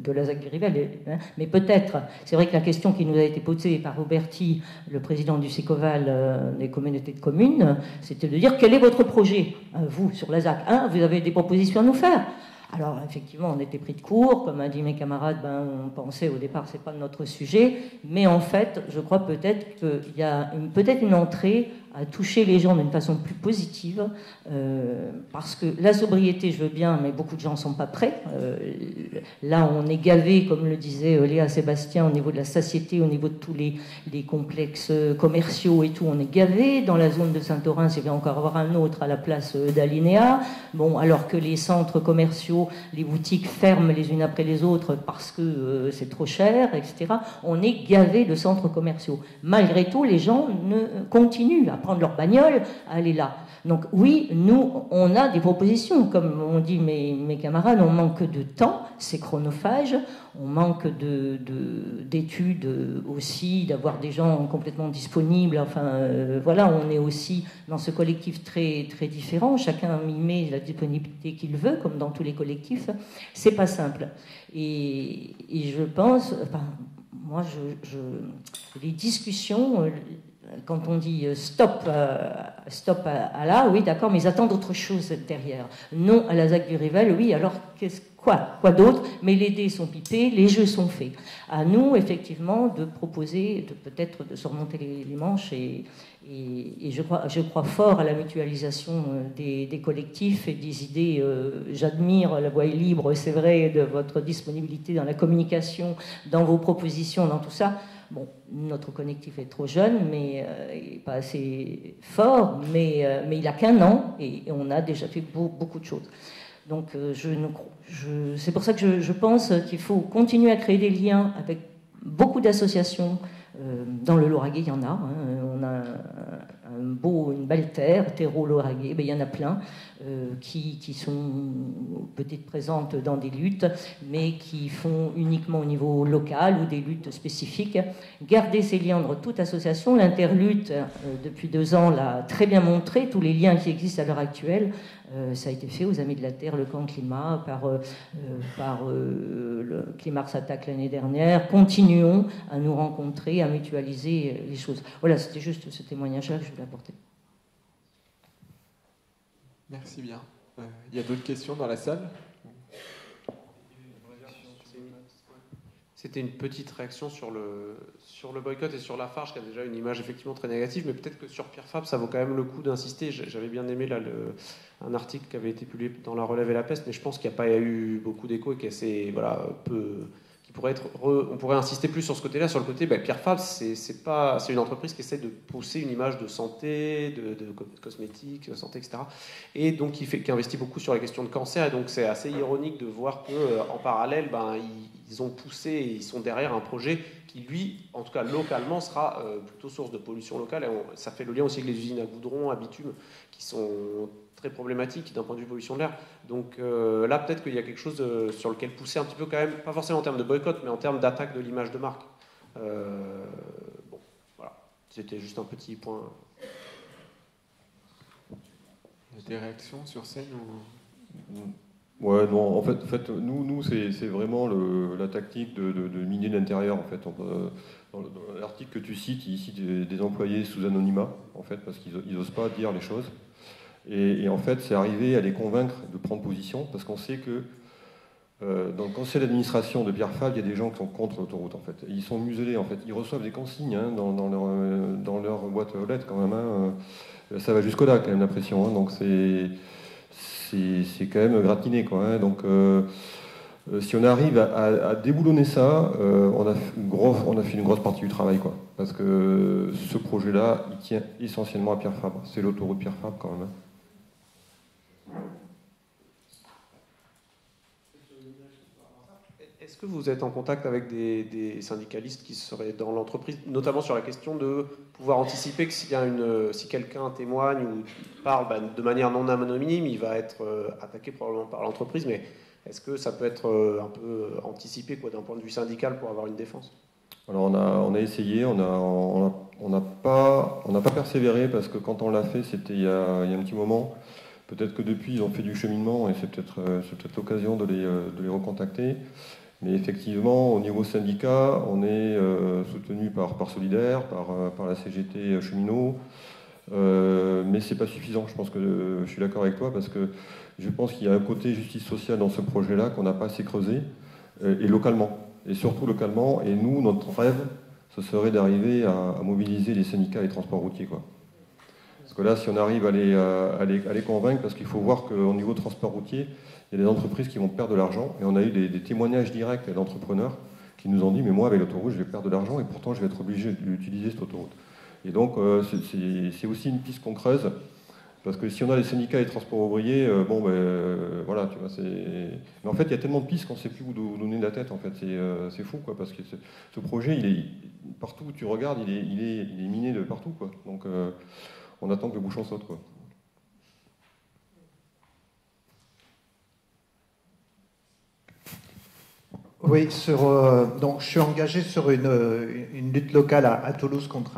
la ZAC du Rivel, hein, mais peut-être, c'est vrai que la question qui nous a été posée par Roberti, le président du Sécoval des communautés de communes, c'était de dire quel est votre projet, vous, sur la ZAC, hein, vous avez des propositions à nous faire. Alors, effectivement, on était pris de court, comme a dit mes camarades, on pensait au départ c'est pas notre sujet, mais en fait, je crois peut-être qu'il y a peut-être une entrée à toucher les gens d'une façon plus positive, parce que la sobriété, je veux bien, mais beaucoup de gens ne sont pas prêts. Là, on est gavé, comme le disait Léa Sébastien, au niveau de la satiété, au niveau de tous les complexes commerciaux et tout, on est gavé. Dans la zone de Saint-Orens, il va encore avoir un autre à la place d'Alinéa. Bon, alors que les centres commerciaux, les boutiques ferment les unes après les autres parce que c'est trop cher, etc. On est gavé de centres commerciaux. Malgré tout, les gens continuent à prendre leur bagnole, à aller là. Donc oui, nous, on a des propositions. Comme on dit mes camarades, on manque de temps, c'est chronophage, on manque d'études aussi, d'avoir des gens complètement disponibles. Enfin, voilà, on est aussi dans ce collectif très, très différent. Chacun y met la disponibilité qu'il veut, comme dans tous les collectifs. C'est pas simple. Et je pense, enfin, moi, les discussions... Quand on dit stop à là, oui, d'accord, mais ils attendent autre chose derrière. Non à la ZAC du Rivel, oui, alors quoi d'autre? Mais les dés sont pipés, les jeux sont faits. À nous, effectivement, de proposer, peut-être de se remonter les manches, et je crois fort à la mutualisation des collectifs et des idées. J'admire, la voie est libre, c'est vrai, de votre disponibilité dans la communication, dans vos propositions, dans tout ça. Bon, notre collectif est trop jeune, mais il n'est pas assez fort, mais il n'a qu'1 an et on a déjà fait beaucoup de choses. Donc, c'est pour ça que je pense qu'il faut continuer à créer des liens avec beaucoup d'associations. Dans le Lauragais, il y en a. Hein. On a une belle terre, Terreau-Lauragais, il y en a plein qui sont peut-être présentes dans des luttes, mais qui font uniquement au niveau local ou des luttes spécifiques. Garder ces liens entre toute association. L'Interlutte, depuis 2 ans, l'a très bien montré, tous les liens qui existent à l'heure actuelle. Ça a été fait aux Amis de la Terre, le camp climat, par le Climat s'attaque l'année dernière. Continuons à nous rencontrer, à mutualiser les choses. Voilà, c'était juste ce témoignage-là que je voulais apporter. Merci bien. Il y a d'autres questions dans la salle? C'était une petite réaction sur le boycott et sur Lafarge, qui a déjà une image effectivement très négative, mais peut-être que sur Pierre Fabre, ça vaut quand même le coup d'insister. J'avais bien aimé là, un article qui avait été publié dans La Relève et la Peste, mais je pense qu'il n'y a pas eu beaucoup d'écho et qui on pourrait insister plus sur ce côté-là, sur le côté, Pierre Fabre, c'est une entreprise qui essaie de pousser une image de santé, de cosmétiques, de santé, etc. Et donc qui investit beaucoup sur la question de cancer. Et donc c'est assez ironique de voir qu'en parallèle, ils ont poussé et ils sont derrière un projet qui, lui, en tout cas localement, sera plutôt source de pollution locale. Et ça fait le lien aussi avec les usines à goudron, à bitume, qui sont très problématique d'un point de vue pollution de l'air. Donc là, peut-être qu'il y a quelque chose sur lequel pousser un petit peu quand même, pas forcément en termes de boycott, mais en termes d'attaque de l'image de marque. Bon, voilà. C'était juste un petit point. Des réactions sur scène ou... Ouais, non, en fait nous c'est vraiment la tactique de miner l'intérieur, en fait. Dans l'article que tu cites, il cite des employés sous anonymat, en fait, parce qu'ils n'osent pas dire les choses. Et en fait, c'est arrivé à les convaincre de prendre position, parce qu'on sait que dans le conseil d'administration de Pierre Fabre, il y a des gens qui sont contre l'autoroute, en fait. Et ils sont muselés, en fait. Ils reçoivent des consignes dans leur boîte aux lettres, quand même. Ça va jusqu'au là, quand même, la pression. Donc c'est quand même gratiné, quoi. Hein. Donc si on arrive à déboulonner ça, on a fait une grosse partie du travail, quoi. Parce que ce projet-là, il tient essentiellement à Pierre Fabre. C'est l'autoroute Pierre Fabre, quand même. Est-ce que vous êtes en contact avec des syndicalistes qui seraient dans l'entreprise, notamment sur la question de pouvoir anticiper que si quelqu'un témoigne ou parle de manière non anonyme, il va être attaqué probablement par l'entreprise, mais est-ce que ça peut être un peu anticipé d'un point de vue syndical pour avoir une défense? Alors on a essayé, on n'a pas persévéré, parce que quand on l'a fait, c'était il y a un petit moment. Peut-être que depuis, ils ont fait du cheminement, et c'est peut-être l'occasion de les recontacter. Mais effectivement, au niveau syndicat, on est soutenu par Solidaire, par la CGT Cheminots, mais c'est pas suffisant. Je pense que je suis d'accord avec toi, parce que je pense qu'il y a un côté justice sociale dans ce projet-là qu'on n'a pas assez creusé, et localement, et surtout localement. Et nous, notre rêve, ce serait d'arriver à mobiliser les syndicats et les transports routiers, quoi. Parce que là, si on arrive à les convaincre, parce qu'il faut voir qu'au niveau transport routier, il y a des entreprises qui vont perdre de l'argent, et on a eu des témoignages directs d'entrepreneurs qui nous ont dit « mais moi, avec l'autoroute, je vais perdre de l'argent, et pourtant, je vais être obligé d'utiliser cette autoroute ». Et donc, c'est aussi une piste qu'on creuse, parce que si on a les syndicats et les transports ouvriers, voilà, tu vois, mais en fait, il y a tellement de pistes qu'on ne sait plus où donner de la tête, en fait. C'est fou, quoi, parce que ce projet, partout où tu regardes, il est miné de partout, quoi. Donc, on attend que le bouchon saute, quoi. Oui, donc je suis engagé sur une lutte locale à Toulouse contre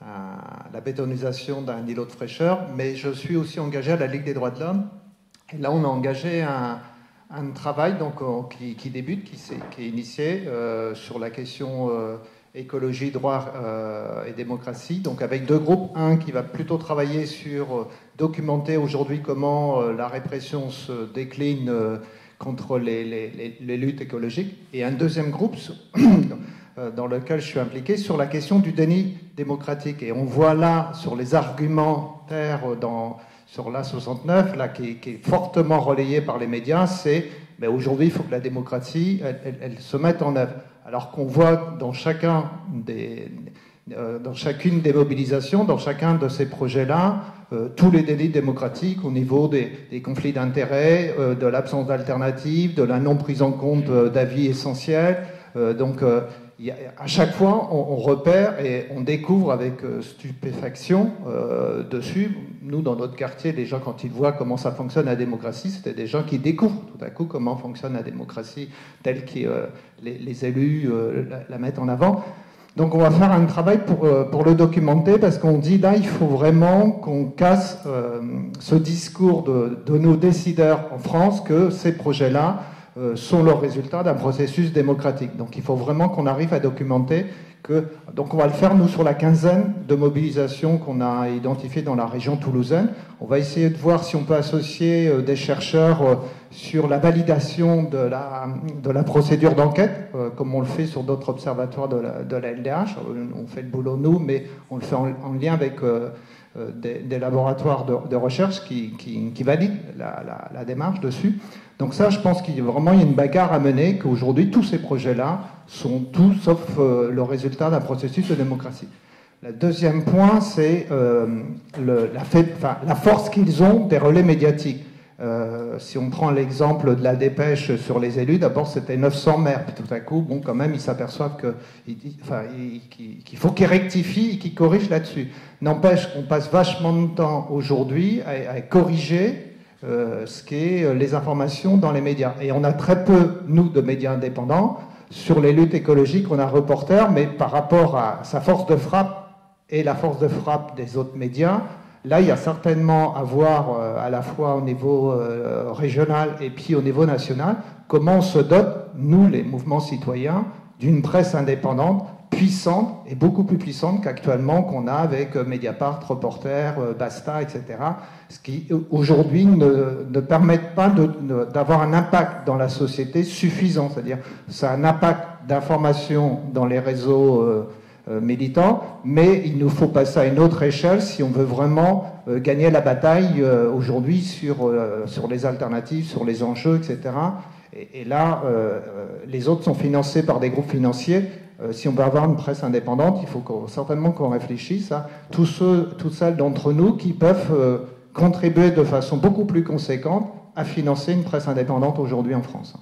la bétonisation d'un îlot de fraîcheur, mais je suis aussi engagé à la Ligue des droits de l'homme. Et là, on a engagé un travail qui débute, qui est initié sur la question écologie, droit et démocratie, donc avec deux groupes. Un qui va plutôt travailler sur documenter aujourd'hui comment la répression se décline contre les luttes écologiques, et un deuxième groupe dans lequel je suis impliqué sur la question du déni démocratique. Et on voit là, sur les argumentaires sur l'A69, là, qui est fortement relayé par les médias, c'est aujourd'hui, il faut que la démocratie, elle se mette en œuvre. Alors qu'on voit dans chacune des mobilisations, dans chacun de ces projets-là, tous les délits démocratiques au niveau des conflits d'intérêts, de l'absence d'alternative, de la non prise en compte d'avis essentiels. À chaque fois, on repère et on découvre avec stupéfaction dessus. Nous, dans notre quartier, les gens, quand ils voient comment ça fonctionne la démocratie, c'était des gens qui découvrent tout à coup comment fonctionne la démocratie telle que les élus la mettent en avant. Donc on va faire un travail pour le documenter, parce qu'on dit là, il faut vraiment qu'on casse ce discours de nos décideurs en France que ces projets-là sont le résultat d'un processus démocratique. Donc il faut vraiment qu'on arrive à documenter donc on va le faire, nous, sur la quinzaine de mobilisations qu'on a identifiées dans la région toulousaine. On va essayer de voir si on peut associer des chercheurs sur la validation de la procédure d'enquête, comme on le fait sur d'autres observatoires de la LDH. On fait le boulot nous, mais on le fait en lien avec des laboratoires de recherche qui valident la démarche dessus. Donc ça, je pense qu'il y a vraiment une bagarre à mener, qu'aujourd'hui, tous ces projets-là sont tout sauf le résultat d'un processus de démocratie. Le deuxième point, c'est la force qu'ils ont des relais médiatiques. Si on prend l'exemple de la dépêche sur les élus, d'abord c'était 900 maires, puis tout à coup, bon, quand même, ils s'aperçoivent qu'il faut qu'ils rectifient et qu'ils corrigent là-dessus. N'empêche qu'on passe vachement de temps aujourd'hui à corriger ce qu'est les informations dans les médias. Et on a très peu, nous, de médias indépendants. Sur les luttes écologiques, on a Reporter, mais par rapport à sa force de frappe et la force de frappe des autres médias, là, il y a certainement à voir, à la fois au niveau régional et puis au niveau national, comment on se dote, nous, les mouvements citoyens, d'une presse indépendante, puissante, et beaucoup plus puissante qu'actuellement qu'on a avec Mediapart, Reporter, Basta, etc. Ce qui, aujourd'hui, ne permettent pas d'avoir un impact dans la société suffisant. C'est-à-dire, ça a un impact d'information dans les réseaux militants, mais il nous faut passer à une autre échelle si on veut vraiment gagner la bataille aujourd'hui sur les alternatives, sur les enjeux, etc. Et là, les autres sont financés par des groupes financiers. Si on veut avoir une presse indépendante, il faut certainement qu'on réfléchisse à toutes celles d'entre nous qui peuvent contribuer de façon beaucoup plus conséquente à financer une presse indépendante aujourd'hui en France.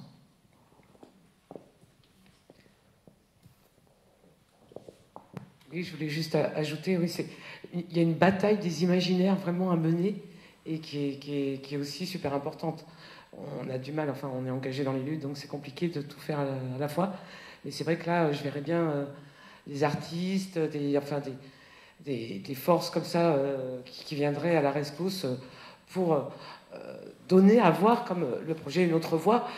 Oui, je voulais juste ajouter, oui, il y a une bataille des imaginaires vraiment à mener et qui est aussi super importante. On a du mal, enfin on est engagé dans les luttes, donc c'est compliqué de tout faire à la fois. Mais c'est vrai que là, je verrais bien des artistes, des forces comme ça qui viendraient à la rescousse pour donner à voir, comme le projet Une autre voix,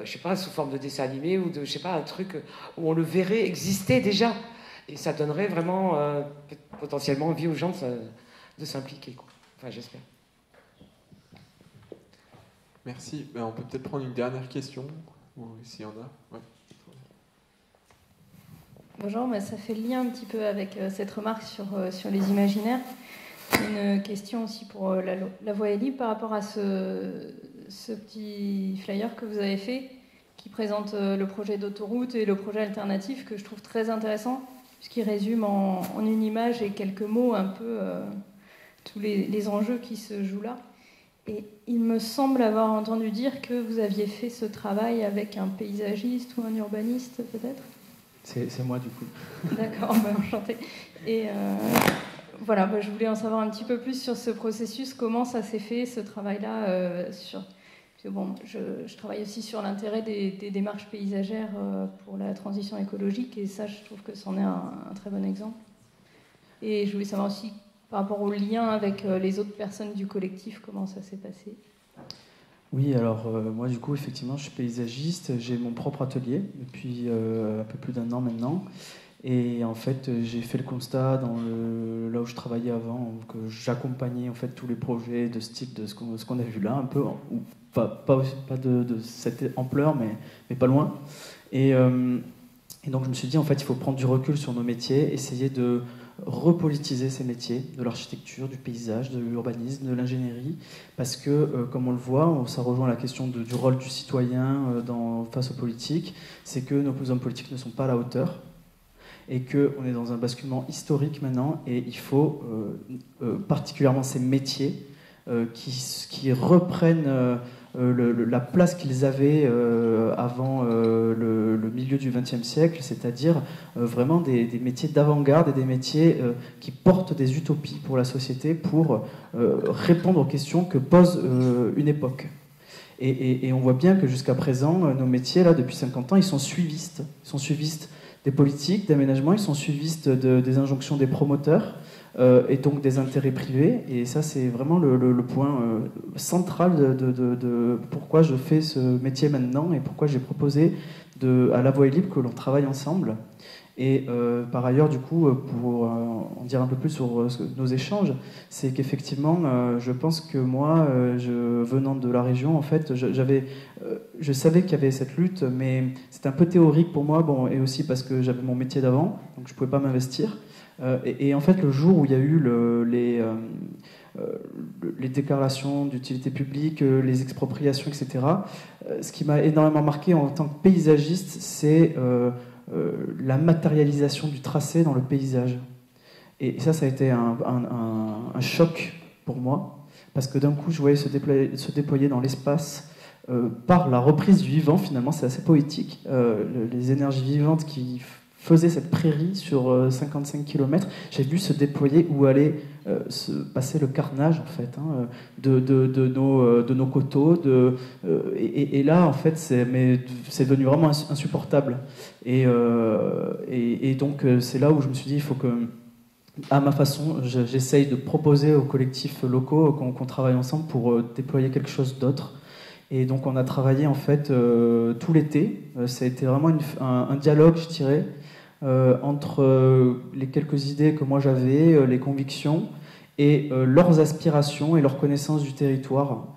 je sais pas, sous forme de dessin animé ou de, je sais pas, un truc où on le verrait exister déjà. Et ça donnerait vraiment potentiellement envie aux gens de s'impliquer. Enfin, j'espère. Merci. On peut peut-être prendre une dernière question, ou s'il y en a. Ouais. Bonjour, ça fait le lien un petit peu avec cette remarque sur les imaginaires. Une question aussi pour la Voix est libre par rapport à ce petit flyer que vous avez fait, qui présente le projet d'autoroute et le projet alternatif, que je trouve très intéressant, puisqu'il résume en une image et quelques mots un peu tous les enjeux qui se jouent là. Et il me semble avoir entendu dire que vous aviez fait ce travail avec un paysagiste ou un urbaniste, peut-être ? C'est moi, du coup. D'accord, enchantée. Et voilà, je voulais en savoir un petit peu plus sur ce processus, comment ça s'est fait, ce travail-là. Bon, je travaille aussi sur l'intérêt des démarches paysagères pour la transition écologique, et ça, je trouve que c'en est un très bon exemple. Et je voulais savoir aussi, par rapport au lien avec les autres personnes du collectif, comment ça s'est passé. Oui, alors moi du coup effectivement je suis paysagiste, j'ai mon propre atelier depuis un peu plus d'1 an maintenant, et en fait j'ai fait le constat là où je travaillais avant, que j'accompagnais en fait tous les projets de ce type, de ce qu'on a vu là, un peu, ou pas de cette ampleur, mais pas loin, et donc je me suis dit en fait il faut prendre du recul sur nos métiers, essayer de repolitiser ces métiers, de l'architecture, du paysage, de l'urbanisme, de l'ingénierie, parce que, comme on le voit, ça rejoint la question du rôle du citoyen face aux politiques, c'est que nos hommes politiques ne sont pas à la hauteur, et qu'on est dans un basculement historique maintenant, et il faut particulièrement ces métiers qui reprennent la place qu'ils avaient avant le milieu du XXe siècle, c'est-à-dire vraiment des métiers d'avant-garde et des métiers qui portent des utopies pour la société, pour répondre aux questions que pose une époque. Et on voit bien que jusqu'à présent, nos métiers, là, depuis 50 ans, ils sont suivistes. Ils sont suivistes des politiques d'aménagement, ils sont suivistes des injonctions des promoteurs, et donc des intérêts privés, et ça c'est vraiment le point central de pourquoi je fais ce métier maintenant et pourquoi j'ai proposé à La Voix est libre que l'on travaille ensemble. Et par ailleurs, du coup, pour en dire un peu plus sur nos échanges, c'est qu'effectivement, je pense que moi, venant de la région, en fait, je savais qu'il y avait cette lutte, mais c'était un peu théorique pour moi, bon, et aussi parce que j'avais mon métier d'avant, donc je ne pouvais pas m'investir. Et en fait, le jour où il y a eu les déclarations d'utilité publique, les expropriations, etc., ce qui m'a énormément marqué en tant que paysagiste, c'est la matérialisation du tracé dans le paysage. Et ça a été un choc pour moi, parce que d'un coup, je voyais se déployer dans l'espace par la reprise du vivant, finalement, c'est assez poétique, les énergies vivantes qui faisaient cette prairie sur 55 km, j'ai vu se déployer où allait se passer le carnage, en fait, hein, de nos coteaux. Et là, en fait, c'est devenu vraiment insupportable. Et donc, c'est là où je me suis dit, il faut que, à ma façon, j'essaye de proposer aux collectifs locaux qu'on travaille ensemble pour déployer quelque chose d'autre. Et donc, on a travaillé, en fait, tout l'été. Ça a été vraiment un dialogue, je dirais, entre les quelques idées que moi j'avais, les convictions, et leurs aspirations et leur connaissance du territoire.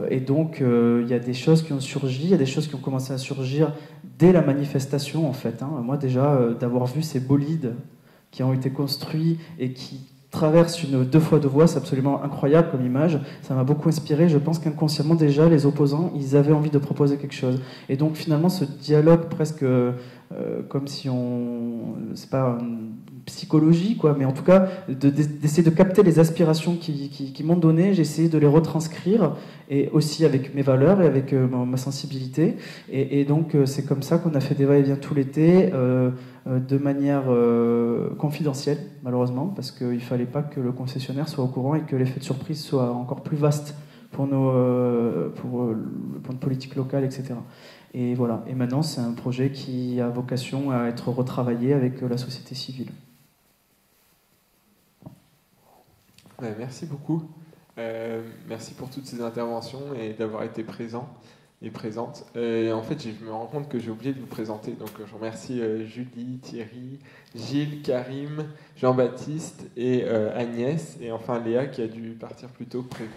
Et donc, il y a des choses qui ont surgi, il y a des choses qui ont commencé à surgir dès la manifestation, en fait. Hein. Moi, déjà, d'avoir vu ces bolides qui ont été construits et qui traversent une 2x2 voies, c'est absolument incroyable comme image. Ça m'a beaucoup inspiré. Je pense qu'inconsciemment, déjà, les opposants, ils avaient envie de proposer quelque chose. Et donc, finalement, ce dialogue presque comme si c'est pas une psychologie, quoi, mais en tout cas, d'essayer de capter les aspirations qui m'ont donné, j'ai essayé de les retranscrire, et aussi avec mes valeurs et avec ma sensibilité. Et donc, c'est comme ça qu'on a fait des va-et-vient tout l'été, de manière confidentielle, malheureusement, parce qu'il ne fallait pas que le concessionnaire soit au courant et que l'effet de surprise soit encore plus vaste pour le point de politique locale, etc. Et voilà. Et maintenant, c'est un projet qui a vocation à être retravaillé avec la société civile. Ouais, merci beaucoup. Merci pour toutes ces interventions et d'avoir été présent et présente. En fait, je me rends compte que j'ai oublié de vous présenter. Donc, je remercie Julie, Thierry, Gilles, Karim, Jean-Baptiste et Agnès. Et enfin, Léa qui a dû partir plus tôt que prévu.